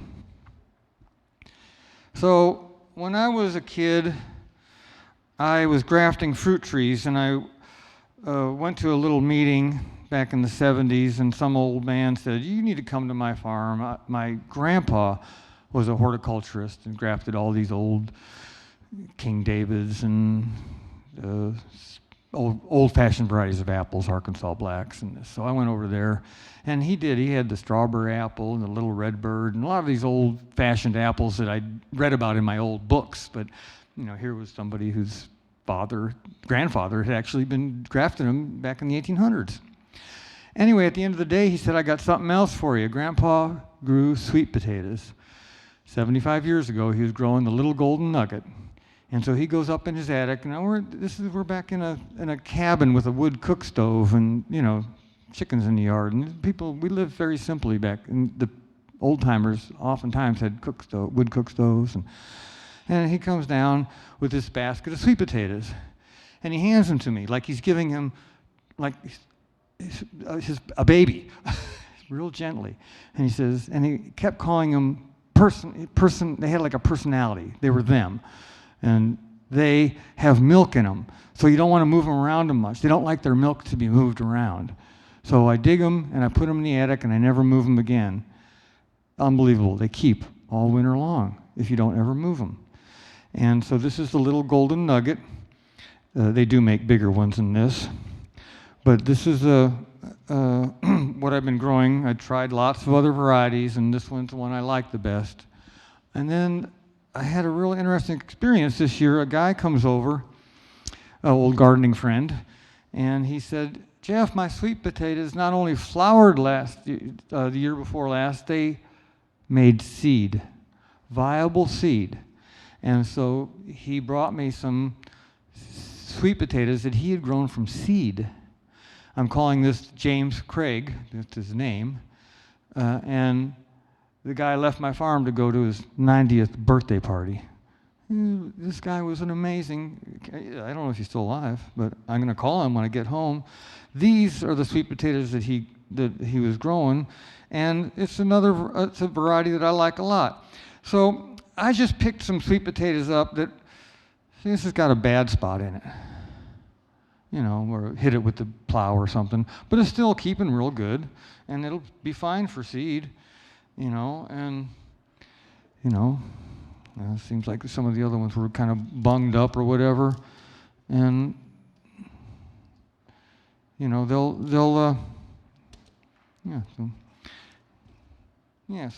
So when I was a kid, I was grafting fruit trees, and I went to a little meeting back in the 70s, and some old man said, you need to come to my farm. My grandpa was a horticulturist and grafted all these old King Davids and old-fashioned varieties of apples, Arkansas blacks, and this. So I went over there, and he did. He had the strawberry apple and the little red bird and a lot of these old-fashioned apples that I'd read about in my old books. But here was somebody whose grandfather had actually been grafting them back in the 1800s. Anyway, at the end of the day, he said, I got something else for you. Grandpa grew sweet potatoes. 75 years ago, he was growing the little golden nugget. And so he goes up in his attic. Now we're back in a cabin with a wood cook stove and, chickens in the yard. And we lived very simply back. And the old timers oftentimes had wood cook stoves. And he comes down with this basket of sweet potatoes. And he hands them to me like he's giving him a baby, real gently. And he says, and he kept calling them person. They had like a personality. They were them. And they have milk in them. So you don't want to move them around them much. They don't like their milk to be moved around. So I dig them and I put them in the attic and I never move them again. Unbelievable. They keep all winter long if you don't ever move them. And so this is the little golden nugget. They do make bigger ones than this. But this is what I've been growing. I tried lots of other varieties, and this one's the one I like the best. And then I had a real interesting experience this year. A guy comes over, an old gardening friend, and he said, Jeff, my sweet potatoes not only flowered the year before last, they made seed, viable seed. And so he brought me some sweet potatoes that he had grown from seed. I'm calling this James Craig, that's his name, and the guy left my farm to go to his 90th birthday party. This guy was an amazing, I don't know if he's still alive, but I'm going to call him when I get home. These are the sweet potatoes that he was growing, and it's a variety that I like a lot. So I just picked some sweet potatoes up that, this has got a bad spot in it. Or hit it with the plow or something, but it's still keeping real good, and it'll be fine for seed, and, it seems like some of the other ones were kind of bunged up or whatever, and, so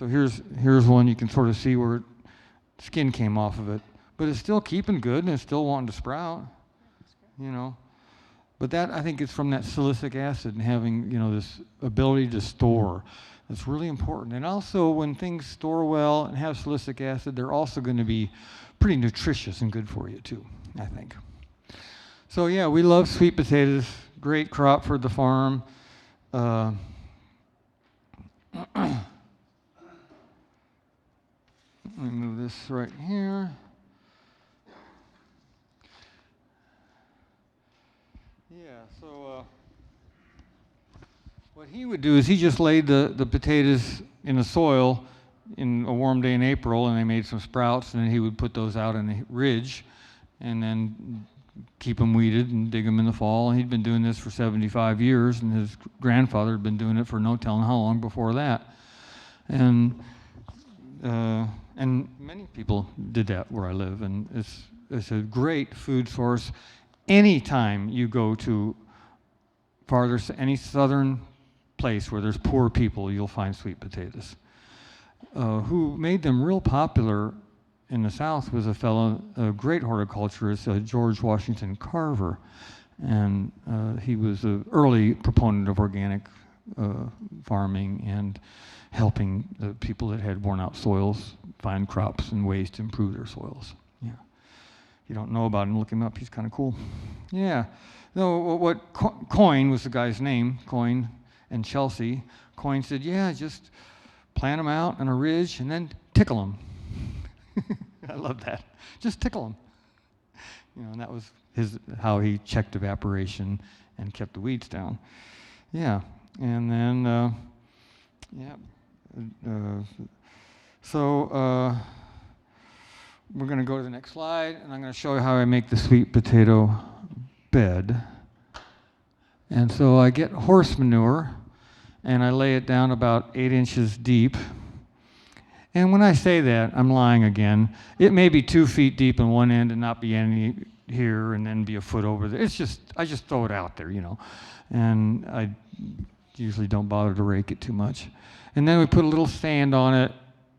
here's one you can sort of see where skin came off of it, but it's still keeping good, and it's still wanting to sprout, But that, I think, is from that silicic acid and having, this ability to store. That's really important. And also, when things store well and have silicic acid, they're also going to be pretty nutritious and good for you, too, I think. So, yeah, we love sweet potatoes. Great crop for the farm. Let me move this right here. So what he would do is he just laid the potatoes in the soil in a warm day in April, and they made some sprouts, and then he would put those out in a ridge and then keep them weeded and dig them in the fall. And he'd been doing this for 75 years, and his grandfather had been doing it for no telling how long before that. And many people did that where I live, and it's a great food source. Anytime you go to any southern place where there's poor people, you'll find sweet potatoes. Who made them real popular in the South was a great horticulturist, George Washington Carver. And he was an early proponent of organic farming and helping the people that had worn out soils find crops and ways to improve their soils. Yeah. If you don't know about him, look him up. He's kind of cool. Yeah. No, Coyne was the guy's name, Coyne and Chelsea. Coyne said, yeah, just plant them out on a ridge, and then tickle them. I love that. Just tickle them. And that was how he checked evaporation and kept the weeds down. Yeah, and then so we're going to go to the next slide, and I'm going to show you how I make the sweet potato bed. And so I get horse manure, and I lay it down about 8 inches deep. And when I say that, I'm lying again. It may be 2 feet deep in one end and not be any here and then be a foot over there. I just throw it out there, And I usually don't bother to rake it too much. And then we put a little sand on it,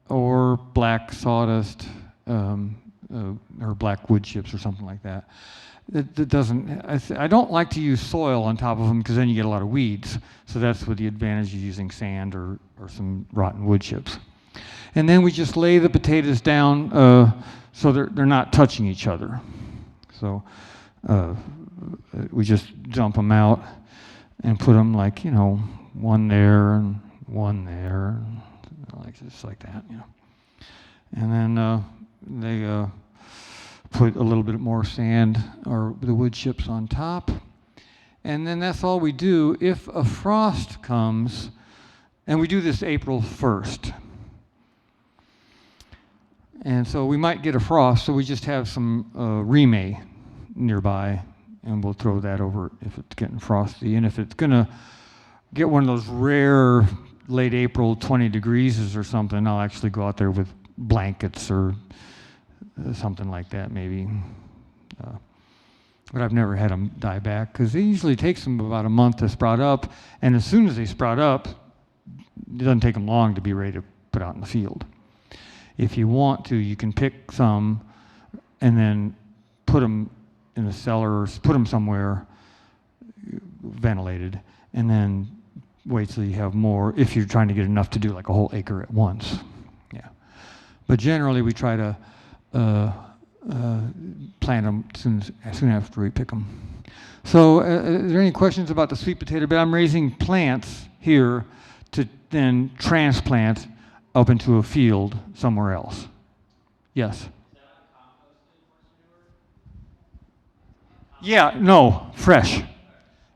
or black sawdust, or black wood chips or something like that. It doesn't, I don't like to use soil on top of them because then you get a lot of weeds. So that's what the advantage of using sand or some rotten wood chips. And then we just lay the potatoes down so they're not touching each other. So we just dump them out and put them like, one there and one there, just like that, And then they put a little bit more sand or the wood chips on top. And then that's all we do. If a frost comes, and we do this April 1st. And so we might get a frost, so we just have some remay nearby, and we'll throw that over if it's getting frosty. And if it's going to get one of those rare late April 20 degrees or something, I'll actually go out there with blankets or something like that maybe. But I've never had them die back because it usually takes them about a month to sprout up. And as soon as they sprout up, it doesn't take them long to be ready to put out in the field. If you want to, you can pick some and then put them in the cellar or put them somewhere ventilated and then wait till you have more if you're trying to get enough to do like a whole acre at once. Yeah. But generally we try to plant them soon after we pick them. So is there any questions about the sweet potato bed? I'm raising plants here to then transplant up into a field somewhere else. Yes? Yeah, no, fresh.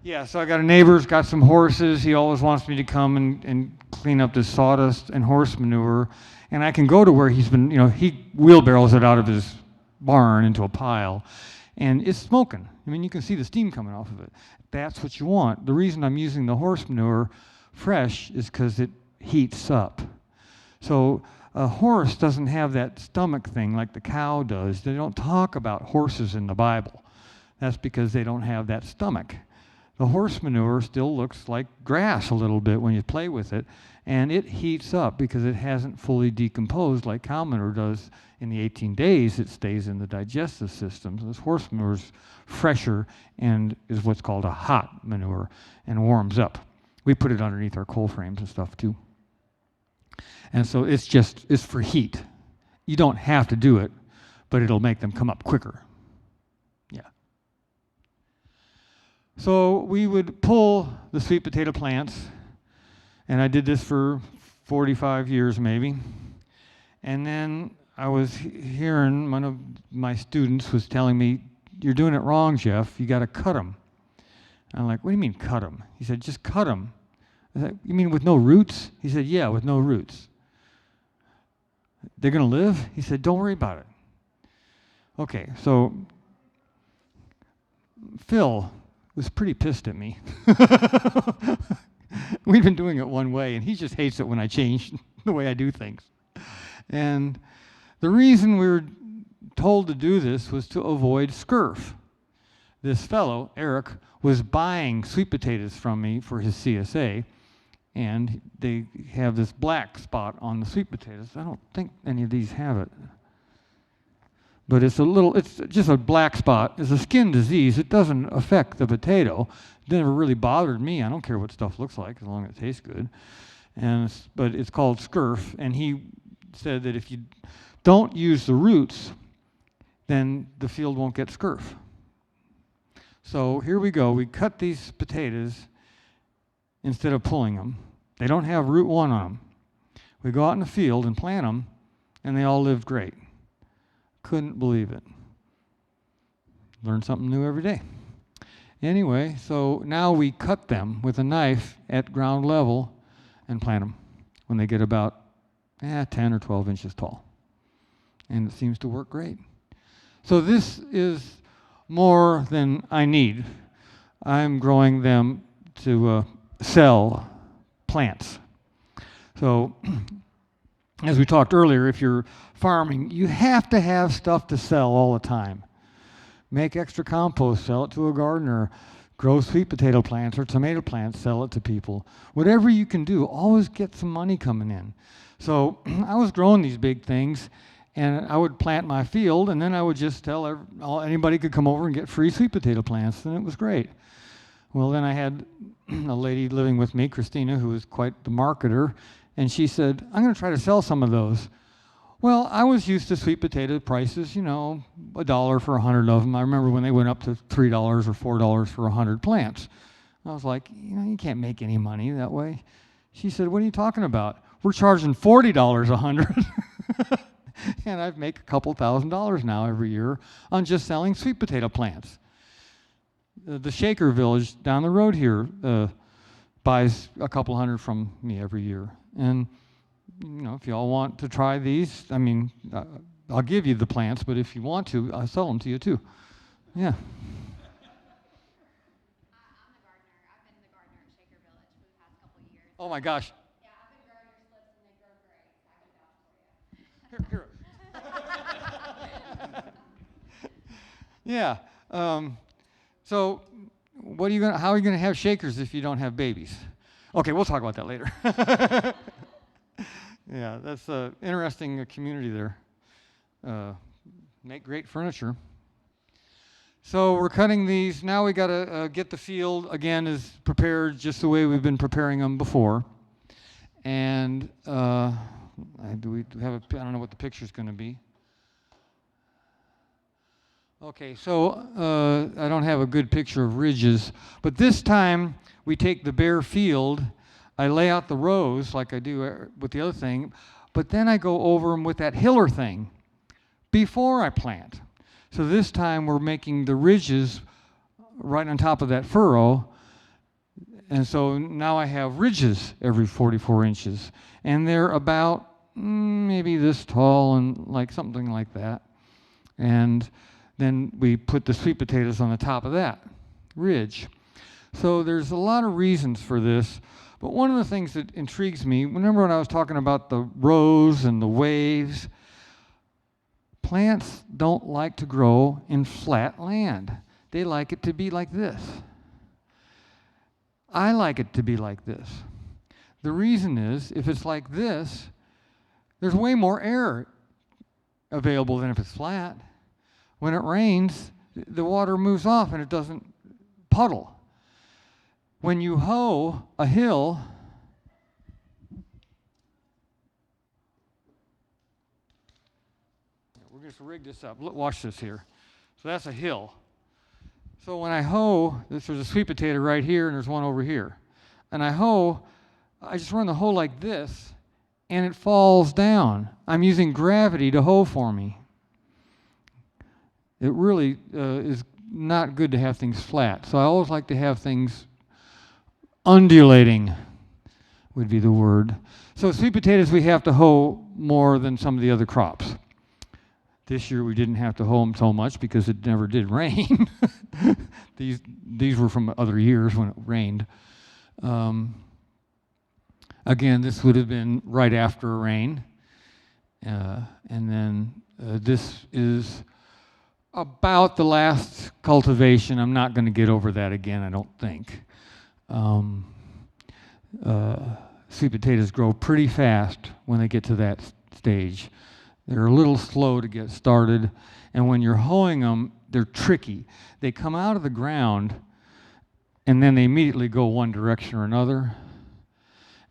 Yeah, so I got a neighbor's got some horses. He always wants me to come and clean up this sawdust and horse manure. And I can go to where he's been, he wheelbarrows it out of his barn into a pile. And it's smoking. I mean, you can see the steam coming off of it. That's what you want. The reason I'm using the horse manure fresh is because it heats up. So a horse doesn't have that stomach thing like the cow does. They don't talk about horses in the Bible. That's because they don't have that stomach. The horse manure still looks like grass a little bit when you play with it, and it heats up because it hasn't fully decomposed like cow manure does. In the 18 days, it stays in the digestive system. So this horse manure is fresher and is what's called a hot manure and warms up. We put it underneath our coal frames and stuff too. And so it's for heat. You don't have to do it, but it'll make them come up quicker. Yeah. So we would pull the sweet potato plants, and I did this for 45 years maybe. And then I was hearing one of my students was telling me, "You're doing it wrong, Jeff. You got to cut them." I'm like, "What do you mean cut them?" He said, "Just cut them." I said, "You mean with no roots?" He said, "Yeah, with no roots." "They're going to live?" He said, "Don't worry about it." Okay, so Phil was pretty pissed at me. We've been doing it one way, and he just hates it when I change the way I do things. And the reason we were told to do this was to avoid scurf. This fellow, Eric, was buying sweet potatoes from me for his CSA, and they have this black spot on the sweet potatoes. I don't think any of these have it. But it's just a black spot. It's a skin disease. It doesn't affect the potato. It never really bothered me. I don't care what stuff looks like as long as it tastes good. But it's called scurf, and he said that if you don't use the roots, then the field won't get scurf. So here we go. We cut these potatoes instead of pulling them. They don't have root 1 on them. We go out in the field and plant them, and they all lived great. Couldn't believe it. Learn something new every day. Anyway, so now we cut them with a knife at ground level and plant them when they get about 10 or 12 inches tall. And it seems to work great. So this is more than I need. I'm growing them to sell plants. So as we talked earlier, if you're farming, you have to have stuff to sell all the time. Make extra compost, sell it to a gardener. Grow sweet potato plants or tomato plants, sell it to people. Whatever you can do, always get some money coming in. So I was growing these big things, and I would plant my field, and then I would just tell anybody could come over and get free sweet potato plants, and it was great. Well, then I had a lady living with me, Christina, who was quite the marketer, and she said, I'm going to try to sell some of those. Well, I was used to sweet potato prices, you know, $1 for 100 of them. I remember when they went up to $3 or $4 for 100 plants. I was like, you know, you can't make any money that way. She said, what are you talking about? We're charging $40 a 100. And I make a couple $1,000s now every year on just selling sweet potato plants. The Shaker Village down the road here buys a couple hundred from me every year. And you know, if you all want to try these, I mean, I'll give you the plants, but if you want to, I'll sell them to you too. Yeah. I'm the gardener. I've been the gardener at Shaker Village for the past couple of years. Oh my gosh. Yeah, I've been growing your slips and they grow great. So I can vouch for you. Yeah. So what are you gonna? How are you gonna have shakers if you don't have babies? Okay, we'll talk about that later. Yeah, that's an interesting community there. Make great furniture. So we're cutting these. Now we got to get the field, again, is prepared just the way we've been preparing them before. And do we have a, I don't know what the picture's going to be. Okay, so I don't have a good picture of ridges, but this time we take the bare field, I lay out the rows like I do with the other thing, but then I go over them with that hiller thing before I plant. So this time we're making the ridges right on top of that furrow, and so now I have ridges every 44 inches, and they're about maybe this tall and like something like that. And then we put the sweet potatoes on the top of that ridge. So there's a lot of reasons for this, but one of the things that intrigues me, remember when I was talking about the rows and the waves? Plants don't like to grow in flat land. They like it to be like this. I like it to be like this. The reason is, if it's like this, there's way more air available than if it's flat. When it rains, the water moves off and it doesn't puddle. When you hoe a hill, we're just rig this up. Look, watch this here. So that's a hill. So when I hoe, there's a sweet potato right here and there's one over here. And I hoe, I just run the hoe like this and it falls down. I'm using gravity to hoe for me. It really is not good to have things flat. So I always like to have things undulating would be the word. So sweet potatoes we have to hoe more than some of the other crops. This year we didn't have to hoe them so much because it never did rain. These were from other years when it rained. Again, this would have been right after a rain. And then this is about the last cultivation. I'm not going to get over that again, I don't think. Sweet potatoes grow pretty fast when they get to that stage. They're a little slow to get started, and when you're hoeing them, they're tricky. They come out of the ground, and then they immediately go one direction or another.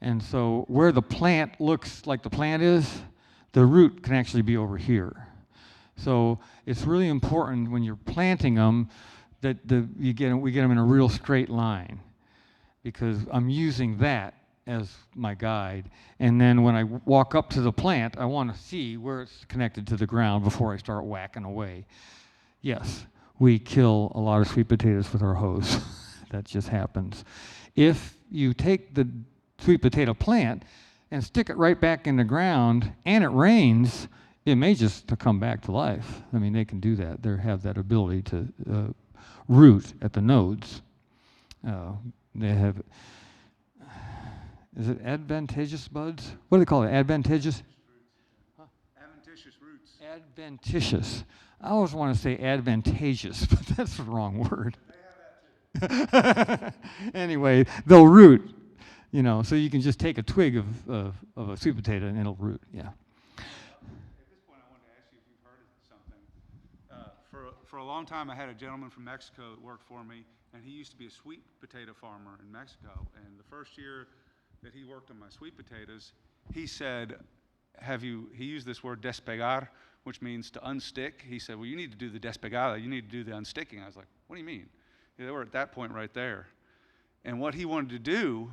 And so where the plant looks like the plant is, the root can actually be over here. So it's really important when you're planting them that we get them in a real straight line, because I'm using that as my guide. And then when I walk up to the plant, I want to see where it's connected to the ground before I start whacking away. Yes, we kill a lot of sweet potatoes with our hose. That just happens. If you take the sweet potato plant and stick it right back in the ground and it rains, it may just to come back to life. I mean, they can do that. They have that ability to root at the nodes. They have, is it adventitious buds? What do they call it? Adventitious? Huh? Adventitious roots. Adventitious. I always want to say advantageous, but that's the wrong word. They have that too. Anyway, they'll root, you know, so you can just take a twig of a sweet potato and it'll root, yeah. At this point, I wanted to ask you if you've heard of something. For a long time, I had a gentleman from Mexico that worked for me, and he used to be a sweet potato farmer in Mexico. And the first year that he worked on my sweet potatoes, he said, he used this word despegar, which means to unstick. He said, well, you need to do the despegada, you need to do the unsticking. I was like, what do you mean? They were at that point right there. And what he wanted to do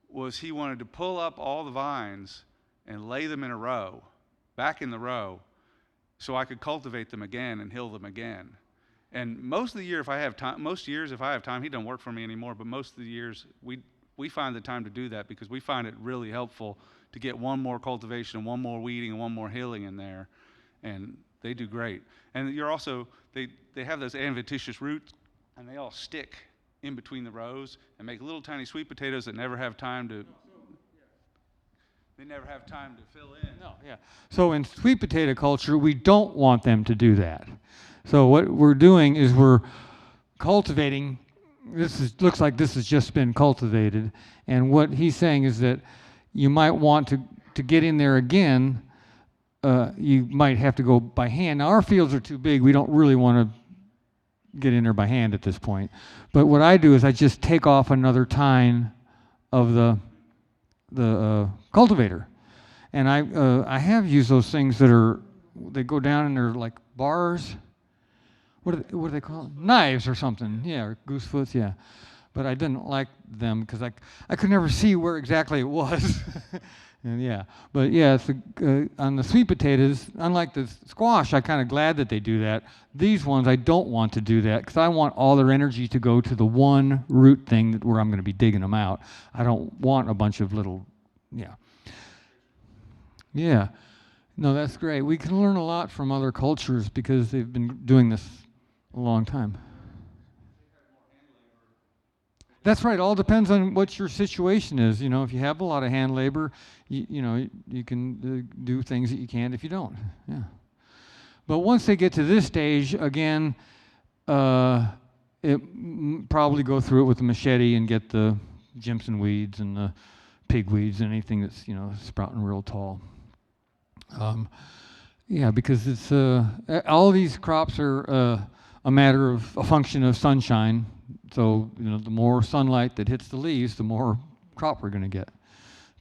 was he wanted to pull up all the vines and lay them in a row, back in the row, so I could cultivate them again and hill them again. And most of the year, if I have time, he doesn't work for me anymore, but most of the years, we find the time to do that because we find it really helpful to get one more cultivation, one more weeding, and one more hilling in there. And they do great. And you're also, they have those adventitious roots, and they all stick in between the rows and make little tiny sweet potatoes that never have time to, fill in. No, yeah. So in sweet potato culture, we don't want them to do that. So what we're doing is we're cultivating. Looks like this has just been cultivated. And what he's saying is that you might want to get in there again. You might have to go by hand. Now our fields are too big. We don't really want to get in there by hand at this point. But what I do is I just take off another tine of the cultivator. And I have used those things they go down and they're like bars. What do they call them? Knives or something. Yeah, or goosefoots, yeah. But I didn't like them because I could never see where exactly it was. And yeah, but yeah, it's on the sweet potatoes, unlike the squash, I'm kind of glad that they do that. These ones, I don't want to do that because I want all their energy to go to the one root thing where I'm going to be digging them out. I don't want a bunch of little, yeah. Yeah, no, that's great. We can learn a lot from other cultures because they've been doing this a long time. That's right. All depends on what your situation is. You know, if you have a lot of hand labor, you know, you can do things that you can't if you don't. Yeah. But once they get to this stage, again, probably go through it with a machete and get the Jimson weeds and the pig weeds and anything that's, you know, sprouting real tall. Yeah, because it's all these crops are a matter of a function of sunshine. So, you know, the more sunlight that hits the leaves, the more crop we're going to get.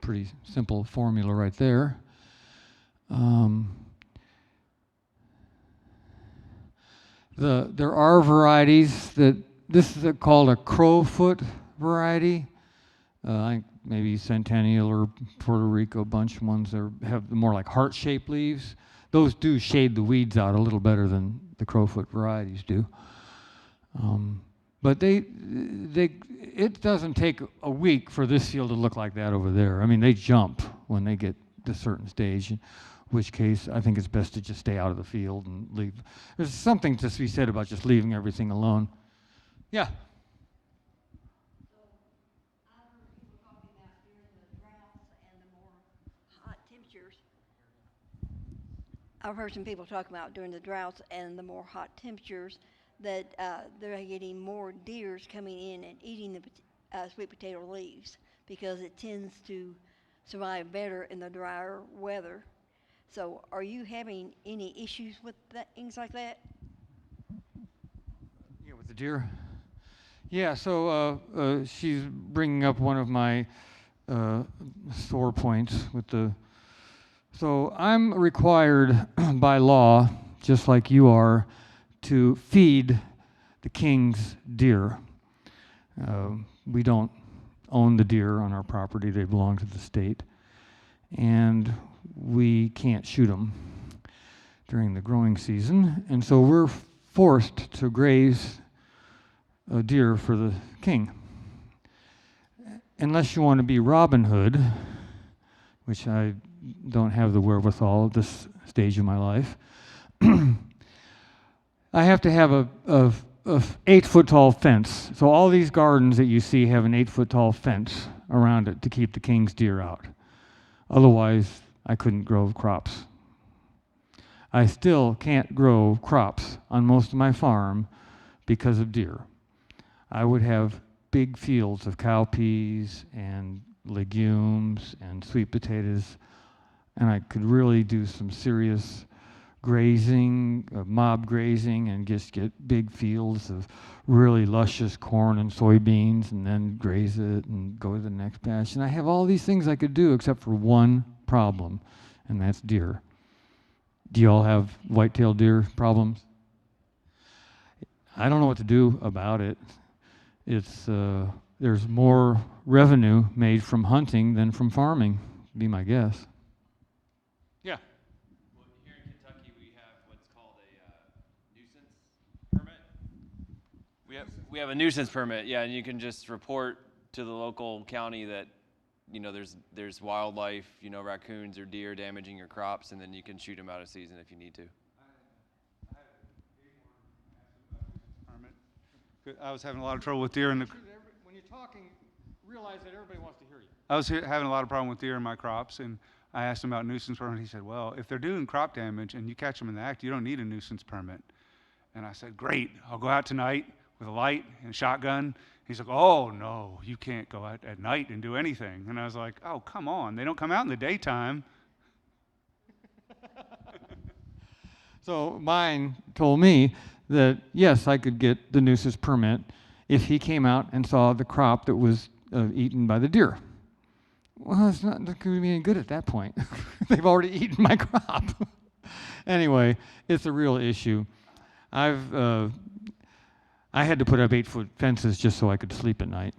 Pretty simple formula right there. There are varieties that, this is called a crowfoot variety. I think maybe Centennial or Puerto Rico bunch ones that have the more like heart-shaped leaves. Those do shade the weeds out a little better than the crowfoot varieties do. But it doesn't take a week for this field to look like that over there. I mean, they jump when they get to a certain stage, in which case I think it's best to just stay out of the field and leave. There's something to be said about just leaving everything alone. Yeah? I've heard some people talk about during the droughts and the more hot temperatures that they're getting more deers coming in and eating the sweet potato leaves because it tends to survive better in the drier weather. So are you having any issues with things like that? Yeah, with the deer? Yeah, so she's bringing up one of my sore points with the... So I'm required by law, just like you are, to feed the king's deer. We don't own the deer on our property. They belong to the state. And we can't shoot them during the growing season. And so we're forced to graze a deer for the king. Unless you want to be Robin Hood, which I don't have the wherewithal at this stage of my life, I have to have a 8-foot tall fence. So all these gardens that you see have an 8-foot tall fence around it to keep the king's deer out. Otherwise, I couldn't grow crops. I still can't grow crops on most of my farm because of deer. I would have big fields of cowpeas and legumes and sweet potatoes, and I could really do some serious grazing, mob grazing, and just get big fields of really luscious corn and soybeans, and then graze it and go to the next batch. And I have all these things I could do except for one problem, and that's deer. Do you all have white-tailed deer problems? I don't know what to do about it. It's there's more revenue made from hunting than from farming, would be my guess. Yeah. Well, here in Kentucky, we have what's called a nuisance permit. We have a nuisance permit, yeah, and you can just report to the local county that, you know, there's wildlife, you know, raccoons or deer damaging your crops, and then you can shoot them out of season if you need to. I was having a lot of trouble with deer in the. When you're talking, realize that everybody wants to hear you. I was having a lot of problem with deer in my crops, and I asked him about nuisance permit. He said, "Well, if they're doing crop damage and you catch them in the act, you don't need a nuisance permit." And I said, "Great, I'll go out tonight with a light and a shotgun." He's like, "Oh no, you can't go out at night and do anything." And I was like, "Oh, come on, they don't come out in the daytime." So mine told me that, yes, I could get the nuisance permit if he came out and saw the crop that was eaten by the deer. Well, it's not going to be any good at that point. They've already eaten my crop. Anyway, it's a real issue. I had to put up 8-foot fences just so I could sleep at night,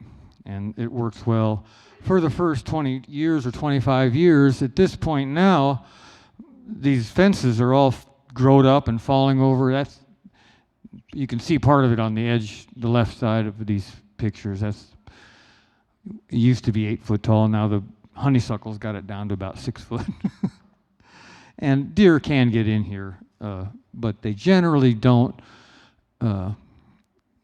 and it works well. For the first 20 years or 25 years, at this point now, these fences are all growed up and falling over. You can see part of it on the edge, the left side of these pictures. It used to be 8 foot tall. Now the honeysuckle's got it down to about 6 foot. And deer can get in here, but they generally don't. You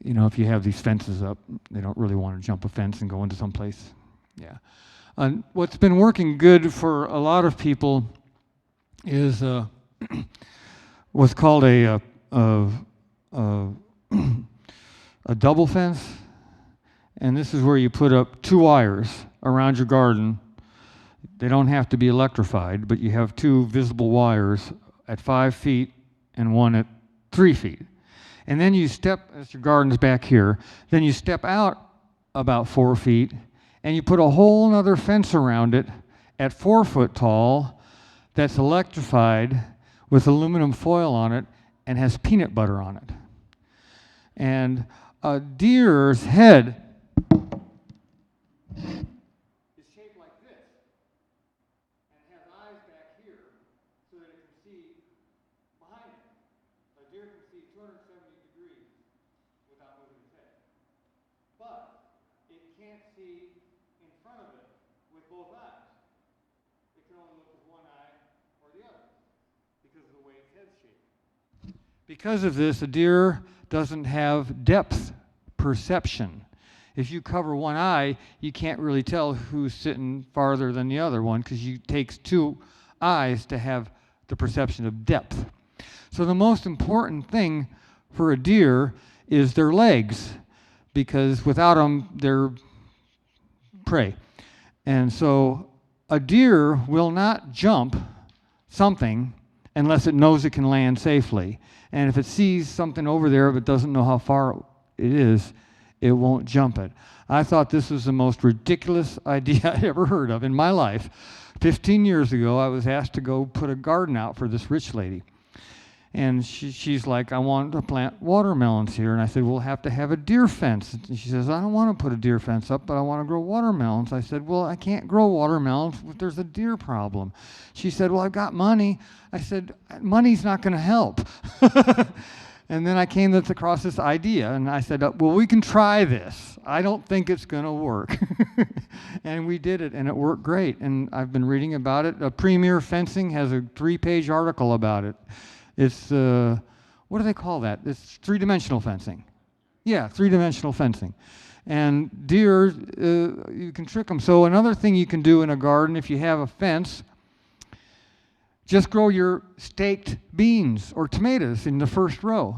know, if you have these fences up, they don't really want to jump a fence and go into some place. Yeah. What's been working good for a lot of people is what's called a double fence, and this is where you put up 2 wires around your garden. They don't have to be electrified, but you have 2 visible wires at 5 feet and 1 at 3 feet. And then you step, as your garden's back here, then you step out about 4 feet, and you put a whole other fence around it at 4 foot tall that's electrified with aluminum foil on it and has peanut butter on it. And a deer's head is shaped like this and has eyes back here so that it can see behind it. A deer can see 270 degrees without moving its head. But it can't see in front of it with both eyes. It can only look with one eye or the other because of the way its head's shaped. Because of this, a deer doesn't have depth perception. If you cover one eye, you can't really tell who's sitting farther than the other one because it takes 2 eyes to have the perception of depth. So the most important thing for a deer is their legs, because without them, they're prey. And so a deer will not jump something unless it knows it can land safely. And if it sees something over there but doesn't know how far it is, it won't jump it. I thought this was the most ridiculous idea I ever heard of in my life. 15 years ago, I was asked to go put a garden out for this rich lady. And she's like, I want to plant watermelons here. And I said, we'll have to have a deer fence. And she says, I don't want to put a deer fence up, but I want to grow watermelons. I said, well, I can't grow watermelons if there's a deer problem. She said, well, I've got money. I said, money's not going to help. And then I came across this idea, and I said, well, we can try this. I don't think it's going to work. And we did it, and it worked great. And I've been reading about it. Premier Fencing has a 3-page article about it. It's, what do they call that? It's three-dimensional fencing. Yeah, three-dimensional fencing. And deer, you can trick them. So another thing you can do in a garden, if you have a fence, just grow your staked beans or tomatoes in the first row.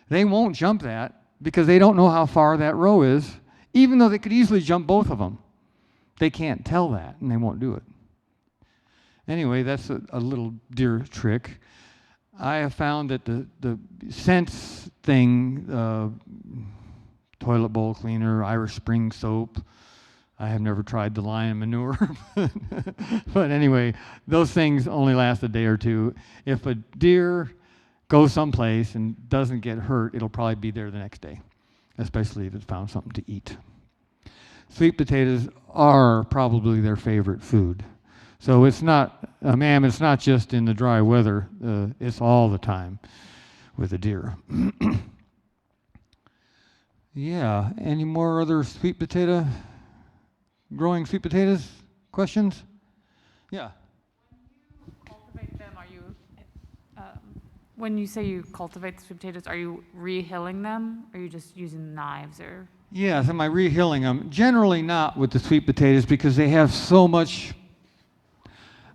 They won't jump that because they don't know how far that row is, even though they could easily jump both of them. They can't tell that, and they won't do it. Anyway, that's a little deer trick. I have found that the scents thing, toilet bowl cleaner, Irish Spring soap, I have never tried the lion manure. But anyway, those things only last a day or two. If a deer goes someplace and doesn't get hurt, it'll probably be there the next day, especially if it's found something to eat. Sweet potatoes are probably their favorite food. So it's not, ma'am, it's not just in the dry weather. It's all the time with the deer. Yeah, any more other sweet potato, growing sweet potatoes questions? Yeah. Cultivate them, are you, when you say you cultivate the sweet potatoes, are you re-hilling them? Or are you just using knives or? Yes, am I re-hilling them? Generally not with the sweet potatoes because they have so much.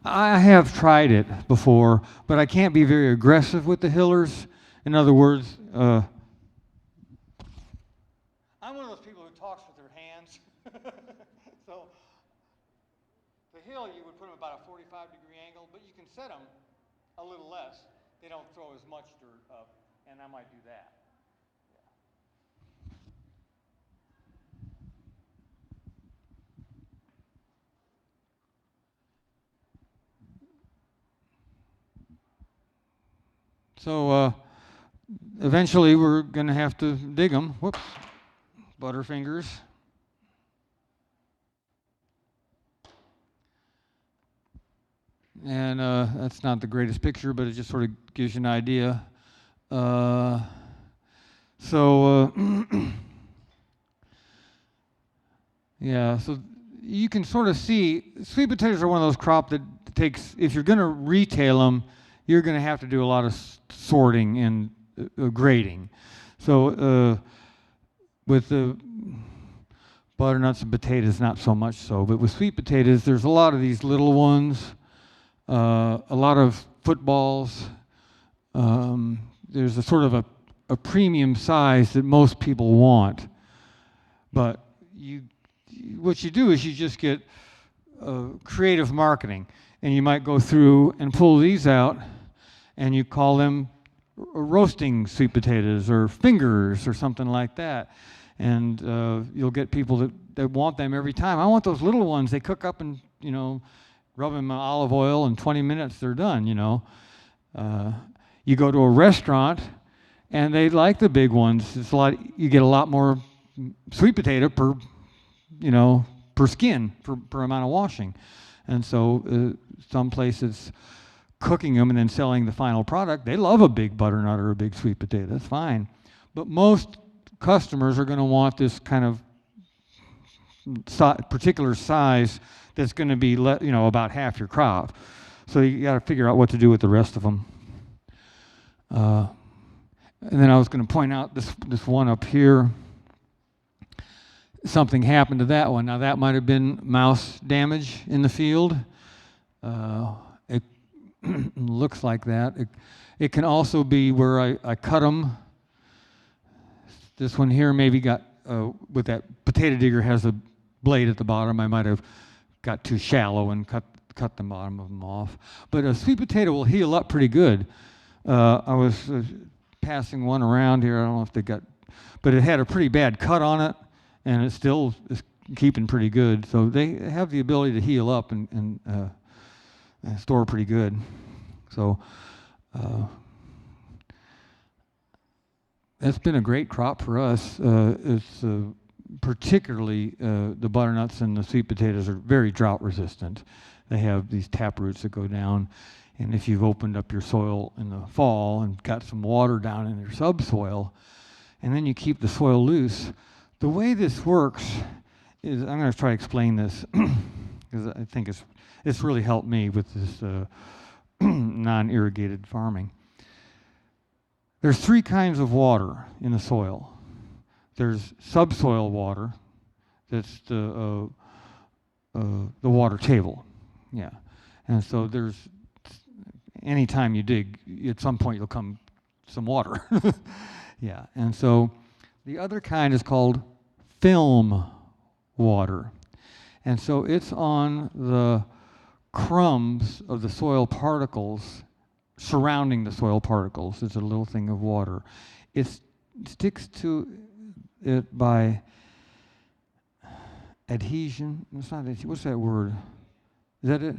I have tried it before, but I can't be very aggressive with the hillers. In other words, I'm one of those people who talks with their hands. So the hill, you would put them about a 45-degree angle, but you can set them a little less. They don't throw as much dirt up, and I might do that. So eventually we're going to have to dig them. Whoops, butterfingers. And that's not the greatest picture, but it just sort of gives you an idea. Yeah, so you can sort of see, sweet potatoes are one of those crops that takes, if you're going to retail them, you're going to have to do a lot of sorting and grading. So with the butternuts and potatoes, not so much so, but with sweet potatoes, there's a lot of these little ones, a lot of footballs. There's a sort of a premium size that most people want, but what you do is you just get creative marketing, and you might go through and pull these out, and you call them roasting sweet potatoes or fingers or something like that, and you'll get people that want them every time. I want those little ones. They cook up and rub them in olive oil, in 20 minutes they're done. You go to a restaurant, and they like the big ones. It's you get a lot more sweet potato per skin, per amount of washing. And so some places cooking them and then selling the final product, they love a big butternut or a big sweet potato. That's fine. But most customers are going to want this kind of particular size that's going to be about half your crop. So you got to figure out what to do with the rest of them. And then I was going to point out this one up here. Something happened to that one. Now that might have been mouse damage in the field. It looks like that. It can also be where I cut them. This one here maybe got, with that potato digger has a blade at the bottom. I might have got too shallow and cut the bottom of them off. But a sweet potato will heal up pretty good. I was passing one around here. I don't know if they got, but it had a pretty bad cut on it, and it still is keeping pretty good. So they have the ability to heal up and store pretty good. So That's been a great crop for us. It's particularly the butternuts and the sweet potatoes are very drought resistant. They have these tap roots that go down, and if you've opened up your soil in the fall and got some water down in your subsoil, and then you keep the soil loose, the way this works is, I'm going to try to explain this because I think it's really helped me with this non-irrigated farming. There's three kinds of water in the soil. There's subsoil water, that's the water table, yeah. And so there's, anytime you dig, at some point you'll come some water, yeah. And so the other kind is called film water. And so it's on the crumbs of the soil particles surrounding the soil particles. It's a little thing of water. It sticks to it by adhesion. It's not adhesion. What's that word? Is that it?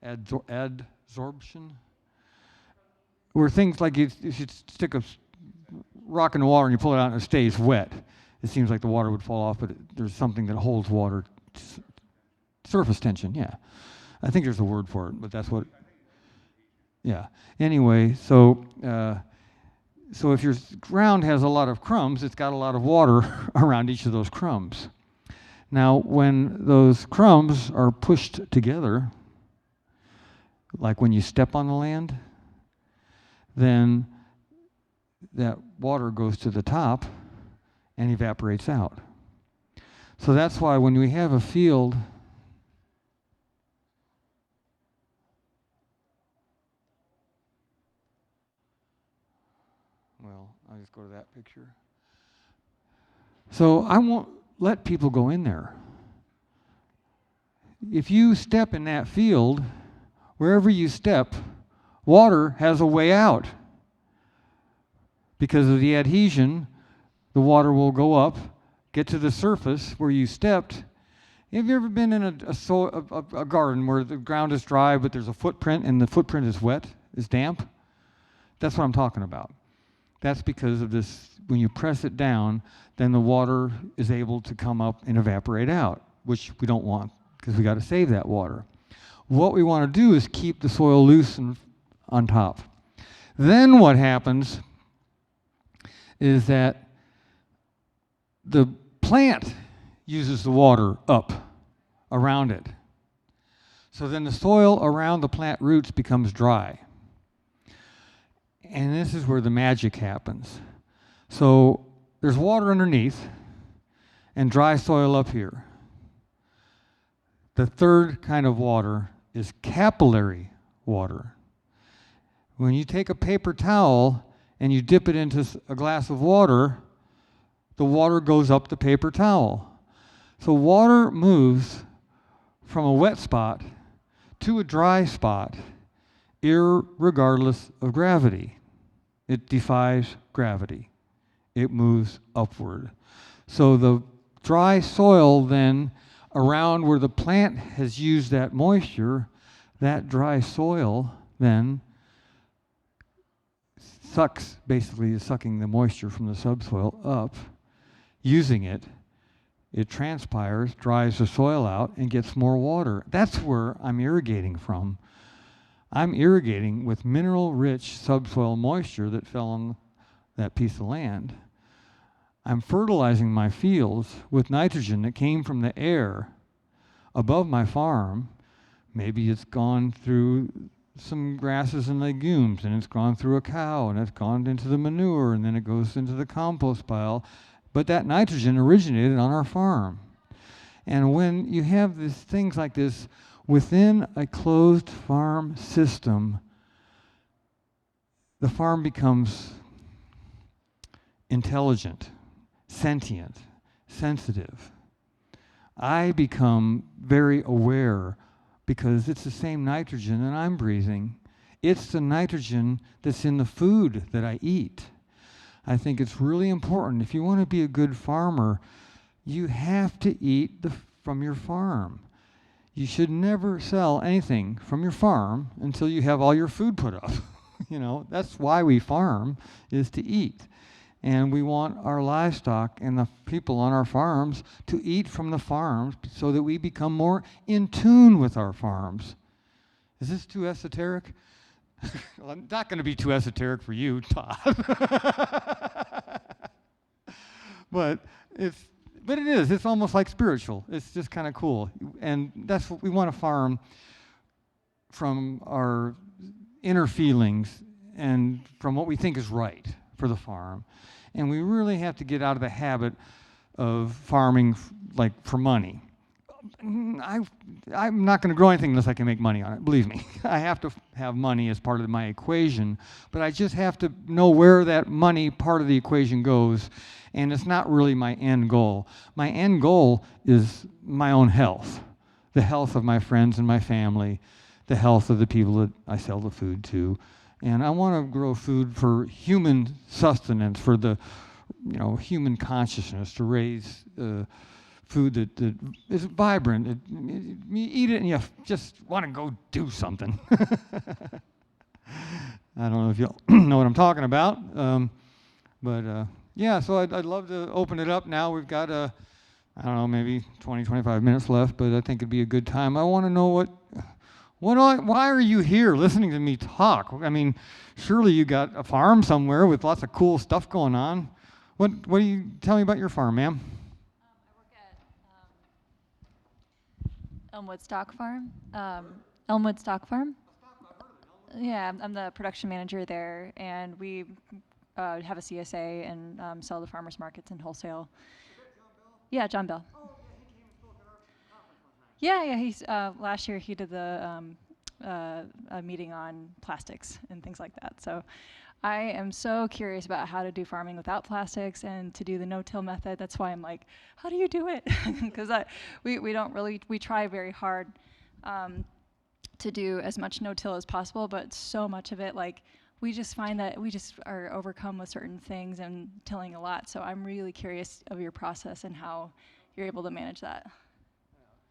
Adsorption? Where things like if you stick a rock in the water and you pull it out and it stays wet, it seems like the water would fall off, but there's something that holds water. Surface tension, yeah. I think there's a word for it, but that's what. Yeah. Anyway, so if your ground has a lot of crumbs, it's got a lot of water around each of those crumbs. Now, when those crumbs are pushed together, like when you step on the land, then that water goes to the top and evaporates out. So that's why when we have a field, well, I'll just go to that picture. So I won't let people go in there. If you step in that field, wherever you step, water has a way out. Because of the adhesion, the water will go up, get to the surface where you stepped. Have you ever been in a garden where the ground is dry, but there's a footprint and the footprint is wet, is damp? That's what I'm talking about. That's because of this, when you press it down, then the water is able to come up and evaporate out, which we don't want because we got to save that water. What we want to do is keep the soil loose and on top. Then what happens is that the plant uses the water up around it. So then the soil around the plant roots becomes dry. And this is where the magic happens. So there's water underneath and dry soil up here. The third kind of water is capillary water. When you take a paper towel and you dip it into a glass of water, the water goes up the paper towel. So water moves from a wet spot to a dry spot, irregardless of gravity. It defies gravity. It moves upward. So the dry soil then, around where the plant has used that moisture, that dry soil then basically is sucking the moisture from the subsoil up, using it. It transpires, dries the soil out, and gets more water. That's where I'm irrigating from. I'm irrigating with mineral-rich subsoil moisture that fell on that piece of land. I'm fertilizing my fields with nitrogen that came from the air above my farm. Maybe it's gone through some grasses and legumes, and it's gone through a cow, and it's gone into the manure, and then it goes into the compost pile. But that nitrogen originated on our farm. And when you have things like this within a closed farm system, the farm becomes intelligent, sentient, sensitive. I become very aware because it's the same nitrogen that I'm breathing. It's the nitrogen that's in the food that I eat. I think it's really important. If you want to be a good farmer, you have to eat from your farm. You should never sell anything from your farm until you have all your food put up. You know, that's why we farm, is to eat. And we want our livestock and the people on our farms to eat from the farms so that we become more in tune with our farms. Is this too esoteric? Well, I'm not going to be too esoteric for you, Todd. But it is. It's almost like spiritual. It's just kind of cool. And that's what we want to farm from our inner feelings and from what we think is right for the farm. And we really have to get out of the habit of farming like for money. I'm not going to grow anything unless I can make money on it, believe me. I have to have money as part of my equation, but I just have to know where that money part of the equation goes, and it's not really my end goal. My end goal is my own health, the health of my friends and my family, the health of the people that I sell the food to, and I want to grow food for human sustenance, for the human consciousness, to raise food that is vibrant. You eat it and you just want to go do something. I don't know if you know what I'm talking about, but yeah, so I'd love to open it up now. We've got, I don't know, maybe 20, 25 minutes left, but I think it'd be a good time. I want to know why are you here listening to me talk? I mean, surely you got a farm somewhere with lots of cool stuff going on. What do you tell me about your farm, ma'am? Elmwood Stock Farm. Elmwood Stock Farm. Yeah, I'm the production manager there, and we have a CSA and sell to farmers markets and wholesale. Yeah, John Bell. Yeah, he's last year he did the a meeting on plastics and things like that. So I am so curious about how to do farming without plastics and to do the no-till method. That's why I'm like, how do you do it? Because we try very hard to do as much no-till as possible, but so much of it, like, we just find that we just are overcome with certain things and tilling a lot. So I'm really curious of your process and how you're able to manage that.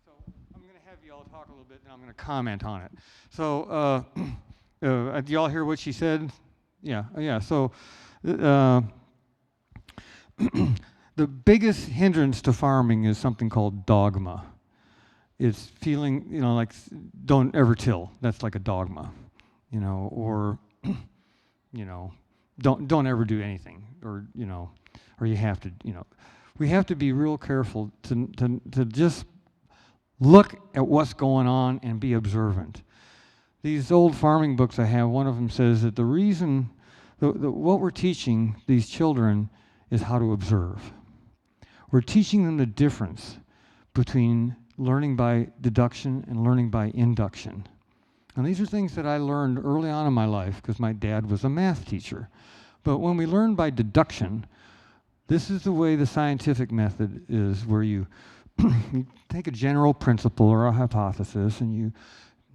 So I'm going to have you all talk a little bit, and I'm going to comment on it. So do you all hear what she said? Yeah. So the biggest hindrance to farming is something called dogma. It's feeling, like don't ever till. That's like a dogma, or don't ever do anything, or you have to, we have to be real careful to just look at what's going on and be observant. These old farming books I have, one of them says that the reason, what we're teaching these children is how to observe. We're teaching them the difference between learning by deduction and learning by induction. And these are things that I learned early on in my life because my dad was a math teacher. But when we learn by deduction, this is the way the scientific method is, where you take a general principle or a hypothesis and you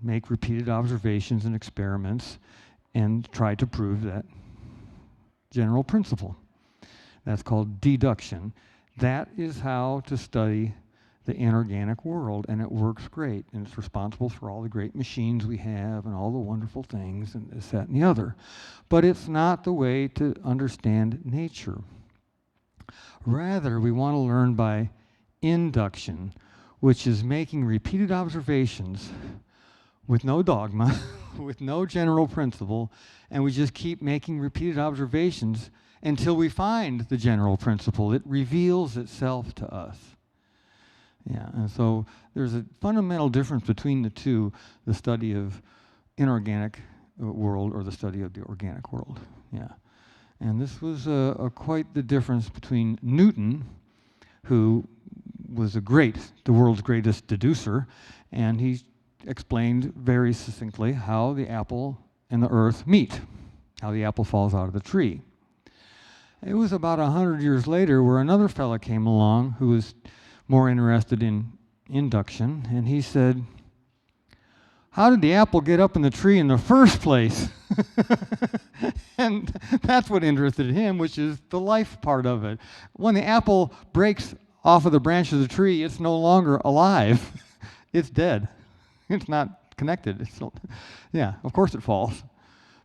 make repeated observations and experiments and try to prove that general principle. That's called deduction. That is how to study the inorganic world, and it works great, and it's responsible for all the great machines we have and all the wonderful things and this, that, and the other. But it's not the way to understand nature. Rather, we want to learn by induction, which is making repeated observations with no dogma, with no general principle, and we just keep making repeated observations until we find the general principle. It reveals itself to us. Yeah, and so there's a fundamental difference between the two, the study of inorganic world or the study of the organic world. Yeah, and this was quite the difference between Newton, who was the world's greatest deducer, and he explained very succinctly how the apple and the earth meet, how the apple falls out of the tree. It was about 100 years later where another fella came along who was more interested in induction, and he said, how did the apple get up in the tree in the first place? And that's what interested him, which is the life part of it. When the apple breaks off of the branch of the tree, it's no longer alive. It's dead. It's not connected. Yeah, of course it falls.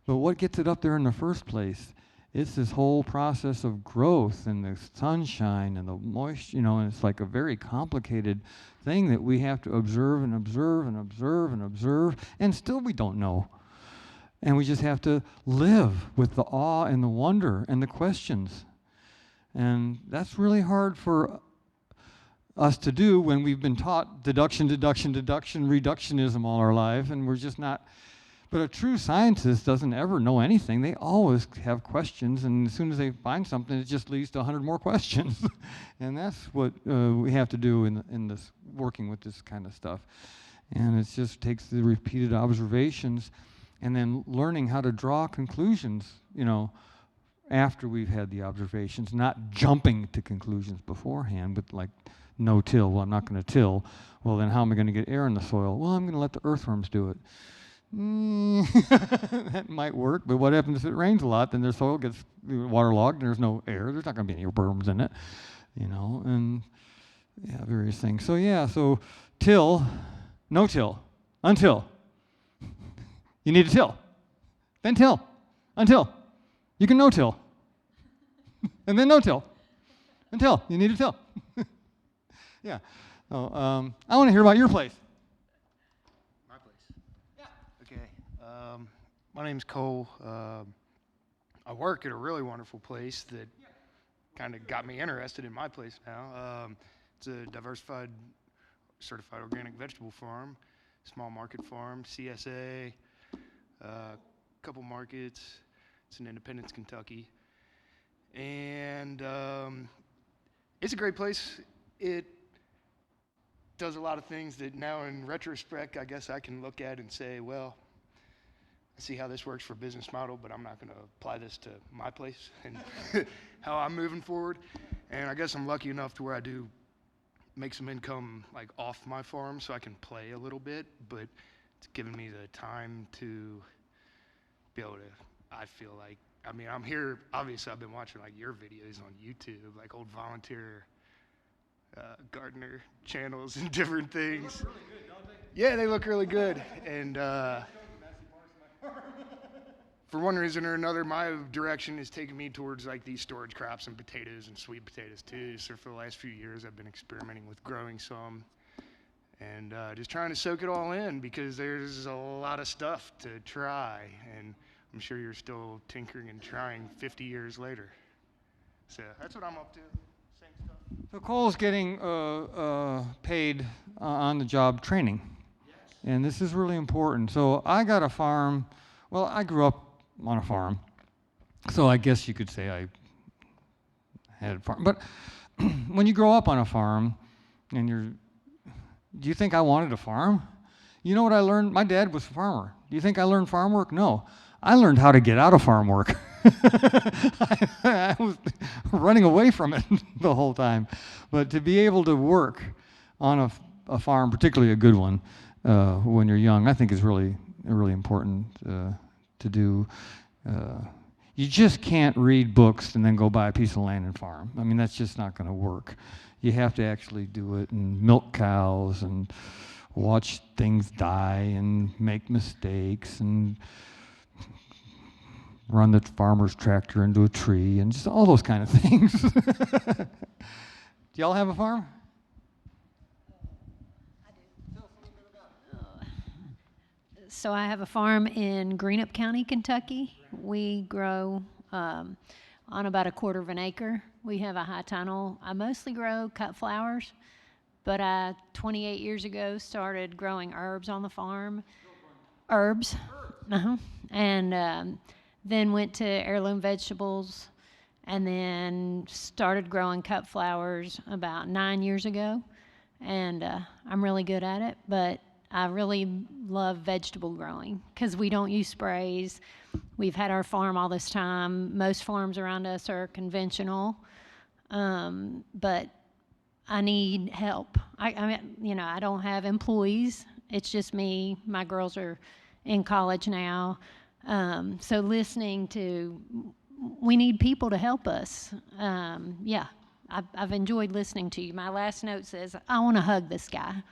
But what gets it up there in the first place It's this whole process of growth and the sunshine and the moisture, and it's like a very complicated thing that we have to observe and observe and observe and observe, and still we don't know. And we just have to live with the awe and the wonder and the questions. And that's really hard for us to do when we've been taught deduction, reductionism all our life, and we're just not. But a true scientist doesn't ever know anything. They always have questions, and as soon as they find something, it just leads to 100 more questions. And that's what we have to do in this working with this kind of stuff. And it just takes the repeated observations and then learning how to draw conclusions, after we've had the observations, not jumping to conclusions beforehand, but like no-till. Well, I'm not going to till. Well, then how am I going to get air in the soil? Well, I'm going to let the earthworms do it. That might work, but what happens if it rains a lot? Then the soil gets waterlogged and there's no air. There's not going to be any worms in it, and various things. So till, no till, until. You need to till, then till, until. You can no-till, and then no-till, until you need to till. Yeah. So I want to hear about your place. My place? Yeah. Okay. My name's Cole. I work at a really wonderful place that kind of got me interested in my place now. It's a diversified, certified organic vegetable farm, small market farm, CSA, couple markets. It's in Independence, Kentucky. And it's a great place. It does a lot of things that now in retrospect, I guess I can look at and say, well, I see how this works for a business model, but I'm not going to apply this to my place and how I'm moving forward. And I guess I'm lucky enough to where I do make some income like off my farm so I can play a little bit, but it's given me the time to be able to, I feel like, I'm here, obviously I've been watching like your videos on YouTube, like old volunteer gardener channels and different things. They look really good, don't they? Yeah, they look really good. And for one reason or another, my direction is taking me towards like these storage crops and potatoes and sweet potatoes too. So for the last few years, I've been experimenting with growing some and just trying to soak it all in because there's a lot of stuff to try. And I'm sure you're still tinkering and trying 50 years later. So that's what I'm up to. Same stuff. So Cole's getting paid on-the-job training. Yes. And this is really important. So I got a farm. Well, I grew up on a farm. So I guess you could say I had a farm. But when you grow up on a farm and do you think I wanted a farm? You know what I learned? My dad was a farmer. Do you think I learned farm work? No. I learned how to get out of farm work. I was running away from it the whole time. But to be able to work on a farm, particularly a good one, when you're young, I think is really important to do. You just can't read books and then go buy a piece of land and farm. That's just not going to work. You have to actually do it and milk cows and watch things die and make mistakes and run the farmer's tractor into a tree and just all those kind of things. Do y'all have a farm? So I have a farm in Greenup County, Kentucky. We grow on about 1/4 of an acre. We have a high tunnel. I mostly grow cut flowers, but I 28 years ago started growing herbs on the farm. Herbs. And then went to heirloom vegetables and then started growing cut flowers about 9 years ago. And I'm really good at it, but I really love vegetable growing because we don't use sprays. We've had our farm all this time. Most farms around us are conventional, but I need help. I don't have employees. It's just me. My girls are in college now. So listening to, we need people to help us. I've enjoyed listening to you. My last note says, I want to hug this guy.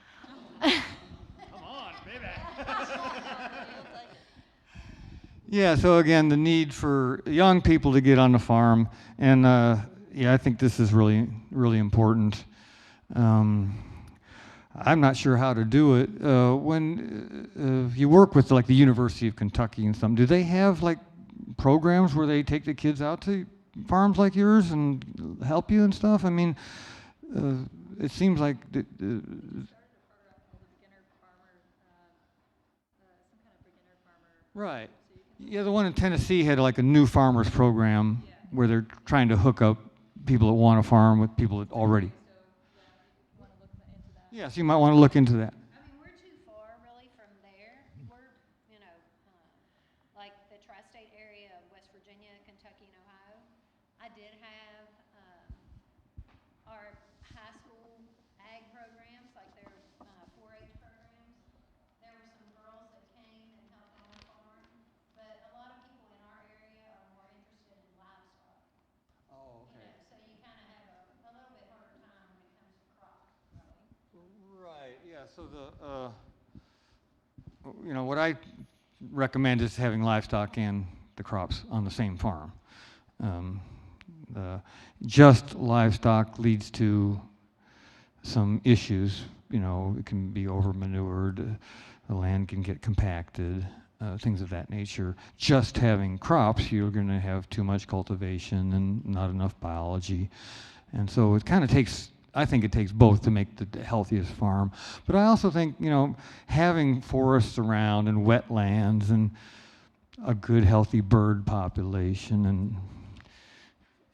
Yeah, so again, the need for young people to get on the farm, and yeah, I think this is really, really important. I'm not sure how to do it. When you work with like the University of Kentucky and something, do they have like programs where they take the kids out to farms like yours and help you and stuff? I mean, it seems like right. Yeah, the one in Tennessee had like a new farmers program where they're trying to hook up people that want to farm with people that already. Yes, you might want to look into that. I mean, we're too far really from there. We're, you know, like the tri-state area of West Virginia, Kentucky, and Ohio. I did have our high school ag programs, like their 4-H programs. There were some girls that came and helped on the farm, but a lot of people in our area are more interested in livestock. Oh, You know, so you kind of have a little bit harder time when it comes to crops, really. Right. Yeah. So you know, what I recommend is having livestock and the crops on the same farm. Just livestock leads to some issues. You know, it can be over manured, the land can get compacted, things of that nature. Just having crops, you're going to have too much cultivation and not enough biology. And so it kind of takes, I think it takes both to make the healthiest farm. But I also think, you know, having forests around and wetlands and a good healthy bird population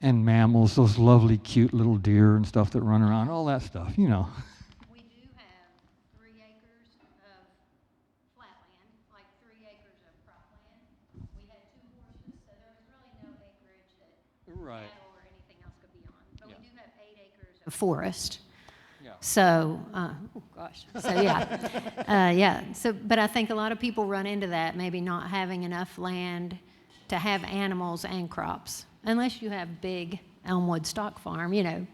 and mammals, those lovely cute little deer and stuff that run around, all that stuff, you know. We do have 3 acres of flat land, like 3 acres of cropland. We had 2 horses, so there was really no acreage that Right. cattle or anything else could be on. But Yeah. we do have 8 acres of forest. Yeah. So, oh gosh, so yeah, yeah. So, but I think a lot of people run into that, maybe not having enough land to have animals and crops, unless you have big Elmwood stock farm, you know.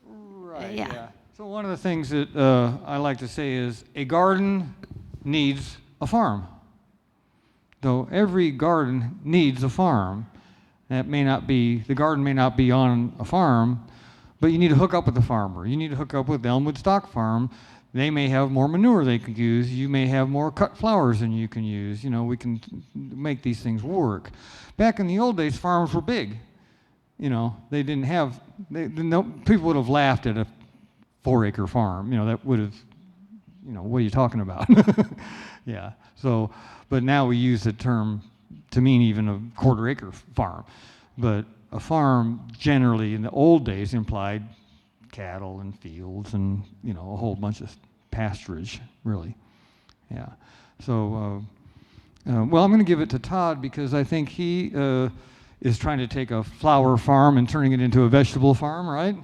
Right. Yeah. So one of the things that I like to say is a garden needs a farm. Though every garden needs a farm. That may not be, the garden may not be on a farm, but you need to hook up with the farmer. You need to hook up with the Elmwood Stock Farm. They may have more manure they could use. You may have more cut flowers than you can use. You know, we can make these things work. Back in the old days, farms were big. You know, they didn't have, people would have laughed at a 4-acre farm. You know, that would have, you know, what are you talking about? Yeah. So, but now we use the term to mean even a 1/4-acre farm. But a farm generally in the old days implied cattle and fields and, you know, a whole bunch of pasturage, really. Yeah. So, well, I'm going to give it to Todd because I think he is trying to take a flower farm and turning it into a vegetable farm, right?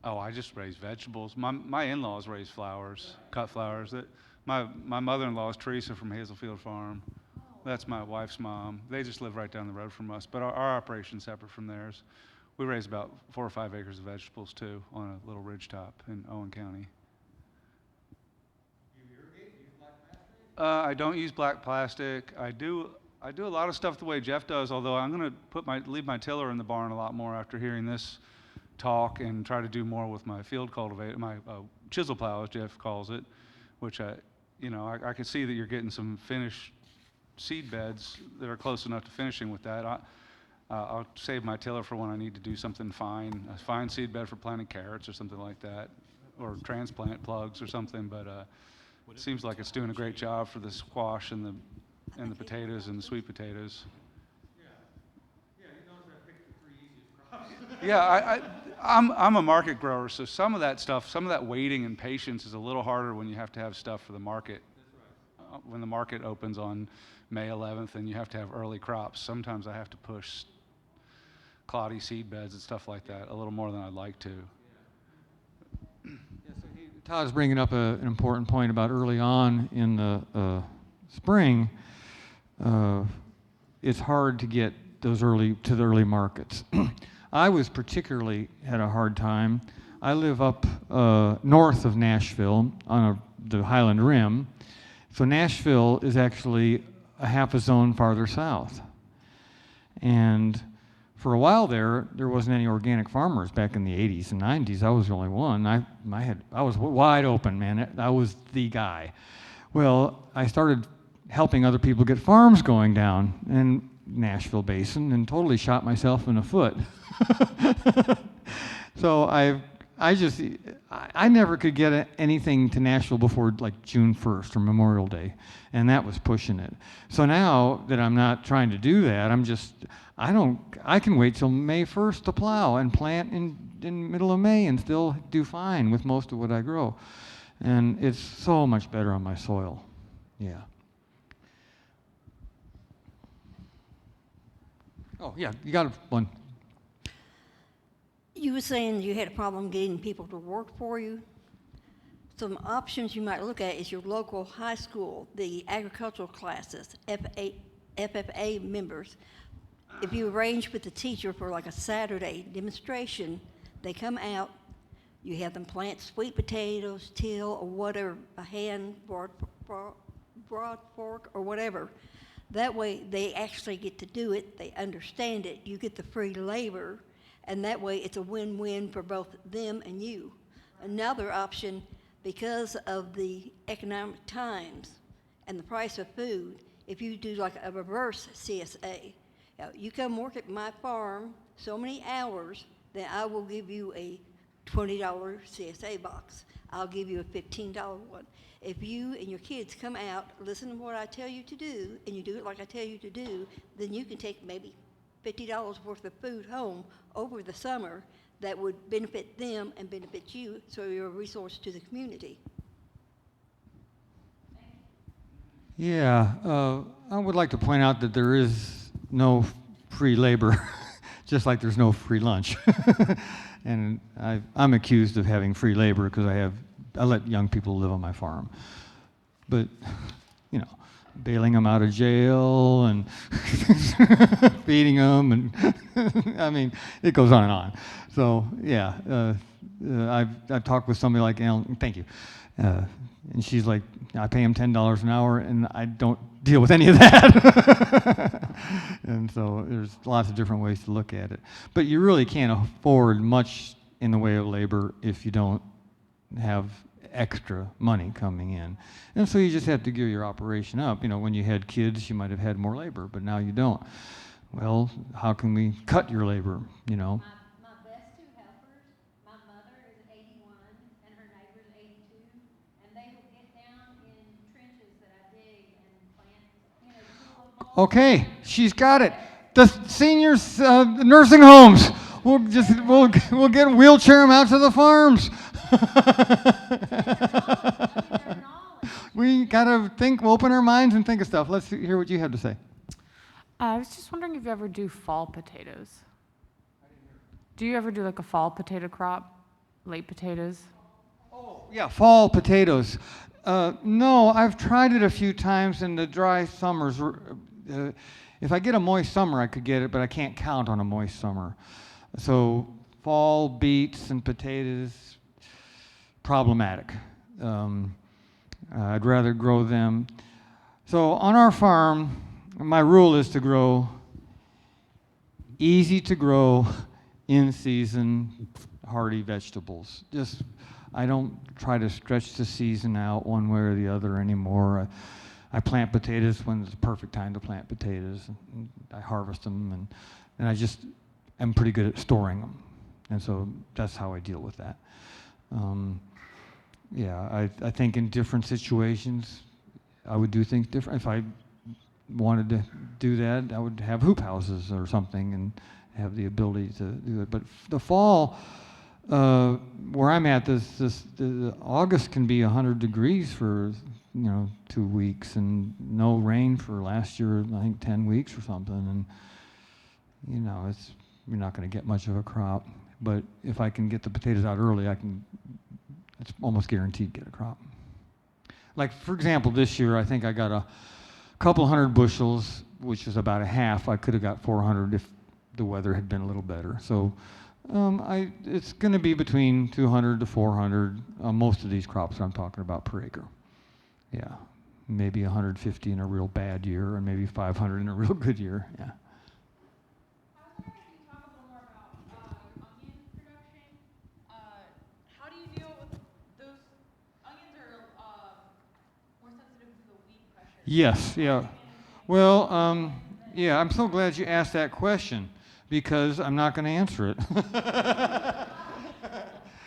Oh, I just raise vegetables. My in-laws raise flowers, cut flowers. My mother-in-law is Teresa from Hazelfield Farm. That's my wife's mom. They just live right down the road from us, but our operation's separate from theirs. We raise about 4 or 5 acres of vegetables too on a little ridge top in Owen County. You irrigate? Use black plastic? I don't use black plastic. I do a lot of stuff the way Jeff does, although I'm going to leave my tiller in the barn a lot more after hearing this talk and try to do more with my field cultivator, my chisel plow, as Jeff calls it, which I can see that you're getting some finished seed beds that are close enough to finishing with that. I'll save my tiller for when I need to do something fine, a fine seed bed for planting carrots or something like that, or transplant plugs or something. But it seems like it's doing a great job for the squash and the potatoes and the sweet potatoes. Yeah, you notice I picked the 3 easiest crops. Yeah, I'm a market grower, so some of that stuff, some of that waiting and patience is a little harder when you have to have stuff for the market. That's right. When the market opens on May 11th and you have to have early crops, sometimes I have to push cloddy seed beds and stuff like that a little more than I'd like to. Yeah, so Todd's bringing up an important point about early on in the spring. It's hard to get those to the early markets. I was particularly had a hard time. I live up north of Nashville on the Highland Rim, So Nashville is actually a half a zone farther south. And for a while there wasn't any organic farmers back in the 80s and 90s. I was the only one. I was wide open, man. I was the guy. Well, I started helping other people get farms going down in Nashville Basin and totally shot myself in the foot. So I never could get anything to Nashville before like June 1st or Memorial Day, and that was pushing it. So now that I'm not trying to do that, I can wait till May 1st to plow and plant in middle of May and still do fine with most of what I grow. And it's so much better on my soil. Yeah. Oh, yeah, you got one. You were saying you had a problem getting people to work for you. Some options you might look at is your local high school, the agricultural classes, FFA members. If you arrange with the teacher for like a Saturday demonstration, they come out, you have them plant sweet potatoes, till, or whatever, a hand, broad fork, or whatever. That way they actually get to do it, they understand it, you get the free labor, and that way it's a win-win for both them and you. Another option, because of the economic times and the price of food, if you do like a reverse CSA, you come work at my farm so many hours, then I will give you a $20 CSA box. I'll give you a $15 one. If you and your kids come out, listen to what I tell you to do, and you do it like I tell you to do, then you can take maybe $50 worth of food home over the summer that would benefit them and benefit you, so you're a resource to the community. Yeah, I would like to point out that there is no free labor, just like there's no free lunch. And I'm accused of having free labor because I let young people live on my farm. But, bailing them out of jail and feeding them, and I mean, it goes on and on. So, yeah, I've talked with somebody like Ellen, thank you, and she's like, I pay him $10 an hour, and I don't deal with any of that. And so there's lots of different ways to look at it. But you really can't afford much in the way of labor if you don't have extra money coming in. And so you just have to gear your operation up. When you had kids, you might have had more labor, but now you don't. Well, how can we cut your labor, My best two helpers, my mother is 81 and her neighbor's 82, and they will get down in trenches that I dig and plant, Okay, she's got it. The seniors, nursing homes. We'll get wheelchair them out to the farms. We gotta open our minds and think of stuff. Let's hear what you have to say. I was just wondering if you ever do fall potatoes. Do you ever do like a fall potato crop, late potatoes? Oh, yeah, fall potatoes. No, I've tried it a few times in the dry summers. If I get a moist summer, I could get it, but I can't count on a moist summer. So fall beets and potatoes, problematic. I'd rather grow them. So on our farm, my rule is to grow easy to grow, in season, hardy vegetables. I don't try to stretch the season out one way or the other anymore. I plant potatoes when it's the perfect time to plant potatoes. I harvest them, and I just am pretty good at storing them. And so that's how I deal with that. Yeah, I think in different situations, I would do things different. If I wanted to do that, I would have hoop houses or something and have the ability to do it. But the fall, where I'm at, the August can be 100 degrees for 2 weeks, and no rain for last year, I think 10 weeks or something. And you're not going to get much of a crop. But if I can get the potatoes out early, it's almost guaranteed to get a crop. Like, for example, this year, I think I got a couple hundred bushels, which is about a half. I could have got 400 if the weather had been a little better. So it's going to be between 200 to 400, most of these crops I'm talking about per acre. Yeah, maybe 150 in a real bad year, and maybe 500 in a real good year. Yeah. How do you deal with those onions are more sensitive to the weed pressure? Yes. Yeah. Well, yeah. I'm so glad you asked that question because I'm not going to answer it.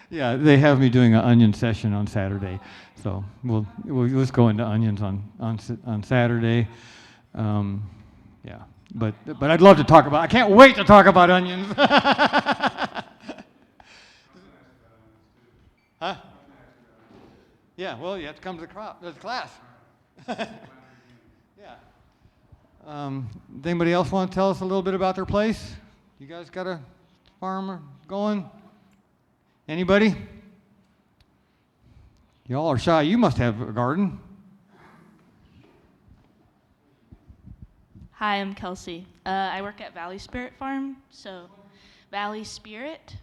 Yeah, they have me doing an onion session on Saturday, so we'll just go into onions on Saturday. Yeah, but I'd love to talk about. I can't wait to talk about onions. Huh? Yeah. Well, you have to come to the class. Yeah. Does anybody else want to tell us a little bit about their place? You guys got a farm going? Anybody? Y'all are shy. You must have a garden. Hi, I'm Kelsey. I work at Valley Spirit Farm. So, Valley Spirit.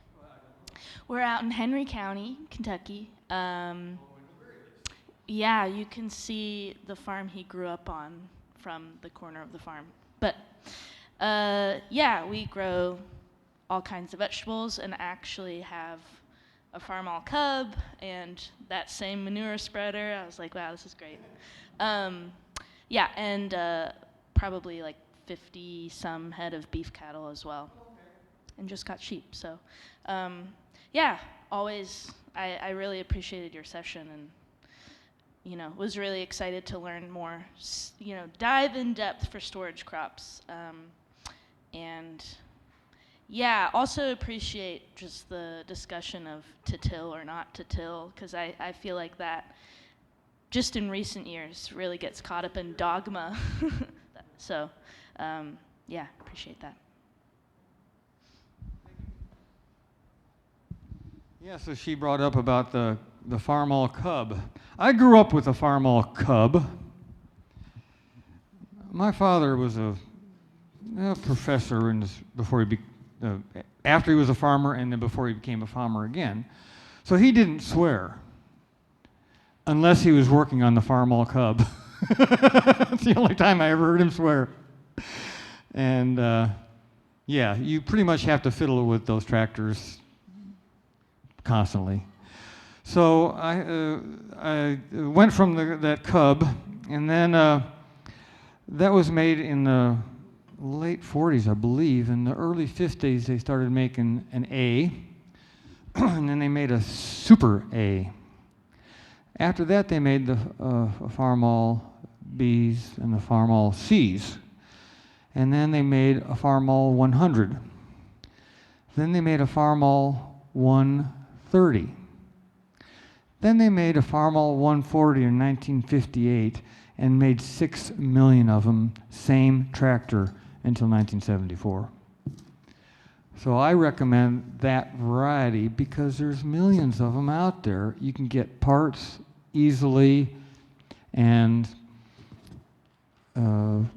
We're out in Henry County, Kentucky. Yeah, you can see the farm he grew up on from the corner of the farm. But yeah, we grow all kinds of vegetables and actually have a farm-all cub and that same manure spreader. I was like, wow, this is great. Yeah, and probably like 50-some head of beef cattle as well. And just got sheep, so. Yeah, always, I really appreciated your session and, was really excited to learn more, dive in depth for storage crops. And yeah, also appreciate just the discussion of to till or not to till, because I feel like that just in recent years really gets caught up in dogma. So, yeah, appreciate that. Yeah, so she brought up about the farm-all cub. I grew up with a farm-all cub. My father was a professor after he was a farmer and then before he became a farmer again. So he didn't swear unless he was working on the farm-all cub. That's the only time I ever heard him swear. And yeah, you pretty much have to fiddle with those tractors constantly. So I went from that cub, and then that was made in the late 40s, I believe. In the early 50s, they started making an A, and then they made a Super A. After that, they made the farm-all Bs and the farm-all Cs. And then they made a farm-all 100. Then they made a farm-all 130. Then they made a farm-all 140 in 1958 and made 6 million of them, same tractor, until 1974. So I recommend that variety because there's millions of them out there. You can get parts easily, and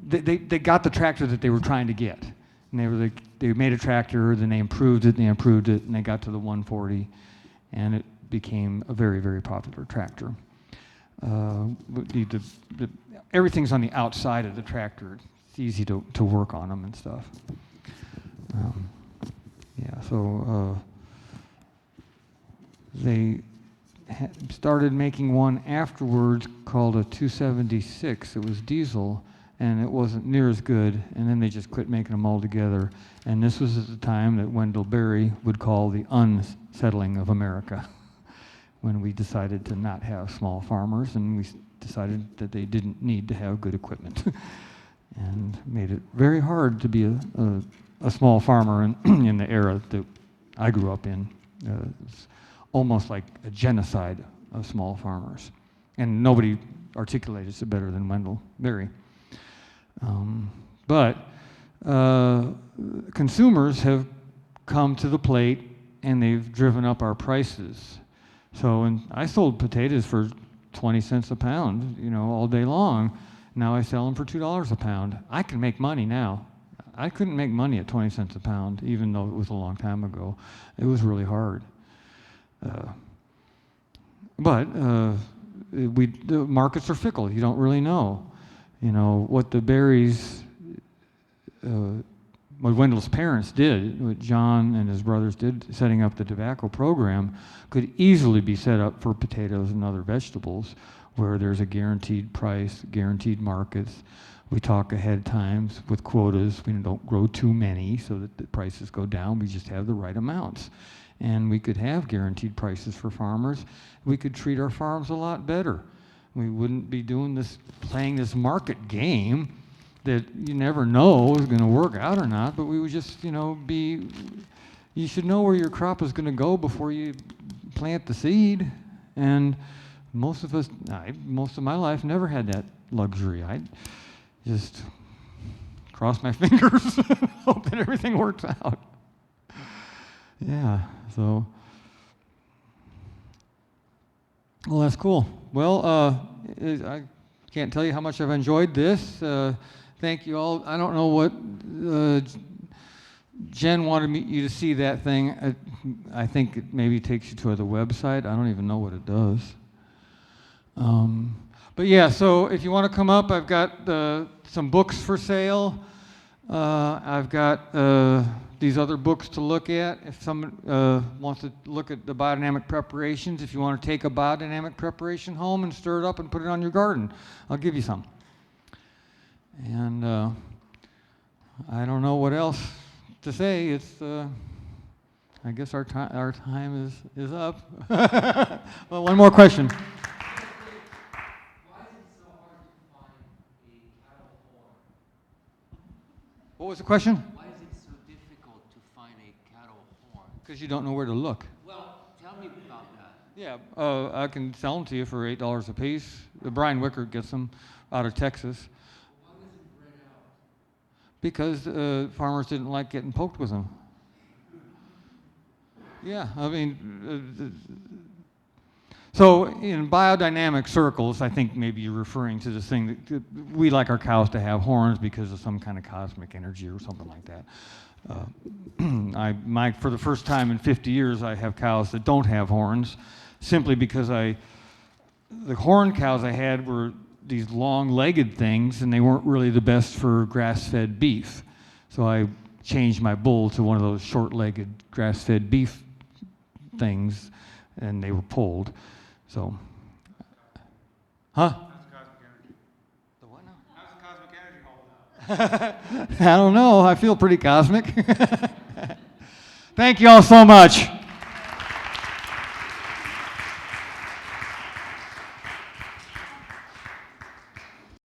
they got the tractor that they were trying to get. And they made a tractor, then they improved it, and they got to the 140, and it became a very, very popular tractor. Everything's on the outside of the tractor. It's easy to work on them and stuff. Yeah, so they started making one afterwards called a 276. It was diesel, and it wasn't near as good, and then they just quit making them altogether. And this was at the time that Wendell Berry would call the unsettling of America, when we decided to not have small farmers, and we decided that they didn't need to have good equipment, and made it very hard to be a small farmer in the era that I grew up in. It's almost like a genocide of small farmers, and nobody articulates it better than Wendell Berry. But consumers have come to the plate, and they've driven up our prices. So I sold potatoes for 20 cents a pound, all day long. Now I sell them for $2 a pound. I can make money now. I couldn't make money at 20 cents a pound, even though it was a long time ago. It was really hard. But the markets are fickle. You don't really know. You know, what the berries, what Wendell's parents did, what John and his brothers did, setting up the tobacco program, could easily be set up for potatoes and other vegetables, where there's a guaranteed price, guaranteed markets. We talk ahead of times with quotas. We don't grow too many so that the prices go down. We just have the right amounts. And we could have guaranteed prices for farmers. We could treat our farms a lot better. We wouldn't be doing this, playing this market game that you never know is going to work out or not, but we would just, you should know where your crop is going to go before you plant the seed. And most of us, most of my life, never had that luxury. I just cross my fingers, hope that everything works out. Yeah, so. Well, that's cool. Well, I can't tell you how much I've enjoyed this. Thank you all. I don't know what Jen wanted you to see that thing. I think it maybe takes you to the website. I don't even know what it does. But yeah, so if you want to come up, I've got some books for sale. I've got these other books to look at. If someone wants to look at the biodynamic preparations, if you want to take a biodynamic preparation home and stir it up and put it on your garden, I'll give you some. And I don't know what else to say. It's I guess our time is up. Well, one more question. What was the question? Why is it so difficult to find a cattle horn? Because you don't know where to look. Well, tell me about that. Yeah, I can sell them to you for $8 a piece. Brian Wicker gets them out of Texas. Why was it bred out? Because farmers didn't like getting poked with them. Yeah, I mean, so in biodynamic circles, I think maybe you're referring to this thing that we like our cows to have horns because of some kind of cosmic energy or something like that. For the first time in 50 years, I have cows that don't have horns, simply because the horn cows I had were these long-legged things, and they weren't really the best for grass-fed beef. So I changed my bull to one of those short-legged grass-fed beef things, and they were pulled. So, huh? How's the cosmic energy? The what now? How's the cosmic energy holding up? I don't know. I feel pretty cosmic. Thank you all so much.